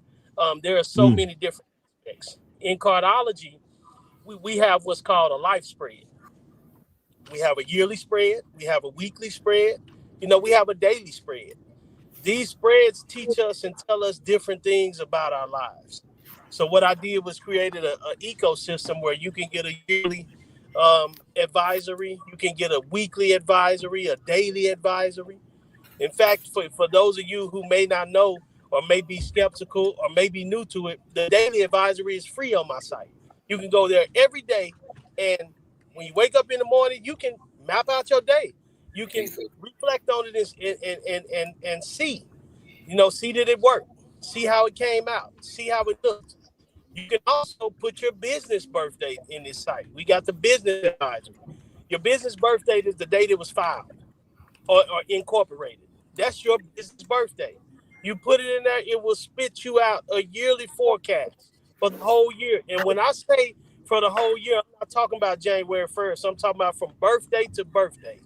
Speaker 6: There are so
Speaker 3: Mm.
Speaker 6: many different aspects in cardology. We have what's called a life spread. We have a yearly spread. We have a weekly spread. We have a daily spread. These spreads teach us and tell us different things about our lives. So what I did was created a ecosystem where you can get a yearly advisory, you can get a weekly advisory, a daily advisory. In fact, for those of you who may not know or may be skeptical or may be new to it, the daily advisory is free on my site. You can go there every day, and when you wake up in the morning, you can map out your day. You can reflect on it and see, see that it worked, see how it came out, see how it looked. You can also put your business birthday in this site. We got the business advisory. Your business birthday is the date it was filed or incorporated. That's your business birthday. You put it in there, it will spit you out a yearly forecast for the whole year. And when I say for the whole year, I'm not talking about January 1st. I'm talking about from birthday to birthday.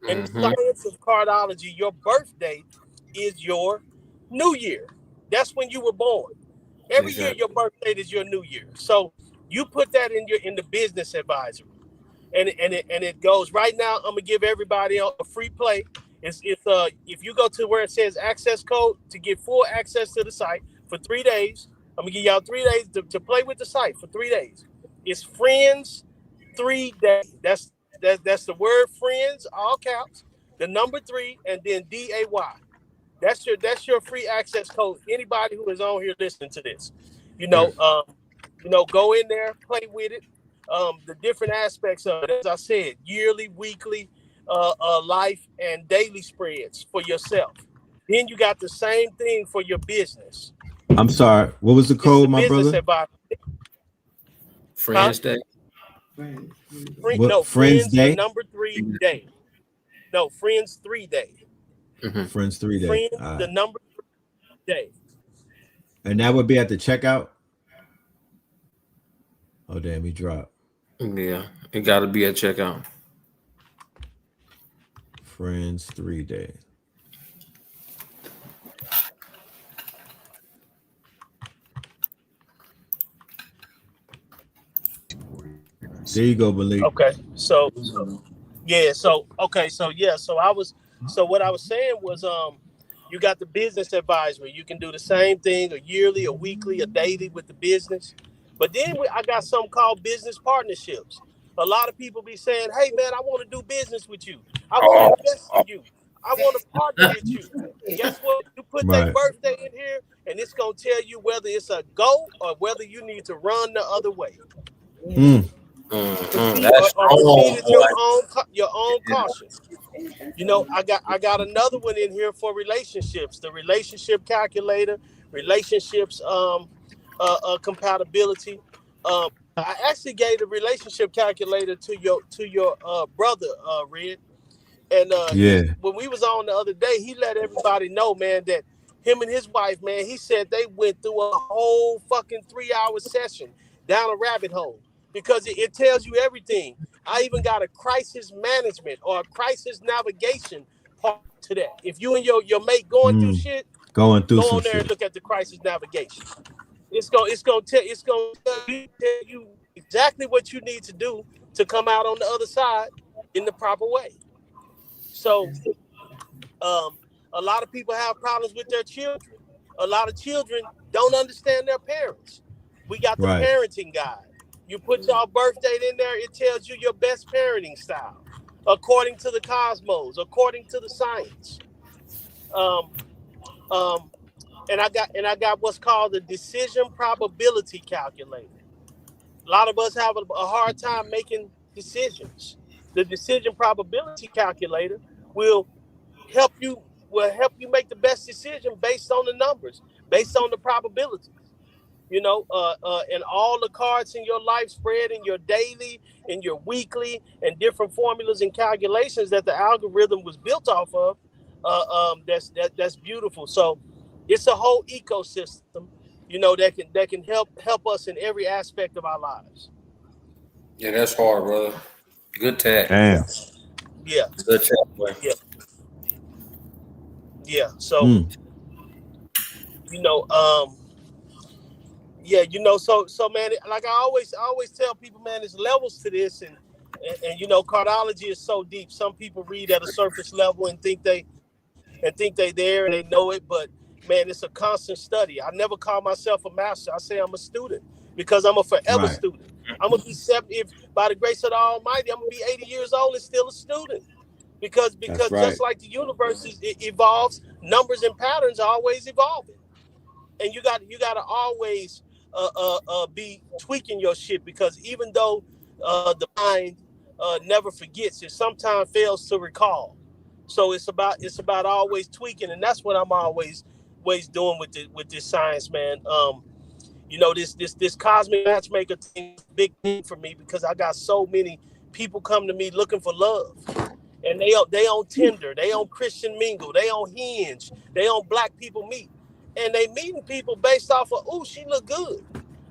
Speaker 6: In the
Speaker 2: Mhm.
Speaker 6: science of cardology, your birthday is your new year. That's when you were born. Every year,
Speaker 2: Exactly.
Speaker 6: your birthday is your new year. So you put that in the business advisory, and it goes right now. I'm gonna give everybody a free play. It's if you go to where it says access code to get full access to the site for 3 days. I'm gonna give y'all 3 days to play with the site for 3 days. It's friends 3 day. That's the word friends, all caps, the number three, and then DAY. That's your free access code. Anybody who is on here listening to this, you know,
Speaker 2: Mm.
Speaker 6: um, go in there, play with it. The different aspects of it, as I said, yearly, weekly, life, and daily spreads for yourself. Then you got the same thing for your business.
Speaker 3: I'm sorry. What was the
Speaker 6: It's the
Speaker 3: code, my
Speaker 6: business
Speaker 3: brother?
Speaker 6: advice. Huh?
Speaker 2: Friends Day.
Speaker 3: What
Speaker 6: No,
Speaker 3: Friends
Speaker 6: friends, the
Speaker 3: Day?
Speaker 6: number 3 day. No, friends 3 day.
Speaker 2: Mhm.
Speaker 3: Friends 3 day.
Speaker 6: Friends,
Speaker 3: All
Speaker 6: the
Speaker 3: right.
Speaker 6: number 3 day.
Speaker 3: And that would be at the checkout. Oh damn, he dropped.
Speaker 2: Yeah, it got to be at checkout.
Speaker 3: Friends 3 day. There you go, Malik.
Speaker 6: Okay, so yeah, so okay, so yeah, so what I was saying was you got the business advisory. You can do the same thing a yearly, a weekly, a daily with the business. But then I got something called business partnerships. A lot of people be saying, "Hey man, I want to do business with you. I want to
Speaker 2: Oh,
Speaker 6: invest in you. I want to partner with you." Guess what? You put their
Speaker 3: Right.
Speaker 6: birthday in here, and it's gonna tell you whether it's a go or whether you need to run the other way.
Speaker 3: Mm.
Speaker 2: mhm.
Speaker 6: Proceed
Speaker 2: That's
Speaker 6: or proceed
Speaker 2: strong,
Speaker 6: at
Speaker 2: boy.
Speaker 6: your own caution. I got another one in here for relationships. The relationship calculator, relationships compatibility. I actually gave the relationship calculator to your brother, Red. And
Speaker 3: Yeah.
Speaker 6: when we was on the other day, he let everybody know, man, that him and his wife, man, he said they went through a whole fucking 3-hour session down a rabbit hole because it tells you everything. I even got a crisis management or a crisis navigation part to that. If you and your mate going through shit,
Speaker 3: Going through
Speaker 6: go
Speaker 3: some
Speaker 6: on there and
Speaker 3: shit.
Speaker 6: look at the crisis navigation. Tell you exactly what you need to do to come out on the other side in the proper way. So um, a lot of people have problems with their children. A lot of children don't understand their parents. We got the
Speaker 3: Right.
Speaker 6: parenting guide. You put your birth date in there, it tells you your best parenting style, according to the cosmos, according to the science. Um, um, and I got what's called the decision probability calculator. A lot of us have a hard time making decisions. The decision probability calculator will help you help you make the best decision based on the numbers, based on the probabilities. And all the cards in your life spread in your daily, in your weekly, and different formulas and calculations that the algorithm was built off of. That's beautiful. So it's a whole ecosystem, that can help us in every aspect of our lives.
Speaker 2: Yeah, that's hard, brother. Good tag.
Speaker 6: Yeah,
Speaker 3: Damn.
Speaker 6: yeah,
Speaker 2: Good tag, boy.
Speaker 6: yeah, yeah. So
Speaker 3: Mm.
Speaker 6: you know, um, yeah, so man, like I always tell people, man, there's levels to this, and cardiology is so deep. Some people read at a surface level and think they there and they know it, but man, it's a constant study. I never call myself a master. I say I'm a student because I'm a forever
Speaker 3: Right.
Speaker 6: student. I'm gonna be 70 if by the grace of the Almighty. I'm gonna be 80 years old and still a student because
Speaker 3: That's
Speaker 6: because
Speaker 3: right.
Speaker 6: just like the universe it evolves, numbers and patterns are always evolving, and you got to always be tweaking your shit because even though the mind never forgets, it sometimes fails to recall. So it's about always tweaking, and that's what I'm always doing with this science, man. This cosmic matchmaker thing is a big thing for me because I got so many people come to me looking for love, and they on Tinder, they on Christian Mingle, they on Hinge, they on Black People Meet, and they meeting people based off of, oh, she look good,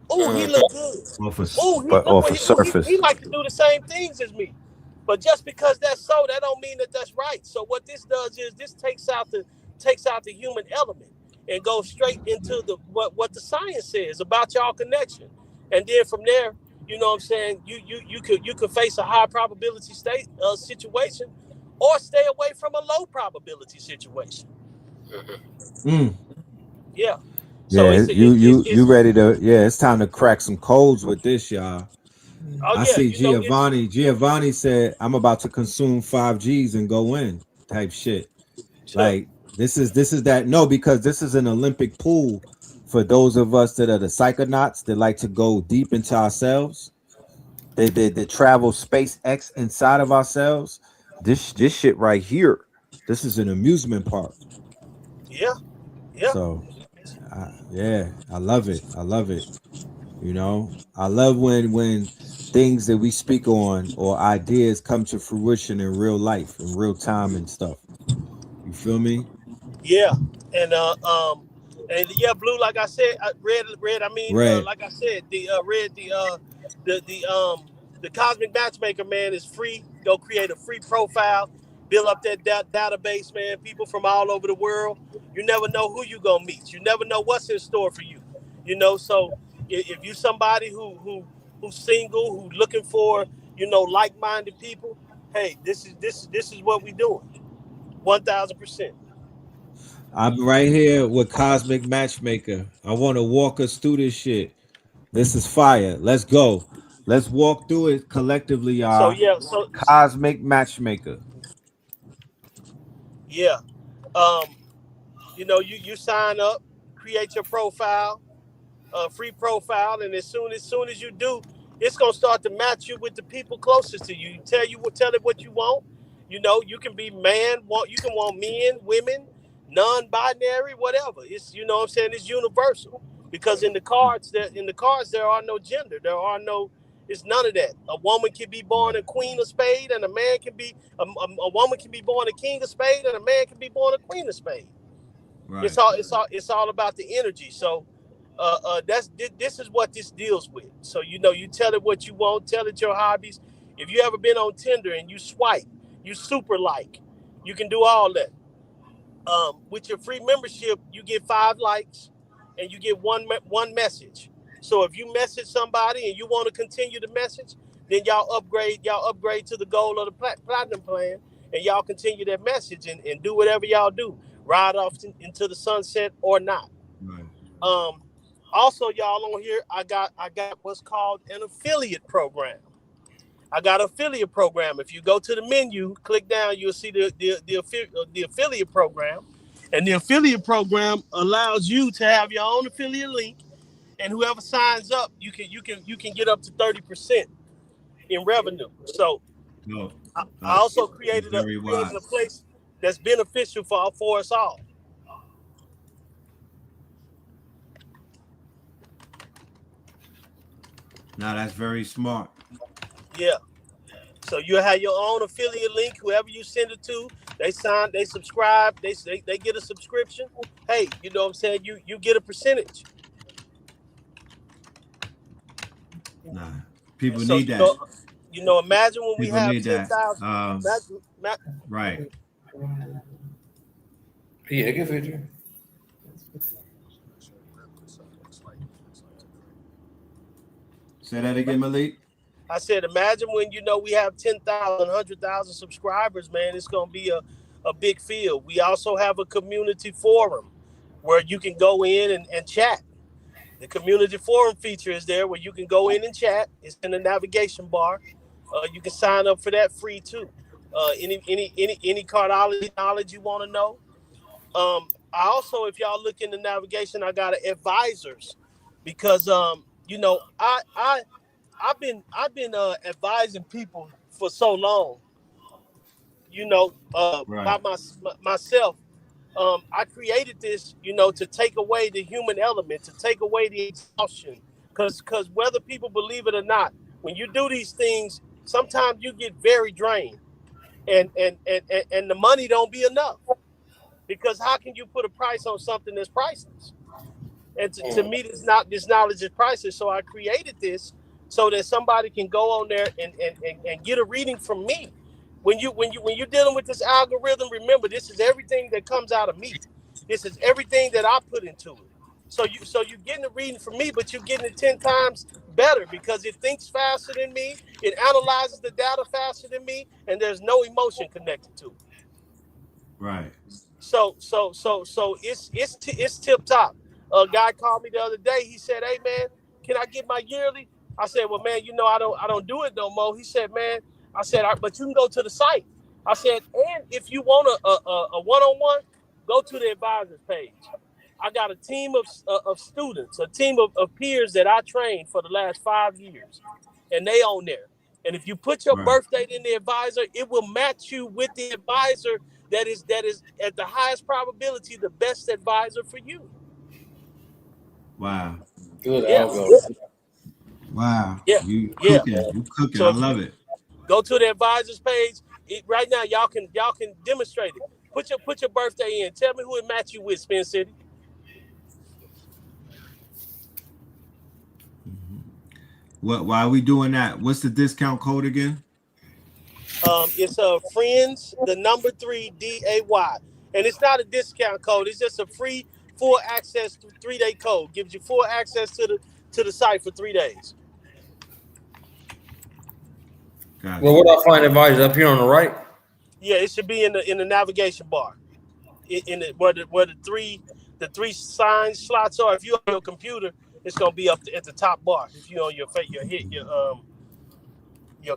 Speaker 6: oh, he
Speaker 2: Mhm.
Speaker 6: look good,
Speaker 3: Off of,
Speaker 6: oh, he
Speaker 3: but
Speaker 6: look
Speaker 3: off
Speaker 6: what
Speaker 3: of
Speaker 6: he
Speaker 3: surface.
Speaker 6: like to do the same things as me. But just because that's so, that don't mean that that's right. So what this does is this takes out the human element and goes straight into the what the science says about y'all connection, and then from there, you know what I'm saying, you could face a high probability state situation, or stay away from a low probability situation.
Speaker 3: Mm.
Speaker 6: Yeah. So
Speaker 3: Yeah,
Speaker 6: it's
Speaker 3: you ready to? Yeah, it's time to crack some codes with this, y'all.
Speaker 6: oh
Speaker 3: I
Speaker 6: yeah,
Speaker 3: see
Speaker 6: it's
Speaker 3: Giovanni. Giovanni said, "I'm about to consume 5Gs and go in." Type shit. Like this is that no, because this is an Olympic pool for those of us that are the psychonauts that like to go deep into ourselves. They travel space X inside of ourselves. This shit right here. This is an amusement park.
Speaker 6: yeah, yeah,
Speaker 3: So yeah, I love it. I love it. I love when things that we speak on or ideas come to fruition in real life, in real time and stuff. You feel me?
Speaker 6: yeah. And yeah, blue. Like I said, red. I mean,
Speaker 3: Red.
Speaker 6: like I said, the red. The cosmic matchmaker, man, is free. Go create a free profile, build up that database, man. People from all over the world. You never know who you gonna meet. You never know what's in store for you. So if you somebody who's single, who's looking for like-minded people, hey, this is what we doing. 1,000%.
Speaker 3: I'm right here with Cosmic Matchmaker. I want to walk us through this shit. This is fire. Let's go. Let's walk through it collectively,
Speaker 6: So
Speaker 3: y'all.
Speaker 6: yeah, so
Speaker 3: Cosmic Matchmaker.
Speaker 6: yeah, you sign up, create your profile, free profile, and as soon as you do, it's gonna start to match you with the people closest to you. Tell it what you want. You can be you can want men, women, non-binary, whatever. It's what I'm saying, it's universal because in the cards there are no gender, there are no It's none of that. A woman can be born a queen of spade, and a man can be a woman can be born a king of spade, and a man can be born a queen of spade.
Speaker 3: Right.
Speaker 6: It's all about the energy. So this is what this deals with. So you tell it what you want, tell it your hobbies. If you ever been on Tinder and you swipe, you super like, you can do all that. With your free membership, you get 5 likes, and you get one message. So if you message somebody and you want to continue the message, then y'all upgrade to the goal of the platinum plan, and y'all continue that message and do whatever y'all do, ride off into the sunset or not.
Speaker 3: Right.
Speaker 6: Also, y'all on here, I got what's called an affiliate program. I got an affiliate program. If you go to the menu, click down, you'll see the affiliate program. And the affiliate program allows you to have your own affiliate link, and whoever signs up, you can get up to 30% in revenue. So
Speaker 3: No.
Speaker 6: I also
Speaker 3: That's
Speaker 6: created
Speaker 3: very wise.
Speaker 6: a place that's beneficial for us all.
Speaker 3: Now that's very smart.
Speaker 6: Yeah. So you have your own affiliate link. Whoever you send it to, they sign, they subscribe, they get a subscription. Hey, you know what I'm saying? You get a percentage.
Speaker 3: Nah, people
Speaker 6: So
Speaker 3: need that.
Speaker 6: imagine when we
Speaker 3: People
Speaker 6: have
Speaker 3: need that.
Speaker 6: 10,000.
Speaker 3: Right.
Speaker 2: Yeah, give it to you.
Speaker 3: Say that again, Malik.
Speaker 6: I said, imagine when we have 10,000, 100,000 subscribers, man. It's gonna be a big field. We also have a community forum where you can go in and chat. The community forum feature is there where you can go in and chat. It's in the navigation bar. You can sign up for that free too. Any cardiology knowledge you want to know. I also, if y'all look in the navigation, I got advisors, because I've been advising people for so long.
Speaker 3: Right.
Speaker 6: By myself. I created this, to take away the human element, to take away the exhaustion. Because whether people believe it or not, when you do these things, sometimes you get very drained, and the money don't be enough. Because how can you put a price on something that's priceless? And to me, this knowledge is priceless. So I created this so that somebody can go on there and get a reading from me. When you're dealing with this algorithm, remember, this is everything that comes out of me. This is everything that I put into it. So you're getting a reading from me, but you're getting it 10 times better because it thinks faster than me, it analyzes the data faster than me, and there's no emotion connected to it.
Speaker 3: Right.
Speaker 6: So it's tip top. A guy called me the other day. He said, "Hey man, can I get my yearly?" I said, "Well, man, I don't do it no more." He said, "Man," I said, "But you can go to the site." I said, "And if you want a one-on-one, go to the advisors page. I got a team of students, a team of peers that I trained for the last 5 years, and they on there. And if you put your
Speaker 3: Right.
Speaker 6: birth date in the advisor, it will match you with the advisor that is at the highest probability the best advisor for you."
Speaker 3: Wow.
Speaker 2: Good
Speaker 6: Yeah,
Speaker 2: algo.
Speaker 3: Wow.
Speaker 6: yeah,
Speaker 3: You
Speaker 6: yeah.
Speaker 3: cooking. You cooking.
Speaker 6: So
Speaker 3: I
Speaker 6: if you
Speaker 3: love it.
Speaker 6: go to the advisors page right now, y'all can demonstrate it. Put your birthday in. Tell me who it match you with, Spin City.
Speaker 3: Why are we doing that? What's the discount code again?
Speaker 6: It's friends, the number 3 DAY, and it's not a discount code. It's just a free full access 3-day code. Gives you full access to the site for 3 days.
Speaker 3: Gotcha.
Speaker 2: Well, what I find advisors up here on the right.
Speaker 6: Yeah, it should be in the navigation bar, in the where the three sign slots are. If you on your computer, it's gonna be up at the top bar. If you on your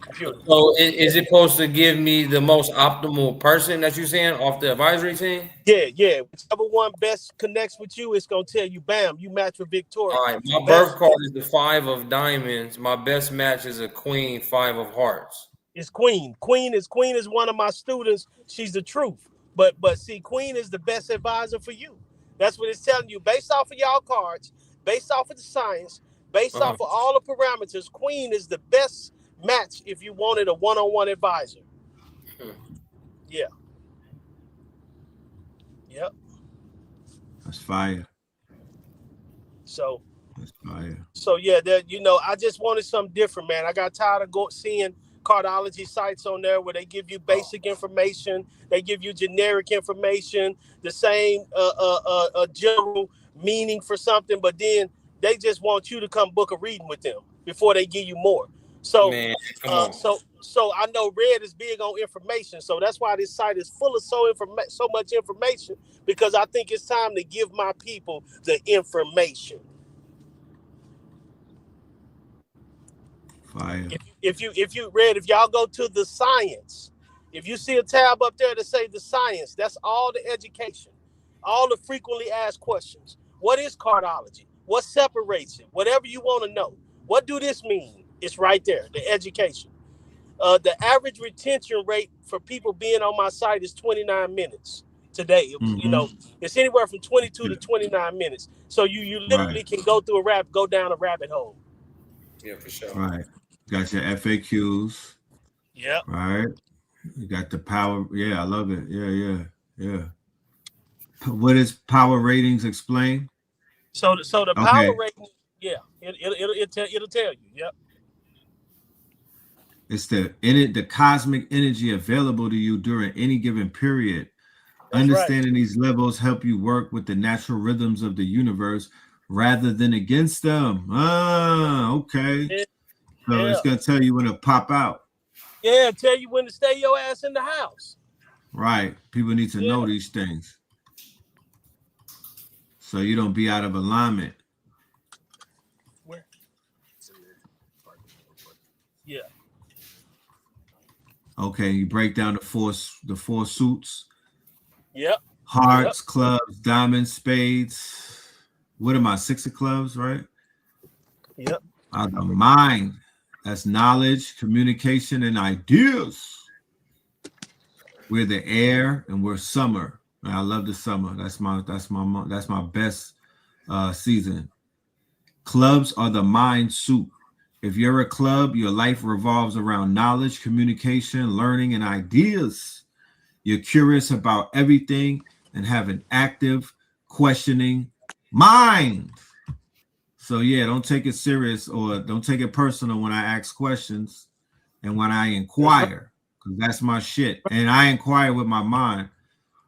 Speaker 6: computer.
Speaker 2: So is it supposed to give me the most optimal person that you're saying off the advisory team?
Speaker 6: Yeah. Whichever one best connects with you, it's gonna tell you, bam, you match with Victoria.
Speaker 2: All right, my birth card is the 5 of diamonds. My best match is a queen, 5 of hearts.
Speaker 6: It's Queen. Queen is one of my students. She's the truth. But see, Queen is the best advisor for you. That's what it's telling you, based off of y'all cards, based off of the science. Based off of all the parameters, Queen is the best match if you wanted a one-on-one advisor. Yeah. Yep.
Speaker 3: That's fire.
Speaker 6: So
Speaker 3: That's fire.
Speaker 6: So yeah, that I just wanted something different, man. I got tired of seeing cardiology sites on there where they give you basic information, they give you generic information, the same general meaning for something, but then they just want you to come book a reading with them before they give you more. So,
Speaker 2: Man, come on.
Speaker 6: so I know Red is big on information, so that's why this site is full of so much information, because I think it's time to give my people the information.
Speaker 3: Fire.
Speaker 6: If you read, if y'all go to the science, if you see a tab up there that say the science, that's all the education, all the frequently asked questions. What is cardiology? What separates it? Whatever you want to know. What do this mean? It's right there, the education. The average retention rate for people being on my site is 29 minutes today. It's anywhere from 22 to 29 minutes. So you literally can go down a rabbit hole.
Speaker 2: Yeah, for sure.
Speaker 3: Right. Got your FAQs.
Speaker 6: Yeah.
Speaker 3: Right. You got the power. Yeah, I love it. Yeah. What is power ratings explain?
Speaker 6: So the power rating, yeah, it'll tell you. Yep.
Speaker 3: It's the cosmic energy available to you during any given period.
Speaker 6: That's
Speaker 3: Understanding
Speaker 6: right.
Speaker 3: these levels help you work with the natural rhythms of the universe rather than against them. Okay.
Speaker 6: Yeah.
Speaker 3: So it's gonna tell you when to pop out.
Speaker 6: Yeah, tell you when to stay your ass in the house.
Speaker 3: Right. People need to know these things, so you don't be out of alignment.
Speaker 6: Where? Yeah.
Speaker 3: Okay, you break down the four suits.
Speaker 6: Yep.
Speaker 3: Hearts, clubs, diamonds, spades. What am I? 6 of clubs, right?
Speaker 6: Yep.
Speaker 3: The mind. That's knowledge, communication, and ideas. We're the air and we're summer. And I love the summer. That's my best season. Clubs are the mind soup. If you're a club, your life revolves around knowledge, communication, learning, and ideas. You're curious about everything and have an active, questioning mind. So yeah, don't take it serious or don't take it personal when I ask questions and when I inquire, because that's my shit. And I inquire with my mind.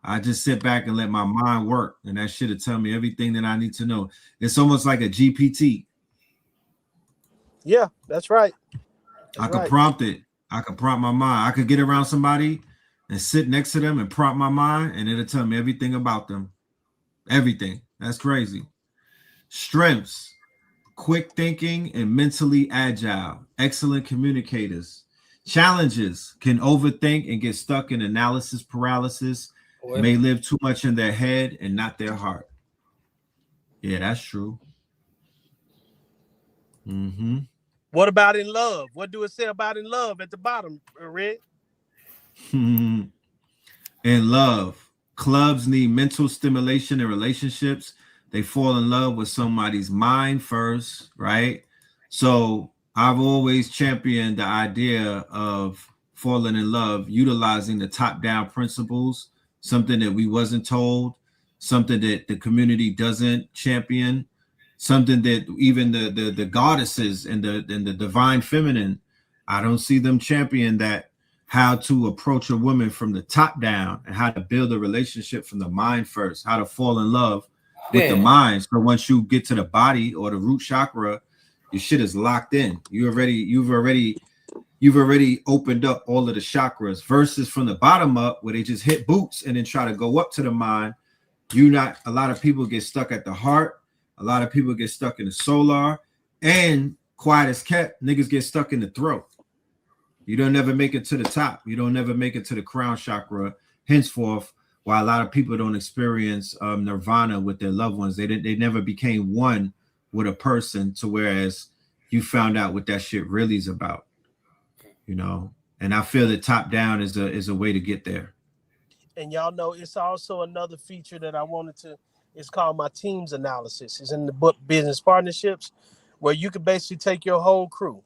Speaker 3: I just sit back and let my mind work, and that shit will tell me everything that I need to know. It's almost like a GPT.
Speaker 6: Yeah, that's right.
Speaker 3: I could prompt it. I could prompt my mind. I could get around somebody and sit next to them and prompt my mind, and it'll tell me everything about them. Everything. That's crazy. Strengths: quick thinking and mentally agile, excellent communicators. Challenges: can overthink and get stuck in analysis paralysis, may live too much in their head and not their heart. Yeah, that's true.
Speaker 6: What about in love? What do it say about in love at the bottom, Red?
Speaker 3: In love, clubs need mental stimulation in relationships. They fall in love with somebody's mind first, right? So I've always championed the idea of falling in love, utilizing the top-down principles, something that we wasn't told, something that the community doesn't champion, something that even the goddesses and the divine feminine, I don't see them champion that. How to approach a woman from the top down and how to build a relationship from the mind first, how to fall in love with the mind. So once you get to the body or the root chakra, your shit is locked in. You've already opened up all of the chakras, versus from the bottom up where they just hit boots and then try to go up to the mind. A lot of people get stuck at the heart. A lot of people get stuck in the solar, and quiet as kept, niggas get stuck in the throat. You don't never make it to the top. You don't never make it to the crown chakra. Henceforth, why a lot of people don't experience nirvana with their loved ones. They never became one with a person, to whereas you found out what that shit really is about. And I feel that top down is a way to get there.
Speaker 6: And y'all know it's also another feature that I wanted to. It's called my teams analysis. It's in the book Business Partnerships, where you can basically take your whole crew.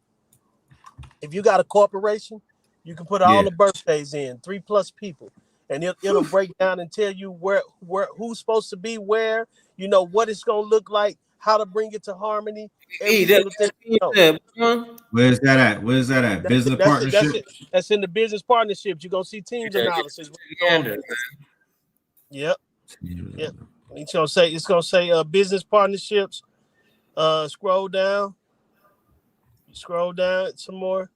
Speaker 6: If you got a corporation, you can put all
Speaker 3: Yeah.
Speaker 6: the birthdays in, 3+ people, and it'll break down and tell you where who's supposed to be where, what it's gonna look like, how to bring it to harmony, every single thing.
Speaker 3: Where's that at? Where's that at? Business
Speaker 6: That's it. That's
Speaker 3: partnership?
Speaker 6: it. That's in the business partnerships. You're gonna see teams analysis. Yep. Yep. It's gonna say business partnerships. Scroll down. You scroll down some more.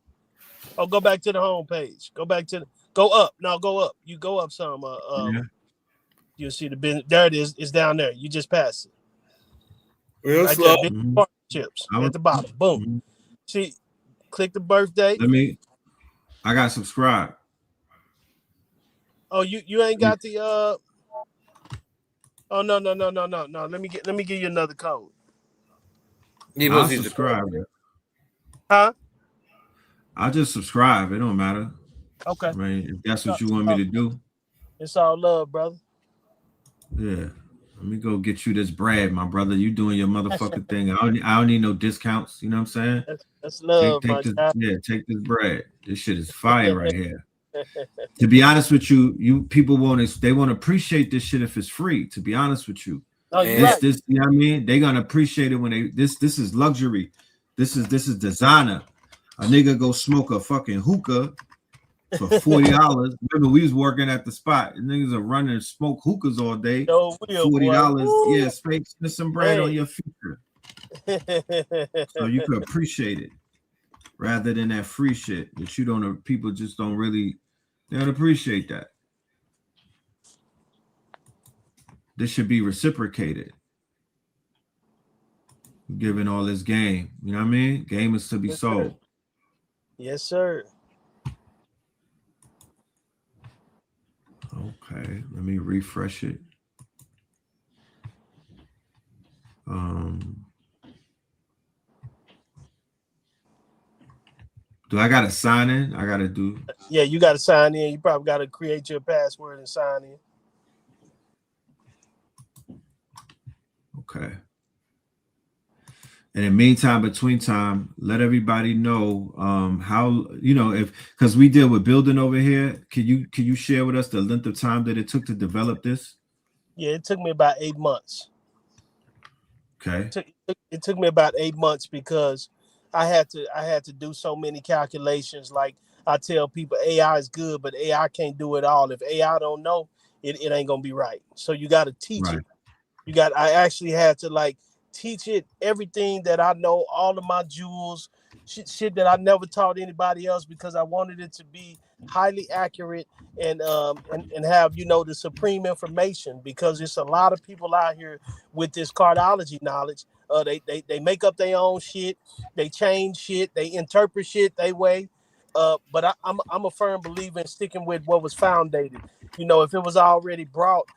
Speaker 6: Oh, go back to the home page. Go up. No, go up. You go up some.
Speaker 3: Yeah.
Speaker 6: You'll see the business. There it is. It's down there. You just pass it.
Speaker 2: Real
Speaker 6: Right
Speaker 2: slow.
Speaker 6: there. Business partnerships at the bottom. Boom. See, click the birthday.
Speaker 3: I got subscribed.
Speaker 6: Oh, you ain't got the Oh no. Let me give you another code.
Speaker 3: I'll subscribe.
Speaker 6: Huh?
Speaker 3: I'll just subscribe. It don't matter.
Speaker 6: Okay.
Speaker 3: I mean, if that's what you want me to do.
Speaker 6: It's all love, brother.
Speaker 3: Yeah. Let me go get you this bread, my brother. You doing your motherfucking thing. I don't need no discounts. You know what I'm saying?
Speaker 6: That's love,
Speaker 3: take this,
Speaker 6: guy.
Speaker 3: yeah, take this bread. This shit is fire right here. To be honest with you, people want to appreciate this shit if it's free. To be honest with you,
Speaker 6: you know what
Speaker 3: I mean? They're gonna appreciate it when this is luxury. This is designer. A nigga go smoke a fucking hookah for $40. Remember, we was working at the spot. And niggas are running and smoke hookahs all day. $40. Yeah, spend some bread on your future. So you could appreciate it rather than that free shit that people just don't really, they don't appreciate that. This should be reciprocated. Giving all this game, you know what I mean? Game is to be sold.
Speaker 6: Yes, sir.
Speaker 3: Okay, let me refresh it. Do I gotta sign in? I gotta do.
Speaker 6: Yeah, you gotta sign in. You probably gotta create your password and sign in.
Speaker 3: Okay. And in the meantime, between time, let everybody know how, because we deal with building over here. Can you share with us the length of time that it took to develop this?
Speaker 6: Yeah, it took me about 8 months.
Speaker 3: Okay.
Speaker 6: It took me about 8 months because I had to do so many calculations. Like I tell people, AI is good, but AI can't do it all. If AI don't know, it ain't gonna be right. So you got to teach it. I actually had to teach it everything that I know, all of my jewels, shit that I never taught anybody else, because I wanted it to be highly accurate and have the supreme information, because there's a lot of people out here with this cardology knowledge. They make up their own shit, they change shit, they interpret shit they way. But I'm a firm believer in sticking with what was foundated. If it was already brought,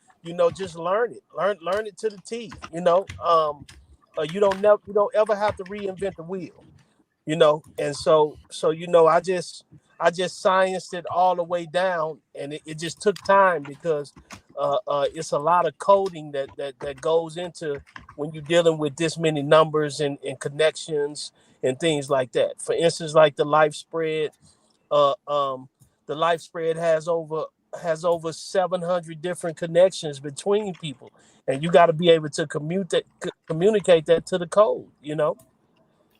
Speaker 6: just learn it. Learn it to the T. You don't ever have to reinvent the wheel. And so I just scienced it all the way down, and it just took time, because it's a lot of coding that goes into when you're dealing with this many numbers and connections and things like that. For instance, like the life spread, the life spread has over 700 different connections between people, and you got to be able to communicate that to the code,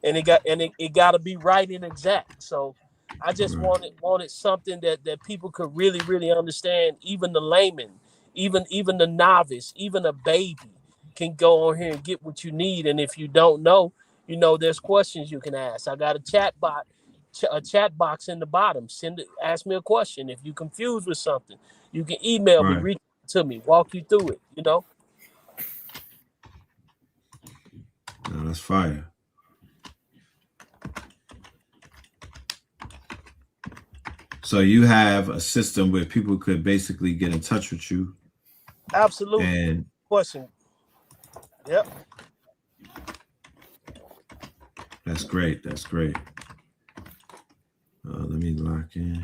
Speaker 6: and it got to be right and exact. So I just wanted something that people could really understand. Even the layman, even the novice, even a baby can go on here and get what you need. And if you don't know, there's questions you can ask. I got a chat box in the bottom. Ask me a question. If you're confused with something, you can email me, reach out to me, walk you through it.
Speaker 3: No, that's fire. So you have a system where people could basically get in touch with you.
Speaker 6: Absolutely.
Speaker 3: And
Speaker 6: question. Yep.
Speaker 3: That's great. That's great. Let me lock in.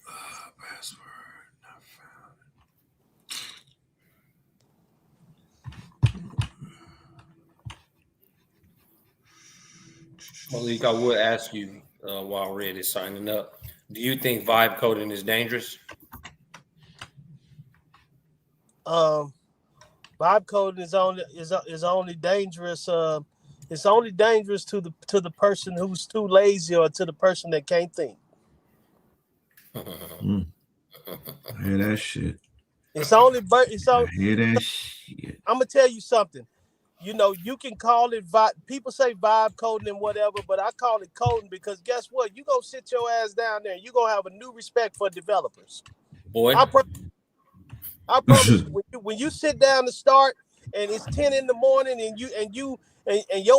Speaker 3: Password not found.
Speaker 2: Malik, I would ask you while Red is signing up, do you think vibe coding is dangerous?
Speaker 6: Vibe coding is only dangerous. It's only dangerous to the person who's too lazy or to the person that can't think.
Speaker 3: I hear that shit.
Speaker 6: It's only.
Speaker 3: I hear that shit.
Speaker 6: I'm gonna tell you something. You know, you can call it vibe. People say vibe coding and whatever, but I call it coding because guess what? You gonna sit your ass down there and you gonna have a new respect for developers.
Speaker 2: Boy,
Speaker 6: I promise you, when you sit down to start and it's 10 in the morning and your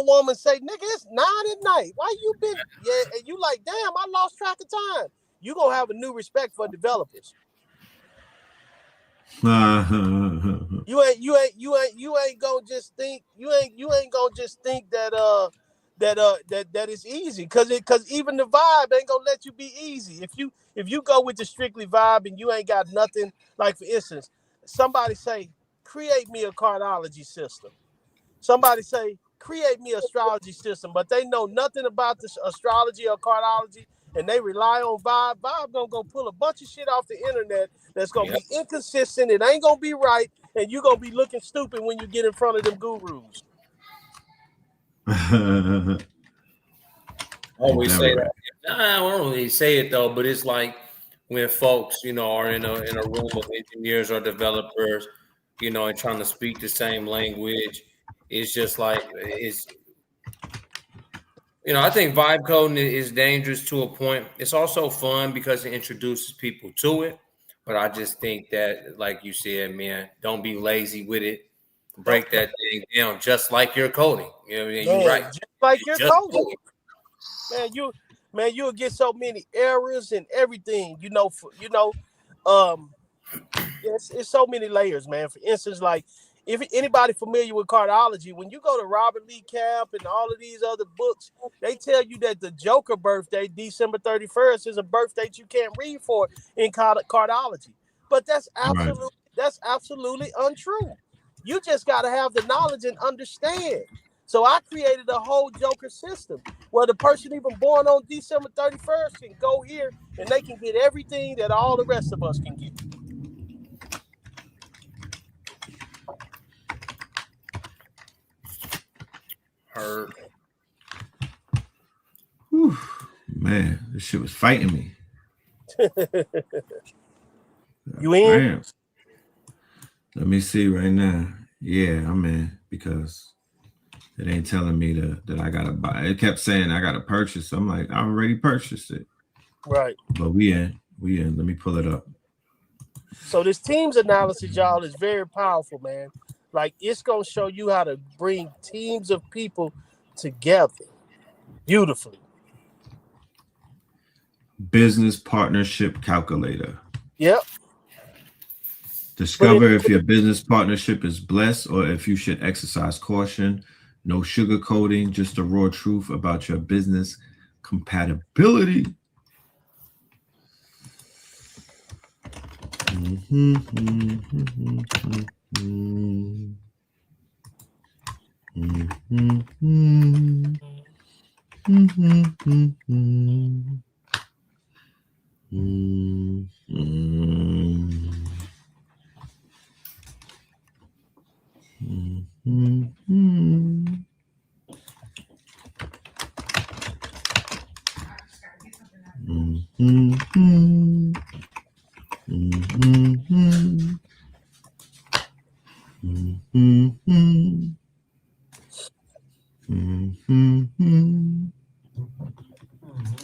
Speaker 6: woman say, nigga, it's 9 at night. Why you been? Yeah, and you like, damn, I lost track of time. You gonna have a new respect for developers. You ain't gonna just think that it's easy because even the vibe ain't gonna let you be easy. If you go with the strictly vibe and you ain't got nothing, like for instance, somebody say, create me a cardology system. Somebody say, create me an astrology system, but they know nothing about this astrology or cardology, and they rely on vibe. Vibe gonna go pull a bunch of shit off the internet that's gonna be inconsistent. It ain't gonna be right, and you gonna be looking stupid when you get in front of them gurus.
Speaker 2: I always say that. I don't really say it though, but it's like when folks, are in a room of engineers or developers, and trying to speak the same language. It's just like I think vibe coding is dangerous to a point. It's also fun because it introduces people to it. But I just think that, like you said, man, don't be lazy with it. Break that thing down just like you're coding. You know what I mean? You're right.
Speaker 6: Just like you're coding. You'll get so many errors and everything. It's so many layers, man. For instance, like if anybody familiar with cardology, when you go to Robert Lee Camp and all of these other books, they tell you that the Joker birthday, December 31st, is a birthday you can't read for in cardology. But that's absolutely untrue. You just got to have the knowledge and understand. So I created a whole Joker system where the person even born on December 31st can go here and they can get everything that all the rest of us can get.
Speaker 2: Heard.
Speaker 3: Whew, man, this shit was fighting me.
Speaker 6: You in?
Speaker 3: Damn. Let me see right now. Yeah, I'm in because it ain't telling me that I gotta buy. It kept saying I gotta purchase. I'm like, I already purchased it.
Speaker 6: Right.
Speaker 3: But we in. Let me pull it up.
Speaker 6: So this teams analysis, y'all, is very powerful, man. Like it's gonna show you how to bring teams of people together beautifully.
Speaker 3: Business partnership calculator.
Speaker 6: Yep.
Speaker 3: Discover if your business partnership is blessed or if you should exercise caution. No sugarcoating, just the raw truth about your business compatibility.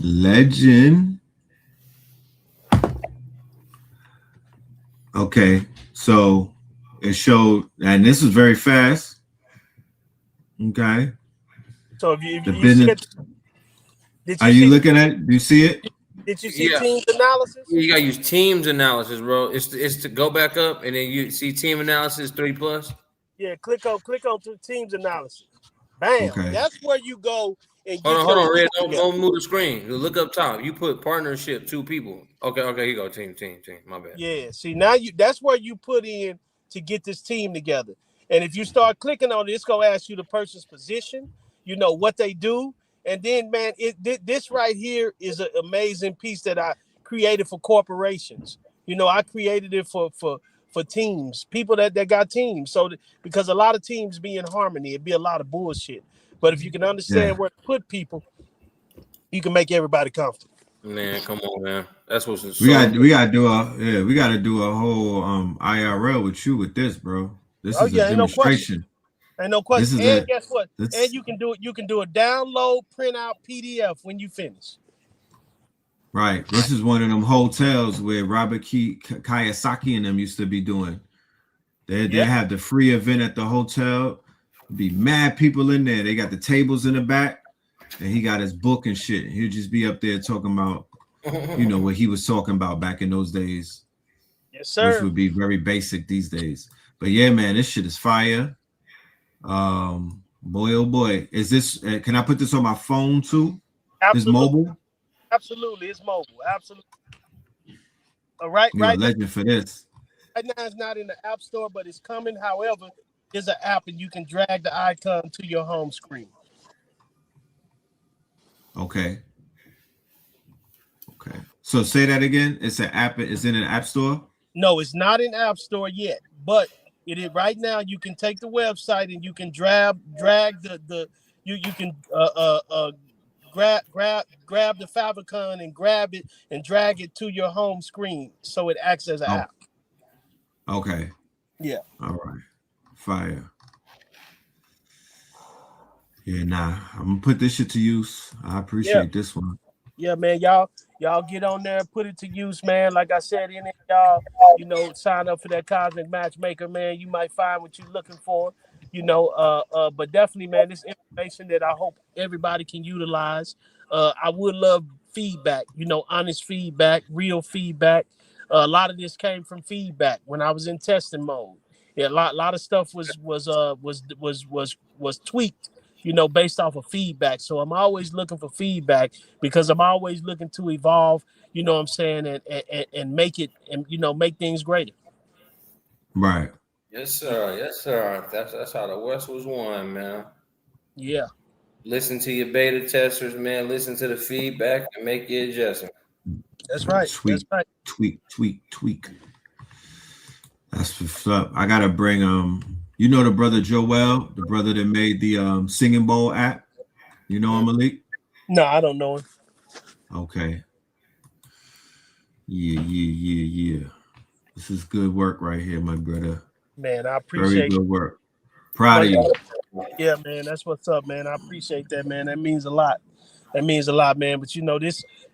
Speaker 3: Legend. Okay, so it showed, and this is very fast. Okay.
Speaker 6: So if you
Speaker 3: business, are you looking at it? Do you see it?
Speaker 6: Did you see teams analysis?
Speaker 2: You gotta use teams analysis, bro. It's to go back up and then you see team analysis 3+.
Speaker 6: Yeah, click on teams analysis. Bam.
Speaker 3: Okay.
Speaker 6: That's where you go and get
Speaker 2: Hold on, Red. Don't move the screen. Look up top. You put partnership, 2 people. Okay, here you go. Team. My bad.
Speaker 6: Yeah. See, now that's where you put in to get this team together. And if you start clicking on it, it's gonna ask you the person's position, what they do, And then, man, this right here is an amazing piece that I created for corporations. You know, I created it for teams, people that got teams. So because a lot of teams be in harmony, it'd be a lot of bullshit. But if you can understand
Speaker 3: Yeah.
Speaker 6: where to put people, you can make everybody comfortable.
Speaker 2: Man, come on, man. That's what's
Speaker 3: We
Speaker 2: so.
Speaker 3: got to do a whole IRL with you with this, bro. This
Speaker 6: Oh
Speaker 3: is a
Speaker 6: yeah, ain't no question.
Speaker 3: demonstration.
Speaker 6: Ain't no
Speaker 3: This
Speaker 6: question.
Speaker 3: is
Speaker 6: And
Speaker 3: a
Speaker 6: guess what? And
Speaker 3: this
Speaker 6: you can do it. You can do a download, print out PDF when you finish.
Speaker 3: right. This is one of them hotels where Robert Kiyosaki and them used to be doing. They
Speaker 6: Yeah.
Speaker 3: have the free event at the hotel. Be mad people in there. They got the tables in the back, and he got his book and shit. He'll just be up there talking about, you know, what he was talking about back in those days,
Speaker 6: Yes,
Speaker 3: which
Speaker 6: sir.
Speaker 3: would be very basic these days. But yeah, man, this shit is fire. Boy, oh boy, is this? Can I put this on my phone too? This
Speaker 6: Absolutely.
Speaker 3: mobile?
Speaker 6: Absolutely. It's mobile. Absolutely. Right.
Speaker 3: You're a
Speaker 6: Right now.
Speaker 3: legend for this.
Speaker 6: Right now, it's not in the App Store, but it's coming. However, there's an app, and you can drag the icon to your home screen.
Speaker 3: Okay. Okay. So say that again. It's an app. It's in an app store.
Speaker 6: No, it's not in App Store yet, but it is right now. You can take the website and you can drag the you can grab the favicon and grab it and drag it to your home screen so it acts as an
Speaker 3: Oh,
Speaker 6: app.
Speaker 3: okay.
Speaker 6: Yeah.
Speaker 3: All right. Fire. Yeah, nah. I'm gonna put this shit to use. I appreciate this one.
Speaker 6: Yeah, man, y'all get on there, put it to use, man. Like I said, in it, y'all, sign up for that Cosmic Matchmaker, man. You might find what you're looking for, but definitely, man, this information that I hope everybody can utilize. I would love feedback, honest feedback, real feedback. A lot of this came from feedback when I was in testing mode. Yeah, a lot of stuff was tweaked, based off of feedback. So I'm always looking for feedback because I'm always looking to evolve, you know what I'm saying, and make it, and make things greater.
Speaker 3: Right.
Speaker 2: Yes, sir. Yes, sir. That's how the West was won, man.
Speaker 6: Yeah.
Speaker 2: Listen to your beta testers, man. Listen to the feedback and make your adjustment.
Speaker 6: That's right.
Speaker 3: Tweak,
Speaker 6: That's right.
Speaker 3: tweak. That's what's up. I gotta bring the brother Joel, the brother that made the Singing Bowl app. You know him, Malik?
Speaker 6: No, I don't know him.
Speaker 3: Okay. Yeah. This is good work right here, my brother.
Speaker 6: Man, I
Speaker 3: Very
Speaker 6: appreciate
Speaker 3: good work. Proud of you.
Speaker 6: Yeah, man, that's what's up, man. I appreciate that, man. That means a lot. That means a lot, man. But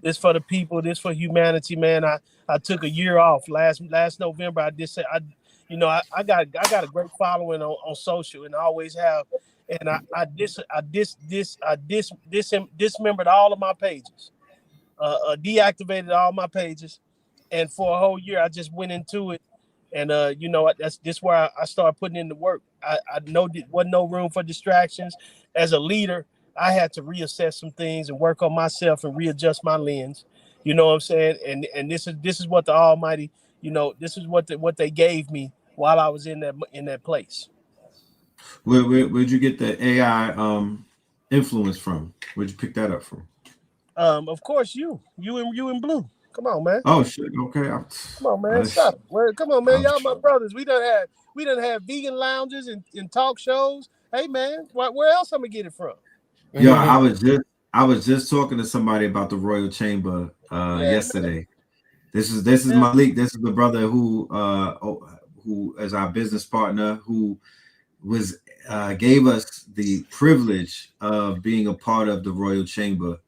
Speaker 6: this for the people, this for humanity, man. I took a year off last November. I just said I got a great following on social, and I always have. And I dismembered all of my pages, deactivated all my pages, and for a whole year I just went into it. And that's this where I started putting in the work. I know there wasn't no room for distractions. As a leader, I had to reassess some things and work on myself and readjust my lens. You know what I'm saying? And this is what the Almighty, this is what they gave me while I was in that place.
Speaker 3: Where'd you get the AI influence from? Where'd you pick that up from?
Speaker 6: Of course you in blue. Come on, man.
Speaker 3: Oh shit. Okay.
Speaker 6: Come on, man. Stop it. Come on, man. Y'all my brothers. We done had vegan lounges and talk shows. Hey, man, where else I'm gonna get it from?
Speaker 3: Yo, I was just talking to somebody about the Royal Chamber yesterday. This is Malik. This is the brother who is our business partner, who was gave us the privilege of being a part of the Royal Chamber.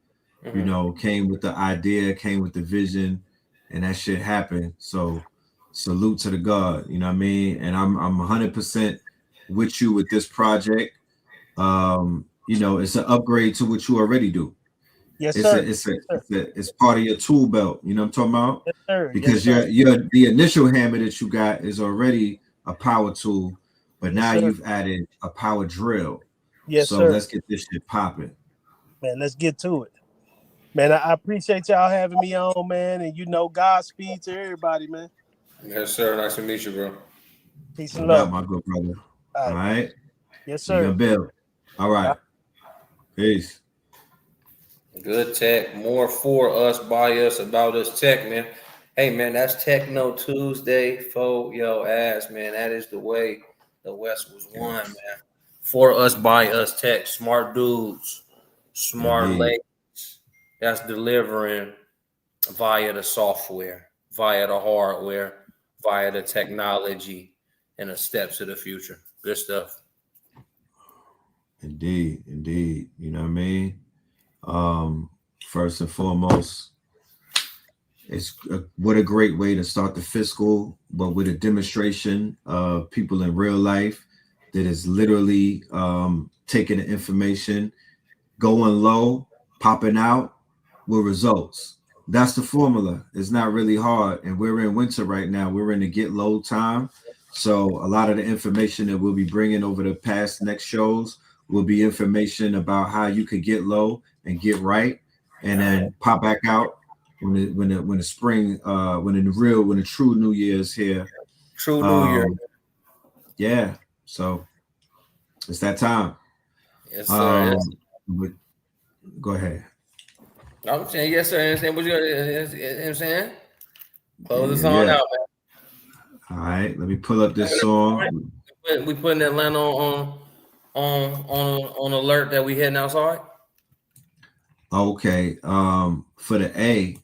Speaker 3: Came with the idea, came with the vision, and that shit happened. So salute to the God, you know what I mean? And I'm 100% with you with this project. It's an upgrade to what you already do.
Speaker 6: Yes, sir.
Speaker 3: It's part of your tool belt, you know what I'm talking about?
Speaker 6: Yes, sir.
Speaker 3: Because
Speaker 6: yes,
Speaker 3: the initial hammer that you got is already a power tool, but now you've added a power drill.
Speaker 6: Yes,
Speaker 3: so
Speaker 6: sir.
Speaker 3: Let's get this shit popping.
Speaker 6: Man, let's get to it. Man, I appreciate y'all having me on, man. And Godspeed to everybody, man.
Speaker 2: Yes, sir. Nice to meet you, bro.
Speaker 6: Peace and love.
Speaker 3: My good brother. All right.
Speaker 6: Yes, sir.
Speaker 3: Bill. All right. Peace.
Speaker 2: Good tech, more for us, by us, about us tech, man. Hey, man, that's Techno Tuesday for your ass, man. That is the way the West was won, man. For us, by us tech, smart dudes, smart
Speaker 3: Indeed.
Speaker 2: ladies that's delivering via the software, via the hardware, via the technology, and the steps of the future. Good stuff.
Speaker 3: Indeed. You know what I mean? First and foremost, what a great way to start the fiscal, but with a demonstration of people in real life that is literally taking the information, going low, popping out with results. That's the formula. It's not really hard. And we're in winter right now. We're in the get low time. So a lot of the information that we'll be bringing over the past next shows will be information about how you could get low and get right, and then pop back out when the spring, when the true New Year is here.
Speaker 2: True New Year.
Speaker 3: Yeah. So it's that time.
Speaker 2: Yes, sir.
Speaker 3: Go ahead.
Speaker 2: I'm saying yes, sir. You know what I'm saying? Close the song out, man.
Speaker 3: All right, let me pull up this song.
Speaker 2: We putting Atlanta on alert that we heading outside.
Speaker 3: Okay. For the A,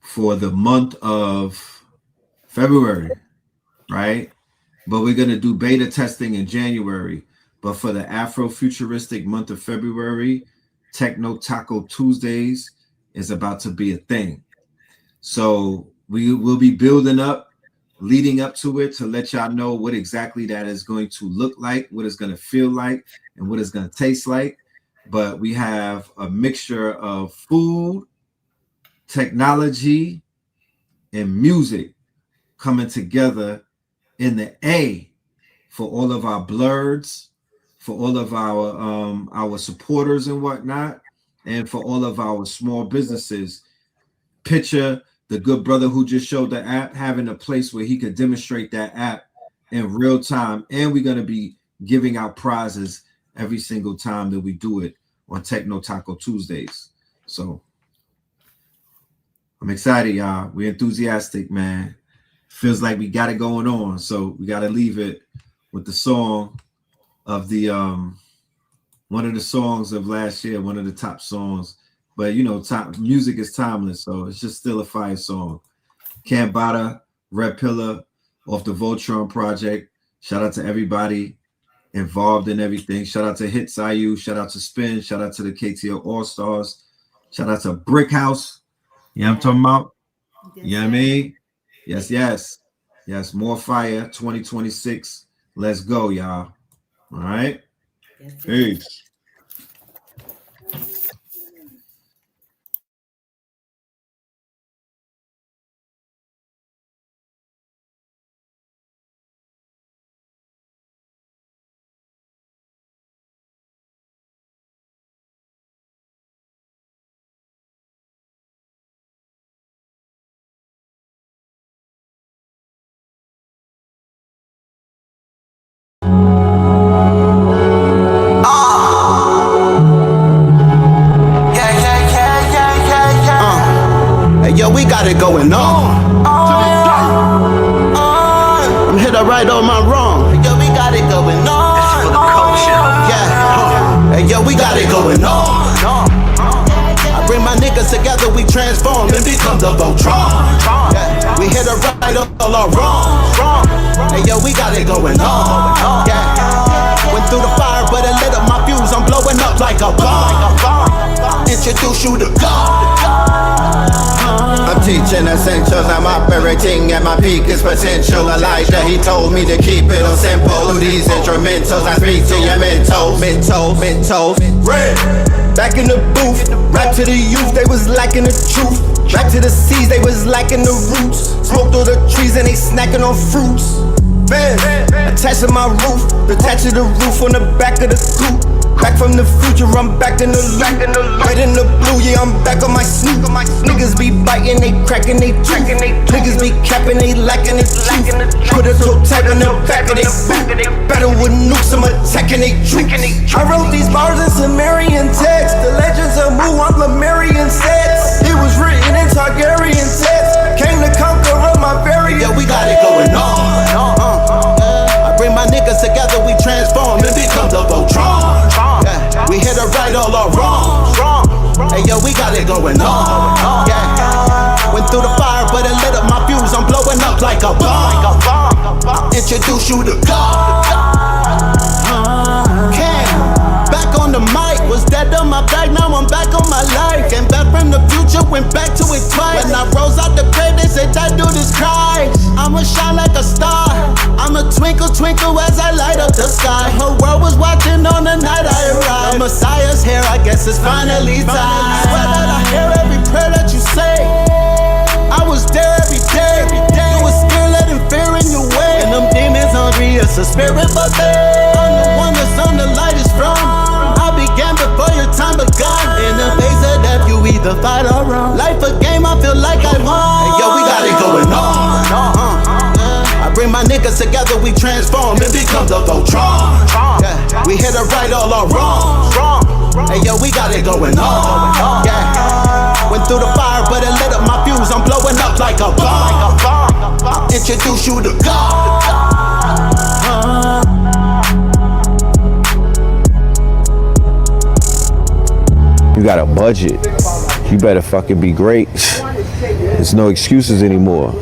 Speaker 3: for the month of February, right? But we're gonna do beta testing in January. But for the Afro-futuristic month of February, Techno Taco Tuesdays is about to be a thing. So we will be building up, leading up to it, to let y'all know what exactly that is going to look like, what it's going to feel like, and what it's going to taste like. But we have a mixture of food, technology, and music coming together in the A for all of our blurs, for all of our supporters and whatnot, and for all of our small businesses. Picture the good brother who just showed the app having a place where he could demonstrate that app in real time. And we're going to be giving out prizes every single time that we do it on Techno Taco Tuesdays. So I'm excited, y'all. We're enthusiastic, man. Feels like we got it going on. So we got to leave it with the song of the one of the songs of last year, one of the top songs. But you know, music is timeless, so it's just still a fire song. Cambada, Red Pillar, off the Voltron project. Shout out to everybody involved in everything. Shout out to Hits IU. Shout out to Spin. Shout out to the KTL All Stars. Shout out to Brick House. You know what I'm talking about?
Speaker 5: Yes,
Speaker 3: You know what I mean? Yes. More fire 2026. Let's go, y'all. All right.
Speaker 5: yes, yes.
Speaker 3: Peace.
Speaker 8: Yo, we got it going on. I'm hit up right on my wrong. Yo, we got it going on. This is for the culture. Yeah. Hey, yo, we got it going on. I bring my niggas together, we transform and become the Voltron. Yeah. We hit up right on all our wrong. Hey, yo, we got it going on. Yeah. Went through the fire, but it lit up my fuse. I'm blowing up like a bomb. Introduce you to God. I'm teaching essentials, I'm operating at my peakest potential. Elijah, he told me to keep it on simple. Through these instrumentals, I speak to your mental. Red, back in the booth, rap to the youth, they was lacking the truth. Back to the seas, they was lacking the roots. Smoke through the trees and they snacking on fruits. Bed, attached to my roof, attached to the roof on the back of the coupe. Back from the future, I'm back in the loop. Red in the blue, yeah, I'm back on my snoop. Niggas be biting, they cracking, they tracking. Niggas be capping, they lacking it. Put with a toe tag on the back of their boot. Battle with nukes, I'm attacking they troops. I wrote these bars in Sumerian text. The legends of Mu on Lemurian sets. It was written in Targaryen text. Came to conquer on my very. Yeah, we got it going on. I bring my niggas together, we transform and become the Voltron. Yeah, we hit it right, all our wrong. Hey yo, we got it going on. Yeah, went through the fire, but it lit up my fuse. I'm blowing up like a bomb. I'll introduce you to God. Back on the mic, was dead on my back, now I'm back on my life. Came back from the future, went back to it twice. When I rose out the grave, they said that dude is Christ. I'ma shine like a star, I'ma twinkle, twinkle as I light up the sky. The whole world was watching on the night I arrived. The Messiah's here, I guess it's finally time. Swear that I hear every prayer that you say. I was there every day. You was scared, letting fear in your way. And them demons hungry, it's a spirit, but I'm the one that's on the lightest from. I began before your time begun. In the face of death, you either fight or run. Life a game, I feel like I won. Hey, yo, we got it going on. I bring my niggas together, we transform and become the Voltron. Yeah, we hit it right, all our wrong. Hey, yo, we got it going on. Yeah, went through the fire, but it lit up my fuse. I'm blowing up like a bomb. I'll introduce you to God.
Speaker 3: You got a budget. You better fucking be great. There's no excuses anymore.